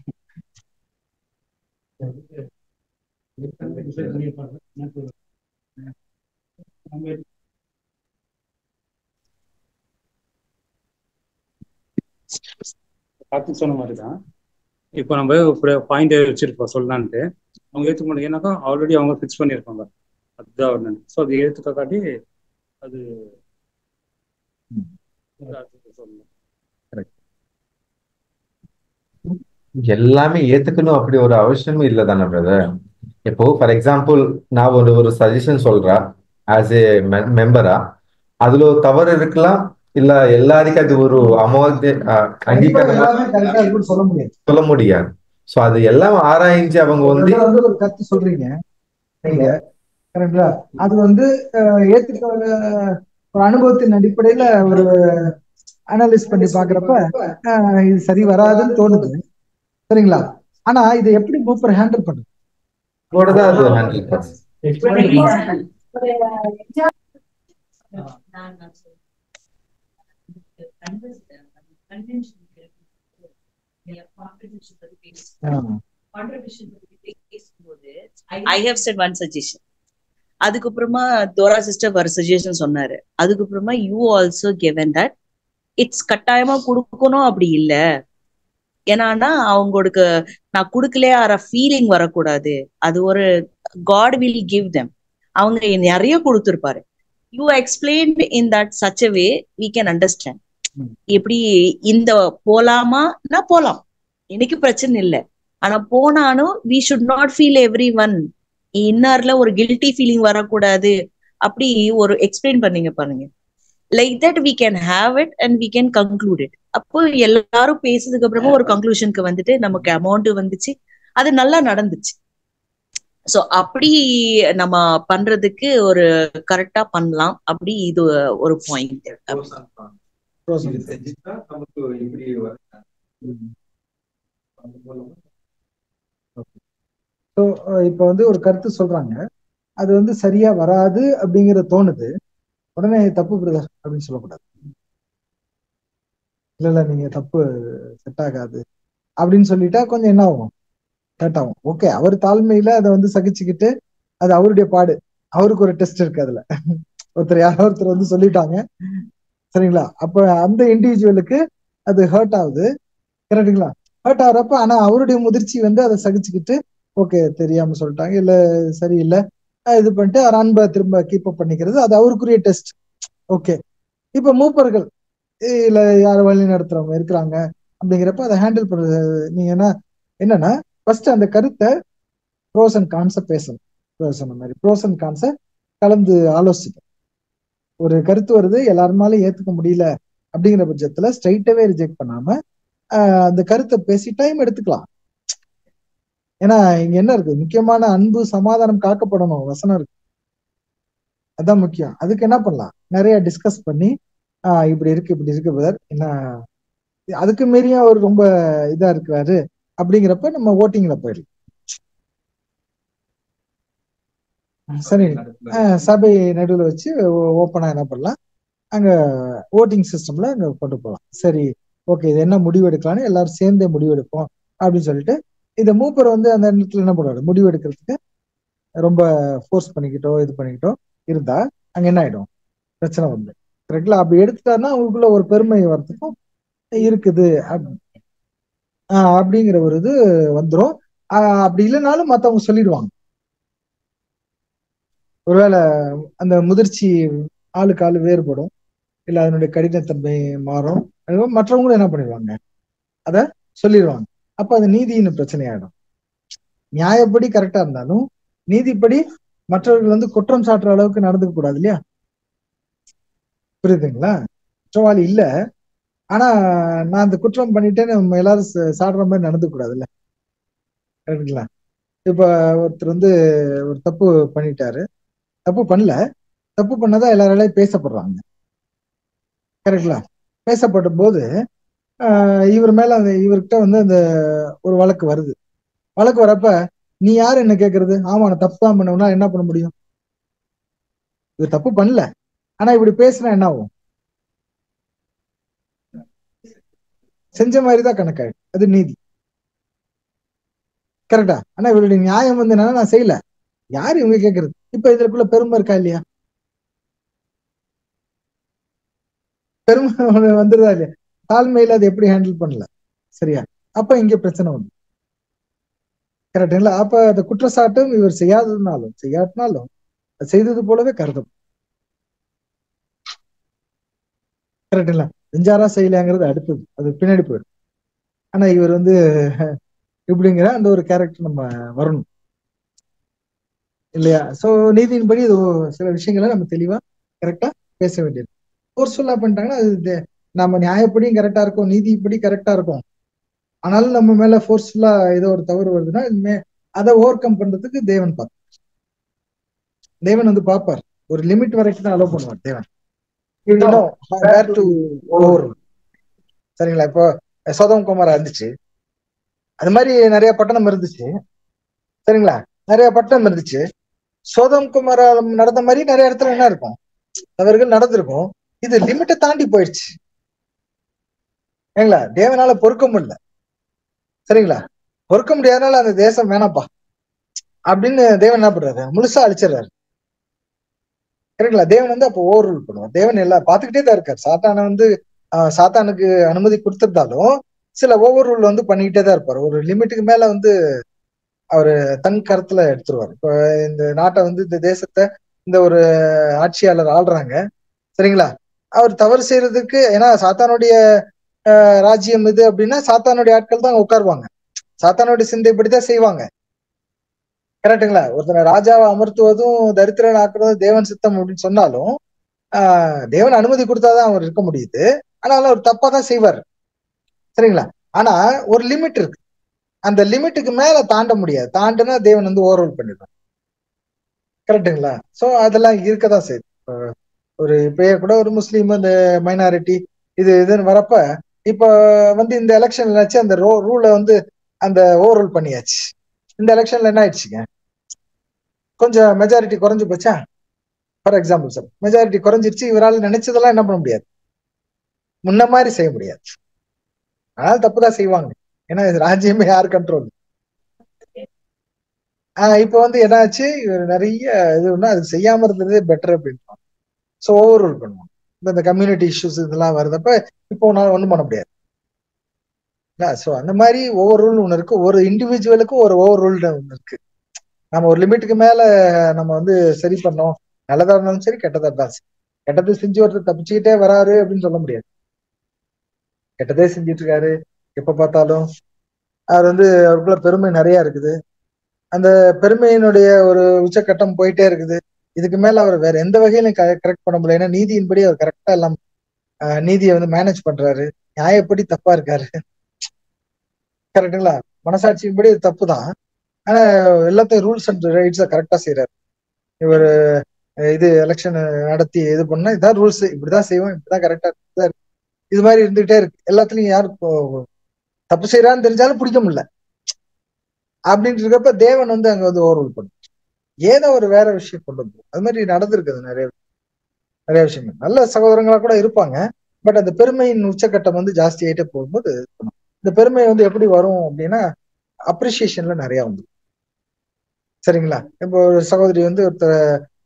பார்த்து சொன்ன மாதிரிதான் இப்போ நம்ம இப்படி பாயிண்ட் வச்சிருப்போம் சொல்லலான்ட்டு, அவங்க ஏற்றுக்க முடியும். ஏன்னாக்கா ஆல்ரெடி அவங்க ஃபிக்ஸ் பண்ணியிருப்பாங்க அதுதான் ஒன்று. ஸோ அது ஏற்றுக்க காட்டி அது சொல்லணும். எல்லாமே ஏத்துக்கணும் அப்படி ஒரு அவசியமும் இல்லை தானே பிரதர். இப்போ ஃபார் எக்ஸாம்பிள் நான் ஒரு சஜஷன் சொல்றேன் ஆஸ் ஏ மெம்பரா, அதுல ஒரு தவறு இருக்கலாம், இல்ல எல்லாருக்கும் அது ஒரு அங்கீகாரம் சொல்ல முடியாது. சோ அது எல்லாம் ஆராய்ஞ்சு அவங்க ஒரு கருத்து சொல்றீங்க நீங்க, கரெக்டா? அது ஏத்துக்க ஒரு அனுபவத்தின் அடிப்படையில ஒரு அனலைஸ் பண்ணி பாக்குறப்ப இது சரி வராதுன்னு தோணுது, சரிங்களா? ஆனா இதை எப்படி மூப்பர் ஹேண்டில் பண்ணுது? I have said one suggestion. அதுக்கப்புறமா தோரா சிஸ்டர் ஒரு சஜஷன் சொன்னாரு. அதுக்கப்புறமா you also given that it's கட்டாயமா கொடுக்கணும் அப்படி இல்ல, ஏன்னா அவங்களுக்கு நான் கொடுக்கலையே ஆற ஃபீலிங் வரக்கூடாது. அது ஒரு காட் வில் கிவ் தெம், அவங்க நிறைய கொடுத்துருப்பாரு. You explain in that such a way we can understand. எப்படி இந்த போலாமா போலாம், எனக்கு பிரச்சனை இல்லை. ஆனா போனாலும் we should not feel every one இன்னர்ல ஒரு கில்ட்டி ஃபீலிங் வரக்கூடாது. அப்படி ஒரு எக்ஸ்பிளைன் பண்ணீங்க பாருங்க. Like that we can have it and we can conclude it. அப்போ எல்லாரும் பேசுறதுக்கு அப்புறமா ஒரு கன்க்ளூஷனுக்கு வந்துட்டு நமக்கு அமௌண்ட் வந்துச்சு, அது நல்லா நடந்துச்சு. சோ அப்படி நம்ம பண்றதுக்கு ஒரு கரெக்டா பண்ணலாம். அப்படி இது ஒரு பாயிண்ட். இப்ப ஒரு கருத்து சொல்றாங்க, அது சரியா வராது அப்படிங்கிற தோணுது, உடனே தப்பு பிரதர் அப்படின்னு சொல்லக்கூடாது. இல்ல நீங்க தப்பு செட் ஆகாது அப்படின்னு சொல்லிட்டா கொஞ்சம் என்ன ஆகும், கரெக்ட் ஆகும். ஓகே, அவர் தாழ்மையில அதை சகிச்சுக்கிட்டு அது அவருடைய பாடு. அவருக்கு ஒரு டெஸ்ட் இருக்கு அதுல. யாரோ ஒருத்தர் வந்து சொல்லிட்டாங்க, சரிங்களா? அப்ப அந்த இண்டிவிஜுவலுக்கு அது ஹர்ட் ஆகுது, கரெக்டுங்களா? ஹர்ட் ஆகுறப்ப ஆனா அவருடைய முதிர்ச்சி வந்து அதை சகிச்சுக்கிட்டு, ஓகே தெரியாம சொல்லிட்டாங்க, இல்ல சரியில்லை, இது பண்ணிட்டு அவர் அன்பை திரும்ப கீப் அப் பண்ணிக்கிறது, அது அவருக்குரிய டெஸ்ட். ஓகே, இப்ப மூப்பர்கள் இல்ல யார வழி நடத்துறவங்க இருக்கிறாங்க அப்படிங்கிறப்ப அதை ஹேண்டில் பண்றது நீங்க என்னன்னா ஃபர்ஸ்ட் அந்த கருத்தை ப்ரோஸ் அண்ட் கான்ஸை பேசணும். சொன்ன மாதிரி ப்ரோஸ் அண்ட் கான்ஸை கலந்து ஆலோசிக்கணும். ஒரு கருத்து வருது, எல்லாருமாலும் ஏத்துக்க முடியல அப்படிங்கிற பட்சத்துல ஸ்ட்ரைட்டாவே ரிஜெக்ட் பண்ணாம அந்த கருத்தை பேசி டைம் எடுத்துக்கலாம். ஏன்னா இங்க என்ன இருக்கு, முக்கியமான அன்பு சமாதானம் காக்கப்படணும் வசனம் இருக்கு, அதான் முக்கியம். அதுக்கு என்ன பண்ணலாம், நிறைய டிஸ்கஸ் பண்ணி இப்படி இருக்கு பிரதர், என்ன அதுக்கு மீறியும் அவர் ரொம்ப இதா இருக்கிறாரு அப்படிங்கிறப்ப நம்ம ஓட்டிங்ல போயிடலாம். சரி, சபை நடுவில் வச்சு ஓப்பனா என்ன பண்ணலாம், அங்க ஓட்டிங் சிஸ்டம்ல அங்க கொண்டு போகலாம். சரி ஓகே, இது என்ன முடிவு எடுக்கலாம்னு எல்லாரும் சேர்ந்தே முடிவு எடுப்போம் அப்படின்னு சொல்லிட்டு இந்த மூப்பர் வந்து அந்த இடத்துல என்ன பண்ணுவாரு, முடிவு எடுக்கிறதுக்கு ரொம்ப ஃபோர்ஸ் பண்ணிக்கிட்டோ இது பண்ணிக்கிட்டோ இருந்தா அங்க என்ன ஆயிடும், பிரச்சனை வந்து கரெக்ட்ல. அப்படி எடுத்துட்டாருன்னா அவங்களுக்குள்ள ஒரு பெருமை வரத்துக்கும் இருக்குது அப்படிங்கிற ஒரு இது வந்துடும். அப்படி இல்லைனாலும் மற்றவங்க சொல்லிடுவாங்க. ஒருவேளை அந்த முதிர்ச்சி ஆளுக்கு ஆளு வேறுபடும், இல்ல அதனுடைய கடினத்தன்மை மாறும், மற்றவங்களும் என்ன பண்ணிடுவாங்க, அத சொல்லிடுவாங்க. அப்ப அது நீதியின் பிரச்சனை ஆயிடும். நியாயப்படி கரெக்டா இருந்தாலும் நீதிப்படி மற்றவர்கள் வந்து குற்றம் சாட்டுற அளவுக்கு நடந்துக்க கூடாது இல்லையா? புரியுதுங்களா? குற்றவாளி இல்ல, ஆனா நான் அந்த குற்றம் பண்ணிட்டேன்னு நம்ம எல்லாரும் சாடுற மாதிரி நடந்துக்க கூடாதுல்ல, கரெக்டுங்களா? இப்ப ஒருத்தர் வந்து ஒரு தப்பு பண்ணிட்டாரு, தப்பு பண்ணல, தப்பு பண்ணதான் எல்லாராலையும் பேசப்படுறாங்க, கரெக்டுங்களா? பேசப்பட்ட போது இவர் மேல இவர்கிட்ட வந்து அந்த ஒரு வழக்கு வருது. வழக்கு வரப்ப நீ யாரு என்ன கேட்கறது, ஆமா நான் தப்பு தான் பண்ணவனா என்ன பண்ண முடியும்? இவர் தப்பு பண்ணல, ஆனா இப்படி பேசினா என்ன ஆகும், செஞ்ச மாதிரிதான் கணக்காயிடும், அது நீதி, கரெக்டா? ஆனா இவருடைய நியாயம் வந்து என்னன்னா நான் செய்யல, யாரு இவங்க கேட்கறது? இப்ப இதுக்குள்ள பெருமை இருக்கா இல்லையா? பெருமை வந்துருதா இல்லையா? தாழ்மையில அது எப்படி ஹேண்டில் பண்ணல, சரியா? அப்ப இங்க பிரச்சனை வந்து கரெக்டுங்களா? அப்ப அந்த குற்றச்சாட்டும் இவர் செய்யாட்டினாலும் செய்தது போலவே கருதும், கரெக்டுங்களா? செஞ்சாரா செய்யலாங்கிறது அடுத்தது, அது பின்னாடி போயிடும். ஆனா இவர் வந்து இப்படிங்கிற அந்த ஒரு கேரக்டர் நம்ம வரணும் இல்லையா? சோ நீதியின்படி இது சில விஷயங்களை நம்ம தெளிவா கரெக்டா பேச வேண்டியது. ஃபோர்ஸ்ஃபுல்லா பண்ணிட்டாங்கன்னா அது நம்ம நியாயப்படியும் கரெக்டா இருக்கும், நீதிப்படி கரெக்டா இருக்கும், ஆனாலும் நம்ம மேல ஃபோர்ஸ்ஃபுல்லா ஏதோ ஒரு தவறு வருதுன்னா இனிமே அதை ஓவர் கம் பண்றதுக்கு தேவன் தேவன் வந்து பார்ப்பார், ஒரு லிமிட் வரைக்கும் தான் அலோவ் பண்ணுவார் தேவன். சரிங்களா? இப்போ சோதம் குமாரா இருந்துச்சு, அது மாதிரி நிறைய பட்டணம் இருந்துச்சு, சரிங்களா? நிறைய பட்டணம் இருந்துச்சு. சோதம் குமாரா நடந்த மாதிரி நிறைய இடத்துல என்ன இருக்கும், தவறுகள் நடந்திருக்கும். இது லிமிட்டை தாண்டி போயிடுச்சு, சரிங்களா? தேவனால பொறுக்க முடியல, சரிங்களா? பொறுக்க முடியாதனால அந்த தேசம் வேணாப்பா அப்படின்னு தேவன் என்ன பண்றாரு, முழுசா அழிச்சிடறாரு, கரெக்டுங்களா? தேவன் வந்து அப்போ ஓவர் ரூல் பண்ணுவார். தேவன் எல்லாம் பார்த்துக்கிட்டே தான் இருக்காரு. சாத்தானை வந்து சாத்தானுக்கு அனுமதி கொடுத்திருந்தாலும் சில ஓவர் ரூல் வந்து பண்ணிக்கிட்டே தான் இருப்பார். ஒரு லிமிட்டுக்கு மேல வந்து அவரு தன் கருத்துல எடுத்துருவாரு. இப்போ இந்த நாட்டை வந்து இந்த தேசத்தை இந்த ஒரு ஆட்சியாளர் ஆள்றாங்க, சரிங்களா? அவர் தவறு செய்யறதுக்கு, ஏன்னா சாத்தானுடைய ராஜ்யம் இது அப்படின்னா சாத்தானுடைய ஆட்கள் தான் உட்காருவாங்க, சாத்தானுடைய சிந்தைப்படிதான் செய்வாங்க, கரெக்டுங்களா? ஒருத்தனை ராஜாவை அமர்த்துவதும் தரித்திரன் ஆக்குறதும் தேவன் சித்தம் அப்படின்னு சொன்னாலும் தேவன் அனுமதி கொடுத்தாதான் அவர் இருக்க முடியுது, ஆனாலும் அவர் தப்பா தான் செய்வார், சரிங்களா? ஆனா ஒரு லிமிட் இருக்கு, அந்த லிமிட்டுக்கு மேல தாண்ட முடியாது, தாண்டுனா தேவன் வந்து ஓவர் ரூல் பண்ணிடுவார், கரெக்டுங்களா? சோ அதெல்லாம் இருக்கதான் செய்யுது. ஒரு இப்பயே கூட ஒரு முஸ்லீம் இந்த மைனாரிட்டி இதுன்னு வரப்ப இப்ப வந்து இந்த எலெக்ஷன்ல என்னாச்சு, அந்த ரூலை வந்து அந்த ஓவர் ரூல் பண்ணியாச்சு. இந்த எலெக்ஷன்ல என்ன ஆயிடுச்சுங்க, கொஞ்சம் மெஜாரிட்டி குறைஞ்சு போச்சா, ஃபார் எக்ஸாம்பிள் சார், மெஜாரிட்டி குறைஞ்சிருச்சு, இவரால் நினைச்சதெல்லாம் என்ன பண்ண முடியாது, முன்ன மாதிரி செய்ய முடியாது, அதனால தப்புதான் செய்வாங்க, ஏன்னா இது ராஜ்யமே யார் கண்ட்ரோல், இப்போ வந்து என்னாச்சு, இவர் நிறைய இது ஒண்ணு அது செய்யாம இருந்ததே பெட்டர் அப்படின்னு ஸோ ஓவர் ரூல் பண்ணுவோம். இந்த கம்யூனிட்டி இஷ்யூஸ் இதெல்லாம் வருதப்ப இப்போ நான் ஒண்ணும் பண்ண முடியாது. ஸோ அந்த மாதிரி ஓவர் ரூல் ஒண்ணு இருக்கு. ஒரு இண்டிவிஜுவலுக்கும் ஒரு ஓவர் ரூல் ஒண்ணு இருக்கு. நம்ம ஒரு லிமிட்டுக்கு மேல நம்ம வந்து சரி பண்ணோம், நல்லதா இருந்தாலும் சரி கெட்டதா இருந்தாலும் சரி. கெட்டதை செஞ்சு ஒருத்தர் தப்பிச்சுக்கிட்டே வராரு அப்படின்னு சொல்ல முடியாது. கெட்டதே செஞ்சுட்டு இருக்காரு எப்ப பார்த்தாலும். அவர் வந்து அவருக்குள்ள பெருமை நிறைய இருக்குது. அந்த பெருமையினுடைய ஒரு உச்சக்கட்டம் போயிட்டே இருக்குது. இதுக்கு மேல அவர் வேற எந்த வகையிலும் கரெக்ட் பண்ண முடியல. ஏன்னா நீதியின்படி அவர் கரெக்டா எல்லாம் நீதியை வந்து மேனேஜ் பண்றாரு. நியாயப்படி தப்பா இருக்காரு. கரெக்டுங்களா? மனசாட்சியின்படி இது தப்பு தான். ஆனா எல்லாத்தையும் ரூல்ஸ் அண்ட் ரைட்ஸை கரெக்டா செய்யறாரு. இவர் இது எலெக்ஷன் நடத்தி இது பண்ணா இதான் ரூல்ஸ், இப்படிதான் செய்வோம், இப்படிதான் கரெக்டா இருக்கு. இது மாதிரி இருந்துகிட்டே இருக்கு. எல்லாத்துலயும் யாரு தப்பு செய்யறான்னு தெரிஞ்சாலும் பிடிக்க முடியல அப்படின்ட்டு இருக்கப்ப தேவன் வந்து அங்க வந்து ஓவர் ரூல் பண்ணும். ஏதோ ஒரு வேற விஷயம் கொண்டு வந்து அது மாதிரி நடந்திருக்குது நிறைய நிறைய விஷயங்கள். நல்ல சகோதரங்களா கூட இருப்பாங்க. பட் அந்த பெருமையின் உச்சக்கட்டம் வந்து ஜாஸ்தி ஆயிட்டே போகும்போது இந்த பெருமை வந்து எப்படி வரும் அப்படின்னா அப்ரிசியேஷன்ல நிறைய வந்து சரிங்களா. இப்போ ஒரு சகோதரி வந்து ஒருத்தரை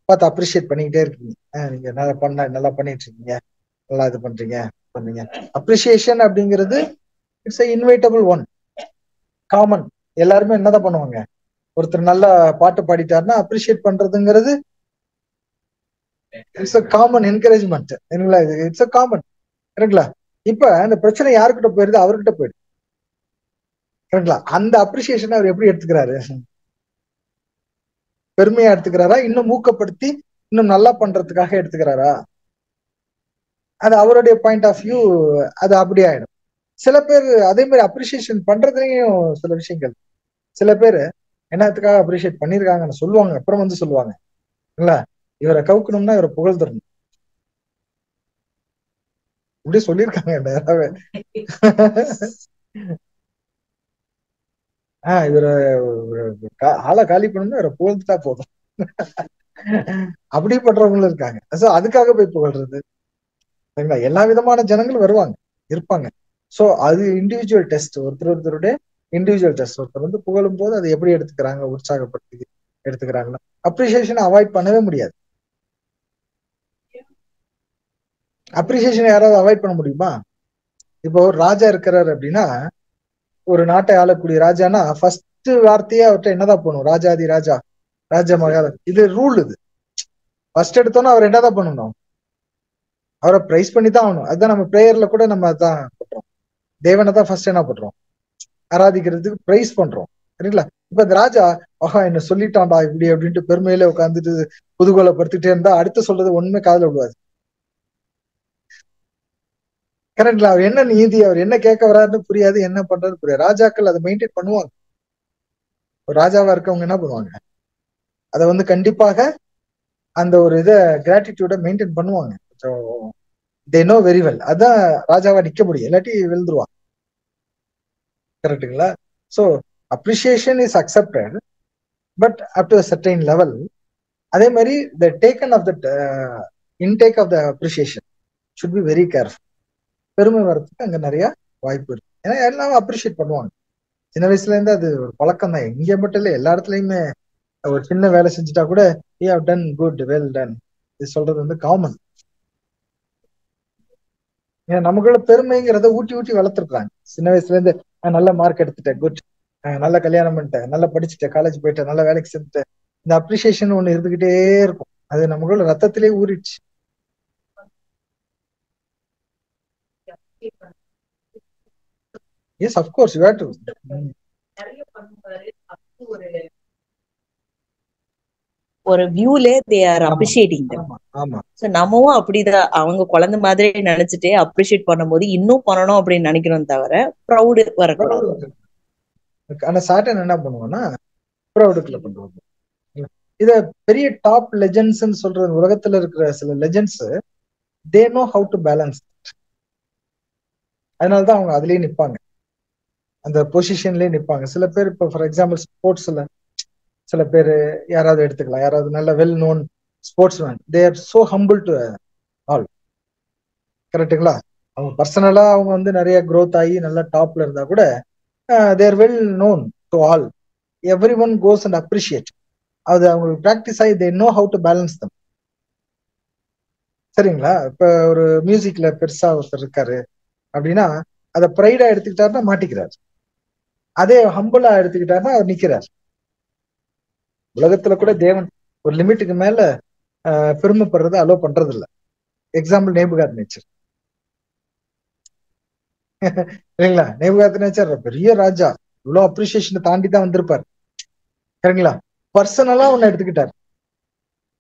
பார்த்து அப்ரிஷியேட் பண்ணிக்கிட்டே இருக்கீங்க. நீங்க நல்லா பண்ணிட்டு இருக்கீங்க, நல்லா இது பண்றீங்க. அப்ரிசியேஷன் அப்படிங்கிறது இட்ஸ் இன்வைட்டபிள் ஒன், காமன். எல்லாருமே என்னதான் பண்ணுவாங்க, ஒருத்தர் நல்லா பாட்டு பாடிட்டாருன்னா அப்ரிஷியேட் பண்றதுங்கிறது it's a common encouragement. It's a common. கரெக்ட்ங்களா? இப்ப அந்த பிரச்சனை யாருக்கிட்ட போயிருது, அவர்கிட்ட போயிடுது. கரெக்ட்ங்களா? அந்த அப்ரிசியேஷன் அவர் எப்படி எடுத்துக்கிறாரு? பெருமையா எடுத்துக்கிறாரா, இன்னும் ஊக்கப்படுத்தி இன்னும் நல்லா பண்றதுக்காக எடுத்துக்கிறாரா? அது அவருடைய பாயிண்ட் ஆஃப் வியூ. அது அப்படி ஆயிடும். சில பேர் அதே மாதிரி அப்ரிசியேஷன் பண்றதுலயும் சில விஷயங்கள், சில பேர் என்னத்துக்காக அப்ரிஷியேட் பண்ணிருக்காங்கன்னு சொல்லுவாங்க, அப்புறம் வந்து சொல்லுவாங்க இல்ல இவரை கவுக்கணும்னா இவரை புகழ்ந்துடணும் இப்படி சொல்லியிருக்காங்க நேராவே. இவரை ஆளை காலி பண்ணணும்னா இவரை புகழ்ந்துட்டா போதும் அப்படி பண்றவங்களும் இருக்காங்க. சோ அதுக்காக போய் புகழ்றது. எல்லா விதமான ஜனங்களும் வருவாங்க, இருப்பாங்க. சோ அது இண்டிவிஜுவல் டெஸ்ட், ஒருத்தருடைய இண்டிவிஜுவல் டெஸ்ட். ஒருத்தர் வந்து புகழும் போது அதை எப்படி எடுத்துக்கிறாங்க, உற்சாகப்படுத்தி எடுத்துக்கிறாங்களா? அப்ரிசியேஷன் அவாய்ட் பண்ணவே முடியாது. அப்ரிசியேஷன் யாராவது அவாய்ட் பண்ண முடியுமா? இப்போ ஒரு ராஜா இருக்கிறாரு அப்படின்னா, ஒரு நாட்டை ஆளக்கூடிய ராஜானா ஃபர்ஸ்ட் வார்த்தையே அவர்கிட்ட என்னதான் போகணும், ராஜாதி ராஜா, ராஜா மகாராஜா. இது ரூல். இது ஃபர்ஸ்ட் எடுத்தோன்னா அவர் என்னதான் பண்ணணும், அவரை பிரைஸ் பண்ணி தான் ஆகணும். அதுதான் நம்ம பிரேயர்ல கூட நம்ம அதான் பண்றோம். தேவனை தான் ஃபர்ஸ்ட் என்ன பண்றோம், ஆராதிக்கிறதுக்கு பிரைஸ் பண்றோம். சரிங்களா? இப்ப இந்த ராஜா என்ன சொல்லிட்டான்டா இப்படி அப்படின்ட்டு பெருமையில உட்காந்துட்டு புதுகோலப்படுத்திட்டே இருந்தா அடுத்து சொல்றது ஒண்ணுமே காதுல விடுவாது. கரெக்ட்ல? அவர் என்ன நீதி, அவர் என்ன கேட்க வராருன்னு புரியாது, என்ன பண்றதுன்னு புரியாது. ராஜாக்கள் அதை மெயின்டைன் பண்ணுவாங்க. ராஜாவா இருக்கவங்க என்ன பண்ணுவாங்க, அதை வந்து கண்டிப்பாக அந்த ஒரு இதை கிராட்டிடியூட மெயின்டைன் பண்ணுவாங்க. They know very well. அதான் ராஜாவா நிக்க முடியும், இல்லாட்டி விழுந்துருவாங்க. கரெக்டுங்களா? So appreciation is accepted, but up to certain level. அதே மாதிரி the taken of that intake of the appreciation should be very careful. பெருமை வர்றதுக்கு அங்க நிறைய வாய்ப்பு இருக்கு. ஏன்னா எல்லாமே அப்ரிஷியேட் பண்ணுவாங்க. சின்ன வயசுல இருந்து அது ஒரு பழக்கம் தான். இங்க மட்டும் இல்லை, எல்லா இடத்துலயுமே ஒரு சின்ன வேலை செஞ்சுட்டா கூட you have done good, well done, இது சொல்றது வந்து காமன். ஏன்னா நமக்குள்ள பெருமைங்கிறத ஊட்டி ஊட்டி வளர்த்துருக்காங்க சின்ன வயசுல இருந்து. நல்ல மார்க் எடுத்துட்டேன், குட், நல்ல கல்யாணம் பண்ணிட்டேன், நல்லா படிச்சுட்டேன், காலேஜ் போயிட்டேன், நல்ல வேலைக்கு சேர்ந்துட்டேன். இந்த அப்ரிசியேஷன் ஒண்ணு இருந்துகிட்டே இருக்கும். அது நமக்குள்ள ரத்தத்திலே ஊறிடுச்சு. Yes, of course, you have to. ஒரு வியூல தே ஆர் அப்ரிஷியேட்டிங் தம். ஆமா. சோ நம்மவும் அப்படிதான் அவங்க குழந்தை மாதிரி நினைச்சிட்டு அப்ரிஷியேட் பண்ணும்போது இன்னும் பண்ணணும் அப்படின்னு நினைக்கிறோம் தவிர ப்ரௌடு வரக்கூடாது. ஆனா சாட்டன் என்ன பண்ணுவான்னா ப்ரௌடுக்குள்ள பண்ணுவாங்க. இத பெரிய டாப் லெஜெண்ட்ஸ் சொல்றது, உலகத்துல இருக்கிற சில legends they know how to balance. அதனாலதான் அவங்க அதுலயே நிப்பாங்க, அந்த பொசிஷன்லயே நிப்பாங்க. சில பேர் இப்போ ஃபார் எக்ஸாம்பிள் ஸ்போர்ட்ஸ்ல சில பேர் யாராவது எடுத்துக்கலாம், யாராவது நல்ல well known sports man, they are so humble to all. கரெக்டுங்களா? அவங்க பர்சனலா அவங்க வந்து நிறைய க்ரோத் ஆகி நல்ல டாப்ல இருந்தா கூட they're well known to all. Every one goes and appreciate. அது அவங்களுக்கு ப்ராக்டிஸ் ஆகி they know how to balance them. சரிங்களா? இப்ப ஒரு மியூசிக்ல பெருசா ஒருத்தர் இருக்காரு அப்படின்னா அதை ப்ரைடா எடுத்துக்கிட்டாருன்னா மாட்டிக்கிறார். அதே ஹம்பிளா எடுத்துக்கிட்டாருன்னா அவர் நிக்கிறார். உலகத்துல கூட தேவன் ஒரு லிமிட்டுக்கு மேல பெருமைப்படுறதை அலோ பண்றது இல்லை. எக்ஸாம்பிள் நேபுகாத் நேச்சர். சரிங்களா? நேபுகாத் நேச்சர் பெரிய ராஜா, இவ்வளவு அப்ரிசியேஷனை தாண்டி தான் வந்திருப்பார். சரிங்களா? பர்சனலா ஒன்னு எடுத்துக்கிட்டார்.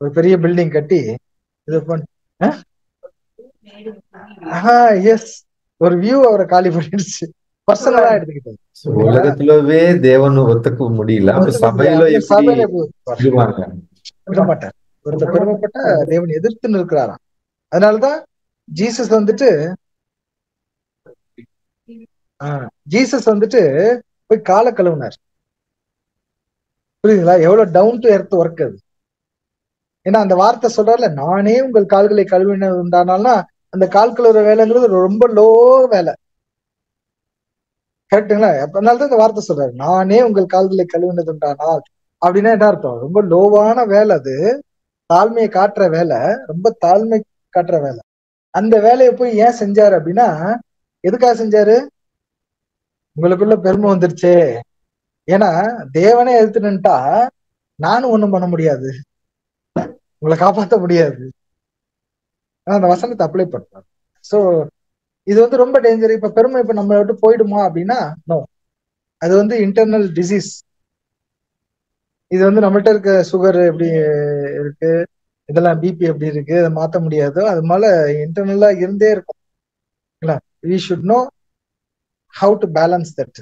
ஒரு பெரிய பில்டிங் கட்டி இது எஸ் ஒரு வியூ அவரை காலி பண்ணிடுச்சு. பர்சனலா எடுத்துக்கிட்டாரு. உலகத்துலவே தேவன் ஒத்துக்க முடியல, அப்ப சபையில எப்படி விடுவாங்க? விட மாட்டார். ஒருத்தர் பெருமைப்பட்ட தேவன் எதிர்த்து நிற்கிறாராம். அதனாலதான் ஜீசஸ் வந்துட்டு போய் காலை கழுவினார். புரியுதுங்களா? எவ்வளவு டவுன் டு எர்த் ஒர்க் அது. ஏன்னா அந்த வார்த்தை சொல்றாருல, நானே உங்கள் கால்களை கழுவின உண்டானால்னா அந்த கால் கழுவுற வேலைங்கிறது ரொம்ப லோ வேலை. கரெக்டுங்களா? அதனாலதான் இந்த வார்த்தை சொல்றாரு, நானே உங்கள் கால்களை கழுவினது உண்டானால். அப்படின்னா என்ன அர்த்தம்? ரொம்ப லோவான வேலை அது. தாழ்மையை காட்டுற வேலை, ரொம்ப தாழ்மை காட்டுற வேலை. அந்த வேலையை போய் ஏன் செஞ்சாரு அப்படின்னா, எதுக்காக செஞ்சாரு? உங்களுக்குள்ள பெருமை வந்துருச்சே. ஏன்னா தேவனே எதிர்த்துட்டா நானும் ஒண்ணும் பண்ண முடியாது, உங்களை காப்பாற்ற முடியாது. அந்த வசனத்தை அப்ளை பண்றாரு. சோ இது ரொம்ப டேஞ்சர். இப்ப பெருமை இப்ப நம்ம விட்டு போயிடுமா அப்படின்னா நோ. அது இன்டர்னல் டிசீஸ். இது நம்மள்ட்ட இருக்க சுகர் எப்படி இருக்கு, இதெல்லாம் பிபி எப்படி இருக்கு, அதை மாத்த முடியாதோ அது மேல இன்டர்னலா இருந்தே இருக்கும். we should know how to balance that.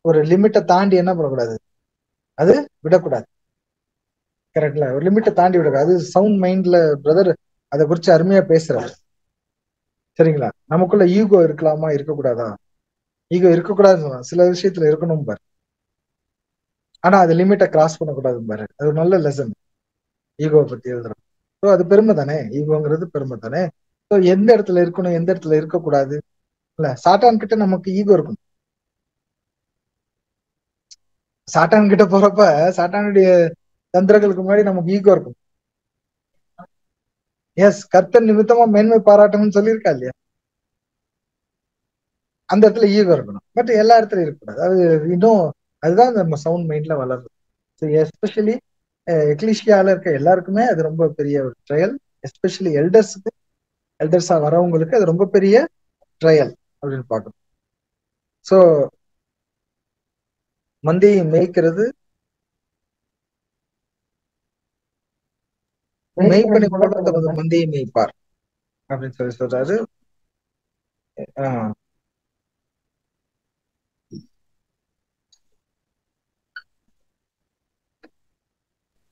ஒரு லிமிட்டை தாண்டி என்ன பண்ணக்கூடாது, அது விடக்கூடாது. கரெக்ட்ல? ஒரு லிமிட்டை தாண்டி விடக்கூடாது. அது சவுண்ட் மைண்ட்ல பிரதர் அதை குறிச்சு அருமையா பேசுறாரு. சரிங்களா? நமக்குள்ள ஈகோ இருக்கலாமா இருக்கக்கூடாதா? ஈகோ இருக்கக்கூடாதுன்னு சில விஷயத்துல இருக்கணும் பாரு, ஆனா அது லிமிட்டை கிராஸ் பண்ணக்கூடாது பாரு. அது ஒரு நல்ல லெசன் ஈகோவை பத்தி எழுதுறோம். ஸோ அது பெருமை தானே, ஈகோங்கிறது பெருமை தானே. ஸோ எந்த இடத்துல இருக்கணும் எந்த இடத்துல இருக்கக்கூடாது இல்ல. சாத்தான் கிட்ட நமக்கு ஈகோ இருக்கும். சாத்தான் கிட்ட போறப்ப சாத்தானுடைய தந்திரங்களுக்கு முன்னாடி நமக்கு ஈகோ இருக்கும். எஸ், கர்த்தர் நிமித்தமா மேன்மை பாராட்டணும்னு சொல்லியிருக்கா இல்லையா? அந்த இடத்துல ஈகோ இருக்கணும். பட் எல்லா இடத்துலயும் இருக்கக்கூடாது. அது இன்னும் அதுதான் நம்ம சவுண்ட் மைண்ட்ல வளருது. ஸோ எஸ்பெஷலி எக்லிஷியால இருக்க எல்லாருக்குமே அது ரொம்ப பெரிய ஒரு ட்ரையல். எஸ்பெஷலி எல்டர்ஸா வரவங்களுக்கு அது ரொம்ப பெரிய ட்ரையல் அப்படின்னு பார்க்கணும். ஸோ மந்தையை மேய்க்கிறது மெய்ப்பனை போல தமது மந்தையை மேய்ப்பார் அப்படின்னு சொல்றாரு.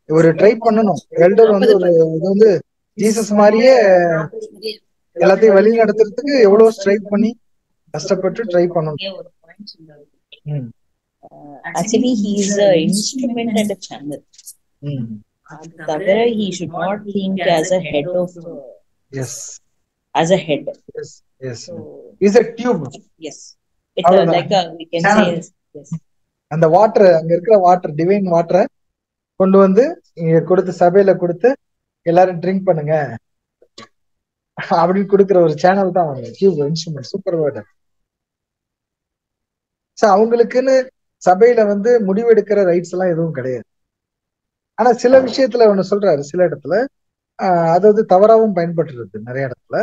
ஒரு ட்ரை பண்ணணும். எல்டர் ஒரு ஜீசஸ் மாதிரியே எல்லாத்தையும் வழி நடத்துறதுக்கு எவ்வளவு ட்ரை பண்ணி கஷ்டப்பட்டு ட்ரை பண்ணணும். Actually, he is an instrument and a channel. He should not think as a head of as a head. Yes. Is a tube. Yes. It's like we can say yes. அந்த water, அங்க இருக்கிற water, divine வாட்டரை கொண்டு இங்க கொடுத்து சபையில கொடுத்து எல்லாரும் ட்ரிங்க் பண்ணுங்க அப்படின்னு கொடுக்குற ஒரு சேனல் தான் டியூப் இன்ஸ்ட்ருமெண்ட். Super word. அவங்களுக்குன்னு சபையில முடிவெடுக்கிற ரைட்ஸ் எல்லாம் எதுவும் கிடையாது. ஆனா சில விஷயத்துல ஒண்ணு சொல்றாரு, சில இடத்துல அது தவறாவும் பயன்படுத்துறது நிறைய இடத்துல.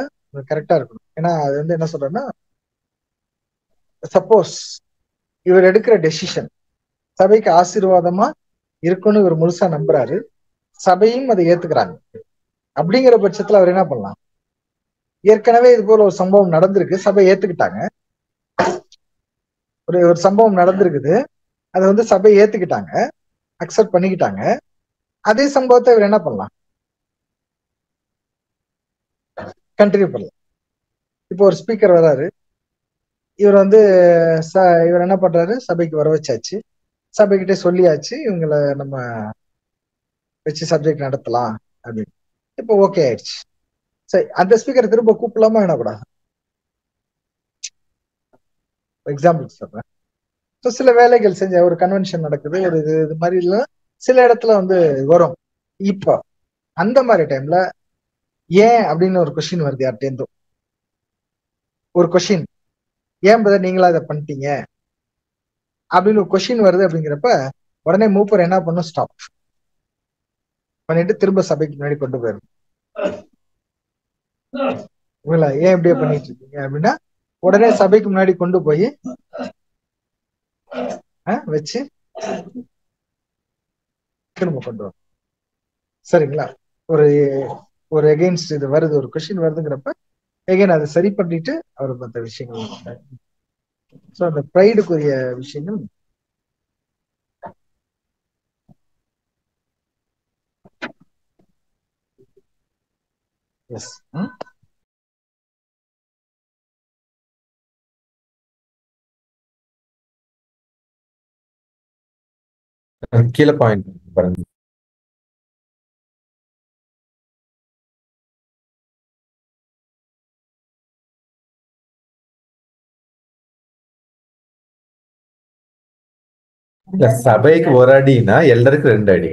கரெக்டா இருக்கணும். ஏன்னா அது என்ன சொல்றேன்னா, சப்போஸ் இவர் எடுக்கிற டெசிஷன் சபைக்கு ஆசீர்வாதமா இருக்குன்னு இவர் முழுசா நம்புறாரு, சபையும் அதை ஏத்துக்கிறாங்க. அப்படிங்கிற பட்சத்துல அவர் என்ன பண்ணலாம்? ஏற்கனவே இது போல ஒரு சம்பவம் நடந்திருக்கு, சபை ஏத்துக்கிட்டாங்க. ஒரு சம்பவம் நடந்திருக்குது, அதை சபை ஏத்துக்கிட்டாங்க, அக்செப்ட் பண்ணிக்கிட்டாங்க. அதே சம்பவத்தை இவர் என்ன பண்ணலாம்? கண்டினியூ பண்ணலாம். இப்போ ஒரு ஸ்பீக்கர் வராரு, இவர் இவர் என்ன பண்றாரு? சபைக்கு வர வச்சாச்சு, சபைக்கிட்டே சொல்லியாச்சு, இவங்களை நம்ம வச்சு சப்ஜெக்ட் நடத்தலாம் அப்படின்னு. இப்போ ஓகே ஆயிடுச்சு. சரி, அந்த ஸ்பீக்கரை திரும்ப கூப்பிடலாமா என்னக்கூடாது? எக்ஸாம்பிள் சொல்றேன். ஸோ சில வேலைகள் செஞ்ச ஒரு கன்வென்ஷன் நடக்குது, ஒரு இது மாதிரி எல்லாம் சில இடத்துல வந்து வரும். இப்போ அந்த மாதிரி டைம்ல ஏன் அப்படின்னு ஒரு கொஸ்டின் வருது யார்ட்டேருந்தும். ஒரு கொஸ்டின், ஏன் பிரதர் நீங்களா இதை பண்ணிட்டீங்க அப்படின்னு ஒரு கொஸ்டின் வருது. அப்படிங்கிறப்ப உடனே மூப்பர் என்ன பண்ணும், ஸ்டாப் பண்ணிட்டு திரும்ப சபைக்கு முன்னாடி கொண்டு போயிடும். ஏன் இப்படியே பண்ணிட்டு இருக்கீங்க அப்படின்னா உடனே சபைக்கு முன்னாடி கொண்டு போய் வச்சு திரும்ப கொண்டு வரும். சரிங்களா? ஒரு ஒரு எகெயின்ஸ்ட் இது வருது, ஒரு கொஸ்டின் வருதுங்கிறப்ப எகைன் அதை சரி பண்ணிட்டு அவர் மற்ற விஷயங்கள். ஸோ அந்த ப்ரைடுக்குரிய விஷயங்கள் எஸ். கீழே பாயிண்ட் பாருங்க. இல்ல, சபைக்கு ஒரு அடினா எல்லாருக்கும் 2 அடி.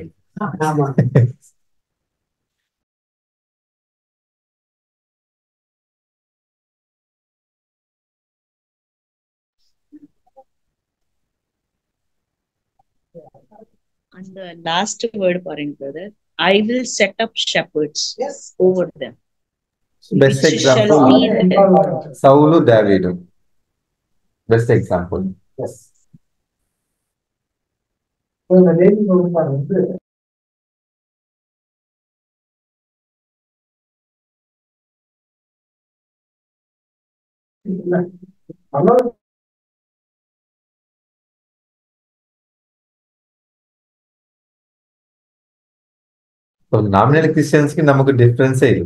And the last word, பாருங்க brother, I will set up shepherds over them. Best example சவுலு தாவீது. Best example. எஸ். இந்த லேடி வந்து நாமினல் கிறிஸ்டியன்ஸ்க்கு நமக்கு டிஃபரன்ஸே இல்லை.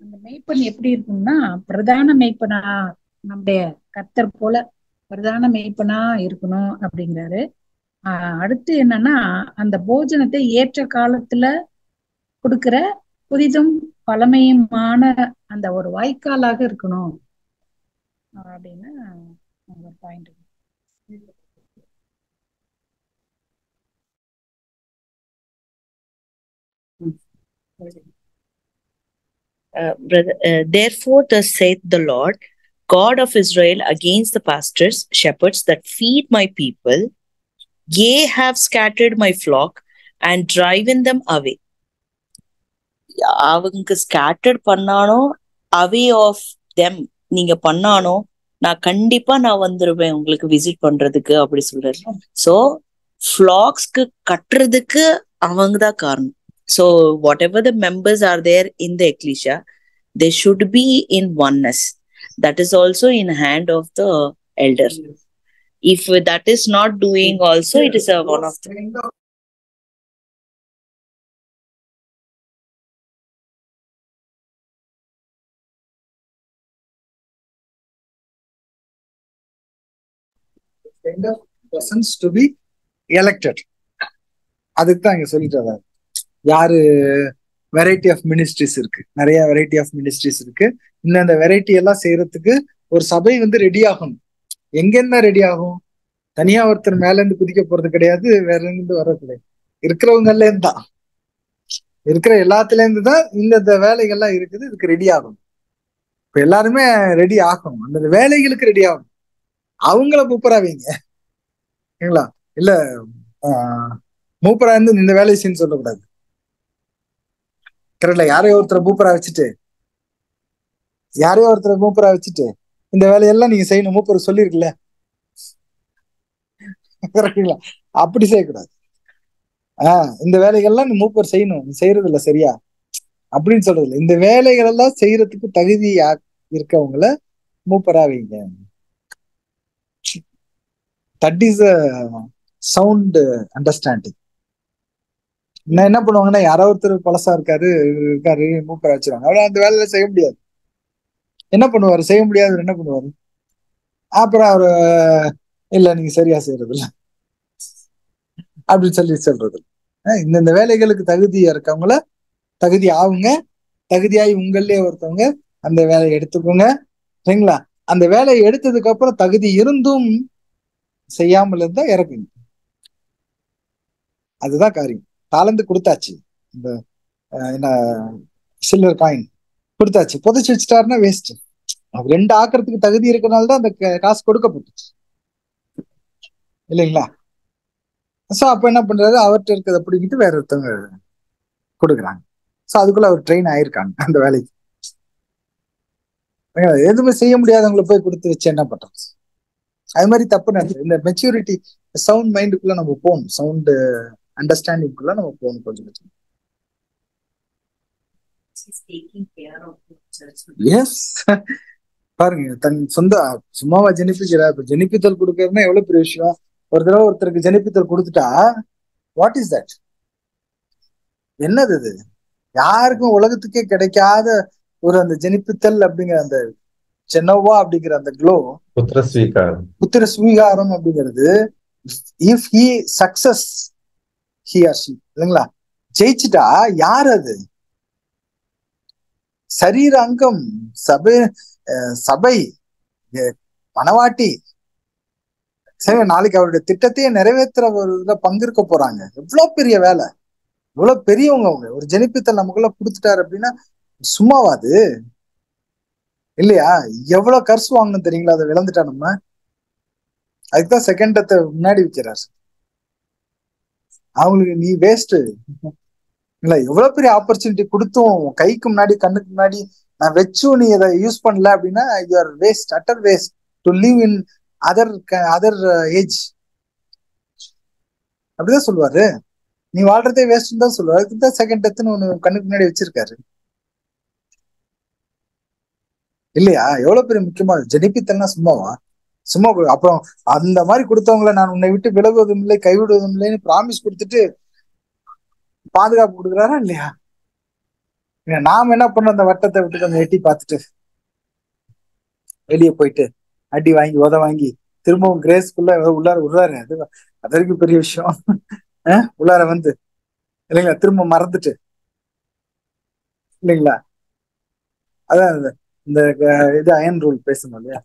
அந்த மெய்ப்பன் எப்படி இருக்கும்னா, பிரதான மெய்ப்பனா நம்முடைய கர்த்தர் போல பிரதான மெய்ப்பனா இருக்கணும் அப்படிங்கிறாரு. அடுத்து என்னன்னா, அந்த போஜனத்தை ஏற்ற காலத்துல கொடுக்கிற புதிதும் பழமையுமான அந்த ஒரு வாய்க்காலாக இருக்கணும் அப்படின்னு ஒரு point. Therefore, thus saith the Lord God of Israel against the pastors, shepherds that feed my people, ye have scattered my flock and driven them away. அவங்க ஸ்கேட்டர்ட் பண்ணானோ, அவே ஆஃப் தெம் நீங்க பண்ணானோ, நான் கண்டிப்பா நான் வந்துருவேன் உங்களுக்கு விசிட் பண்றதுக்கு அப்படி சொல்றாரு. சோ ஃபிளாக்ஸ்க்கு கட்டுறதுக்கு அவங்கதான் காரணம். So whatever the members are there in the ecclesia, they should be in oneness. That is also in hand of the elder. If that is not doing also, it is a one of the kind of persons to be elected. அதுக்கு தான் இங்க சொல்லிட்டு யாரு variety of ministries இருக்கு, நிறைய variety of ministries இருக்கு. இன்னும் அந்த வெரைட்டி எல்லாம் செய்யறதுக்கு ஒரு சபை வந்து ரெடி ஆகணும். எங்கேருந்து ரெடி ஆகும்? தனியா ஒருத்தர் மேல இருந்து குதிக்க போறது கிடையாது, வேற இருந்து வர கிடையாது. இருக்கிறவங்கல இருந்து தான், இருக்கிற எல்லாத்துல இருந்து தான் இந்த வேலைகள்லாம் இருக்குது. இதுக்கு ரெடி ஆகணும். இப்ப எல்லாருமே ரெடி ஆகணும், அந்த வேலைகளுக்கு ரெடி ஆகணும். அவங்கள மூப்பரா வைங்க, சரிங்களா? இல்ல மூப்பரா இருந்து இந்த வேலையை செய்யு சொல்லக்கூடாது. கரெக்ட்ல? யாரையோ ஒருத்தர் மூப்பரா வச்சுட்டு இந்த வேலையெல்லாம் நீங்க செய்யணும் மூப்பர் சொல்லிருக்குல்ல, கரெக்டுங்களா? அப்படி செய்யக்கூடாது. இந்த வேலைகள்லாம் நீ மூப்பர் செய்யணும், நீ செய்யறது இல்ல சரியா அப்படின்னு சொல்றது இல்லை. இந்த வேலைகள் எல்லாம் செய்யறதுக்கு தகுதி இருக்கவங்கள மூப்பரா வைங்க. That is a sound understanding. நான் என்ன பண்ணுவாங்கன்னா, யாரோ ஒருத்தர் பழசா இருக்காரு மூப்பரா வச்சிருவாங்க. அவ்வளவு அந்த வேலையில செய்ய முடியாது. என்ன பண்ணுவாரு? செய்ய முடியாது. என்ன பண்ணுவாரு? அப்புறம் அவரு இல்ல நீங்க சரியா செய்யறது இல்ல அப்படின்னு சொல்லி சொல்றது. இந்த வேலைகளுக்கு தகுதியா இருக்கவங்கள தகுதி ஆகுங்க, தகுதியாகி உங்களே ஒருத்தவங்க அந்த வேலையை எடுத்துக்கோங்க. சரிங்களா? அந்த வேலையை எடுத்ததுக்கு அப்புறம் தகுதி இருந்தும் செய்யாமல் இருந்தா இறக்குங்க. அதுதான் காரியம். தாளந்து கொடுத்தாச்சு, இந்த என்ன சில்வர் காயின் கொடுத்தாச்சு, புதைச்சு வச்சுட்டாருன்னா வேஸ்ட். ரெண்டு ஆக்கிறதுக்கு தகுதி இருக்கனால தான் அந்த காசு கொடுக்கப்பட்டுச்சு இல்லைங்களா? சோ அப்ப என்ன பண்றாரு, அவர்கிட்ட இருக்கிறத பிடிக்கிட்டு வேற ஒருத்தவங்க கொடுக்குறாங்க. சோ அதுக்குள்ள அவர் ட்ரெயின் ஆயிருக்காங்க அந்த வேலைக்கு. எதுவுமே செய்ய முடியாதவங்களை போய் கொடுத்து வச்சு என்ன பண்றது? அது மாதிரி தப்பு நடக்குது. இந்த மெச்சூரிட்டி சவுண்ட் மைண்டுக்குள்ள நம்ம போகணும், சவுண்ட் அண்டர்ஸ்டாண்டிங்குள்ள நம்ம போகணும் கொஞ்சம் கொஞ்சம். எஸ், பாருங்க, தன் சொந்த சும்மாவா ஜெனிப்பிக்கிறா? இப்ப ஜெனிப்பித்தல் கொடுக்கறதுன்னா எவ்வளவு பெரிய விஷயம். ஒரு தடவை ஒருத்தருக்கு ஜெனிப்பித்தல் கொடுத்துட்டா வாட் இஸ் தட்? என்னது இது? யாருக்கும் உலகத்துக்கே கிடைக்காத ஒரு அந்த ஜெனிப்பித்தல் அப்படிங்கிற அந்த ஜெனோவா அப்படிங்கிற அந்த க்ளோ, புத்திர ஸ்வீகாரம் அப்படிங்கிறது, if he success he or she, இல்லைங்களா? ஜெயிச்சுட்டா யார் அது? சரீர அங்கம், சபை மனவாட்டி. சரி, நாளைக்கு அவருடைய திட்டத்தையே நிறைவேற்ற ஒரு இதுல பங்கிருக்க போறாங்க. எவ்வளவு பெரிய வேலை, இவ்வளவு பெரியவங்க அவங்க. ஒரு ஜெனிப்பித்தல் நமக்குள்ள கொடுத்துட்டாரு அப்படின்னா சும்மாவாது இல்லையா? எவ்வளவு கர்சு வாங்கணும் தெரியுங்களா? அதை விளந்துட்டா நம்ம. அதுக்குதான் செகண்டத்தை முன்னாடி வைக்கிறார். அவங்களுக்கு நீ வேஸ்ட் இல்ல, எவ்வளவு பெரிய ஆப்பர்ச்சுனிட்டி கொடுத்தும் கைக்கு முன்னாடி கண்ணுக்கு முன்னாடி நான் வச்சும் நீ இதை யூஸ் பண்ணல அப்படின்னா you are waste, utter waste to live in other age. அப்படிதான் சொல்லுவாரு. நீ வாழ்றதே வேஸ்ட்னு தான் சொல்லுவாரு. அதுக்குதான் செகண்ட் டெத்துன்னு ஒண்ணு கண்ணுக்கு முன்னாடி வச்சிருக்காரு இல்லையா? எவ்வளவு பெரிய முக்கியமா ஜெனிப்பித்தல்னா சும்மாவா? சும்மா அப்புறம் அந்த மாதிரி கொடுத்தவங்களை நான் உன்னை விட்டு விலகுவதும் இல்லை கைவிடுவதும் இல்லைன்னு ப்ராமிஸ் கொடுத்துட்டு பாதுகாப்பு கொடுக்குறாரா இல்லையா? நாம என்ன பண்ணோம், அந்த வட்டத்தை விட்டு கொஞ்சம் எட்டி பார்த்துட்டு வெளியே போயிட்டு அடி வாங்கி உத வாங்கி திரும்பவும் கிரேஸ்க்குள்ள உள்ளார விடுறாரு. அது வரைக்கும் பெரிய விஷயம். உள்ளார வந்து இல்லைங்களா, திரும்ப மறந்துட்டு இல்லைங்களா? அதான் இந்த இது அயன் ரூல் பேசணும் இல்லையா?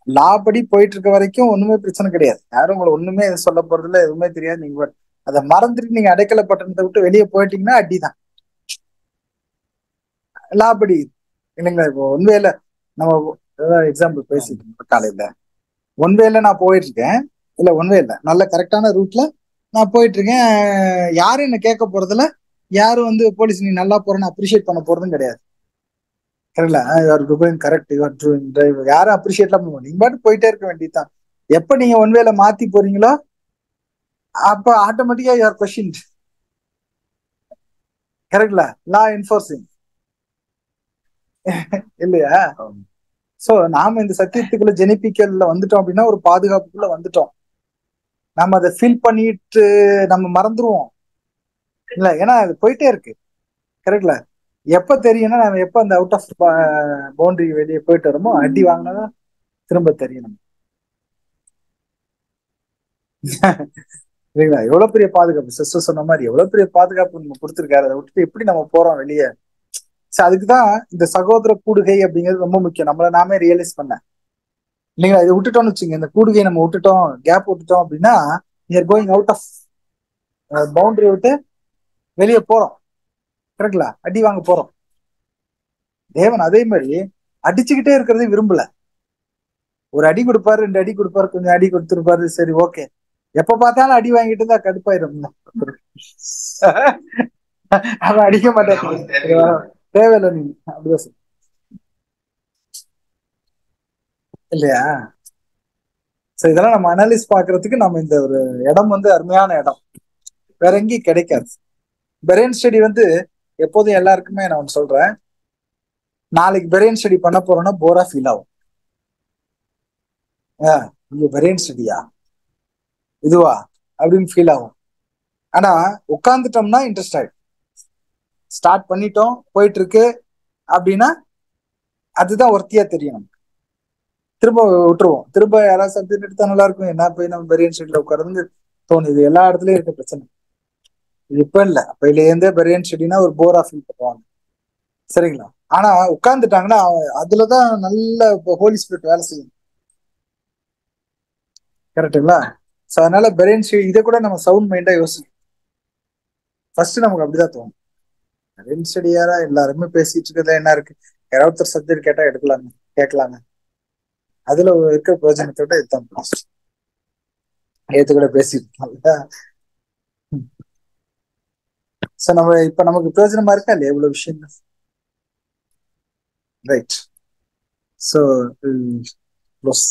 லா படி போயிட்டு இருக்க வரைக்கும் ஒண்ணுமே பிரச்சனை கிடையாது. யாரும் உங்களை ஒண்ணுமே சொல்ல போறது இல்லை, எதுவுமே தெரியாது. நீங்க அதை மறந்துட்டு நீங்க அடைக்கல பட்டணத்தை விட்டு வெளியே போயிட்டீங்கன்னா அடிதான். லா படி இல்லைங்களா? இப்போ ஒன்வேல நம்ம எக்ஸாம்பிள் பேசிட்டு காலையில ஒன்வேல நான் போயிட்டு இருக்கேன், இல்ல ஒன்வேல நல்ல கரெக்டான ரூட்ல நான் போயிட்டு இருக்கேன். யாரும் என்ன கேட்க போறதுல, யாரும் வந்து போலீஸ் நீ நல்லா போறேன்னு அப்ரிஷியேட் பண்ண போறதும் கிடையாது. கரெக்ட், யாரும் அப்ரிஷியேட்லாம் பண்ணுவோம். நீங்க பாட்டு போயிட்டே இருக்க வேண்டியதுதான். எப்ப நீங்க ஒன்வேல மாத்தி போறீங்களோ அப்ப ஆட்டோமேட்டிக்கா யூஆர் கொஸ்டின். கரெக்ட்ல? லா என்ஃபோர்சிங் இல்லையா? சோ நாம இந்த சத்தியத்துக்குள்ள ஜெனிபிக்கல்ல வந்துட்டோம் அப்படின்னா ஒரு பாதுகாப்புக்குள்ள வந்துட்டோம். நம்ம அதை ஃபீல் பண்ணிட்டு நம்ம மறந்துருவோம் இல்ல, ஏன்னா அது போயிட்டே இருக்கு. கரெக்ட்ல? எப்ப தெரியும்னா நம்ம எப்ப அந்த அவுட் ஆஃப் பவுண்டரி வெளியே போயிட்டு வரோமோ அடி வாங்கினாதான் திரும்ப தெரியும் நம்ம. இல்லைங்களா? எவ்வளவு பெரிய பாதுகாப்பு சிஸ்டர் சொன்ன மாதிரி, எவ்வளவு பெரிய பாதுகாப்பு நம்ம கொடுத்துருக்காரு. அதை விட்டுட்டு எப்படி நம்ம போறோம் வெளியே? அதுக்குதான் இந்த சகோதர கூடுகை அப்படிங்கிறது ரொம்ப முக்கியம். நம்மள நாமே ரியலைஸ் பண்ண இல்லைங்களா? இதை விட்டுட்டோம்னு வச்சுங்க, இந்த கூடுகையை நம்ம விட்டுட்டோம், கேப் விட்டுட்டோம் அப்படின்னா கோயிங் அவுட் ஆஃப் பவுண்டரி விட்டு வெளியே போறோம். கரெக்ட்ல? அடி வாங்க போறோம். தேவன் அதே மாதிரி அடிச்சுக்கிட்டே இருக்கிறதே விரும்பல. ஒரு அடி கொடுப்பாரு, 2 அடி கொடுப்பாரு, கொஞ்சம் அடி கொடுத்துருப்பாரு, சரி ஓகே. எப்ப பார்த்தாலும் அடி வாங்கிட்டு இருந்தா கடுப்பாயிரும். அவன் அடிக்க மாட்டேன், தேவையில்லை நீங்க அப்படிதான் இல்லையா? சோ இதெல்லாம் நம்ம அனலைஸ் பாக்குறதுக்கு நம்ம இந்த ஒரு இடம் வந்து அருமையான இடம், வேற எங்கேயும் கிடைக்காது. பிரெயின் ஸ்டடி வந்து எப்போதும் எல்லாருக்குமே நான் ஒன்று சொல்றேன், நாளைக்கு பிரெயின் ஸ்டடி பண்ண போறோம்னா போரா ஃபீல் ஆகும். இங்க பிரெயின் ஸ்டடியா இதுவா அப்படின்னு ஃபீல் ஆகும். ஆனா உட்காந்துட்டோம்னா இன்ட்ரெஸ்ட் ஆயிடும். ஸ்டார்ட் பண்ணிட்டோம், போயிட்டு இருக்கு அப்படின்னா அதுதான் ஒர்த்தியா தெரியும் நமக்கு. திரும்ப விட்டுருவோம். திரும்ப யாராவது சப்ஜெக்ட் எடுத்தா நல்லா இருக்கும், என்ன போய் நம்ம பிரெயின் ஸ்டடியில உட்கார்ந்து தோணுது. எல்லா இடத்துலயும் இருக்க பிரச்சனை. இது இப்ப இல்ல, அப்பையிலேருந்தே பெரியன் ஸ்டடினா ஒரு போரா ஃபீல் பண்ணுவாங்க. சரிங்களா? ஆனா உட்கார்ந்துட்டாங்கன்னா அதுலதான் நல்ல ஹோலி ஸ்பிரிட் வேலை செய்யும். கரெக்டுங்களா? ஸோ அதனால பெரியன் ஸ்டடி இதை கூட நம்ம சவுண்ட் மைண்டா யோசிக்கணும். ஃபர்ஸ்ட் நமக்கு அப்படிதான் தோணும். பெரியன் ஸ்டடியாரா எல்லாருமே பேசிட்டு இருக்கிறதுல என்ன இருக்கு, யாராவது ஒருத்தர் சப்ஜெக்ட் கேட்டா எடுக்கலாங்க, கேட்கலாங்க. அதுல இருக்க பிரயோஜனத்தோட இதுதான் ஏத்து கூட பேசிட்டு. ஸோ நம்ம இப்ப நமக்கு பிரயோஜனமா இருக்கா இல்லையா இவ்வளவு விஷயங்கள்? ரைட். So close.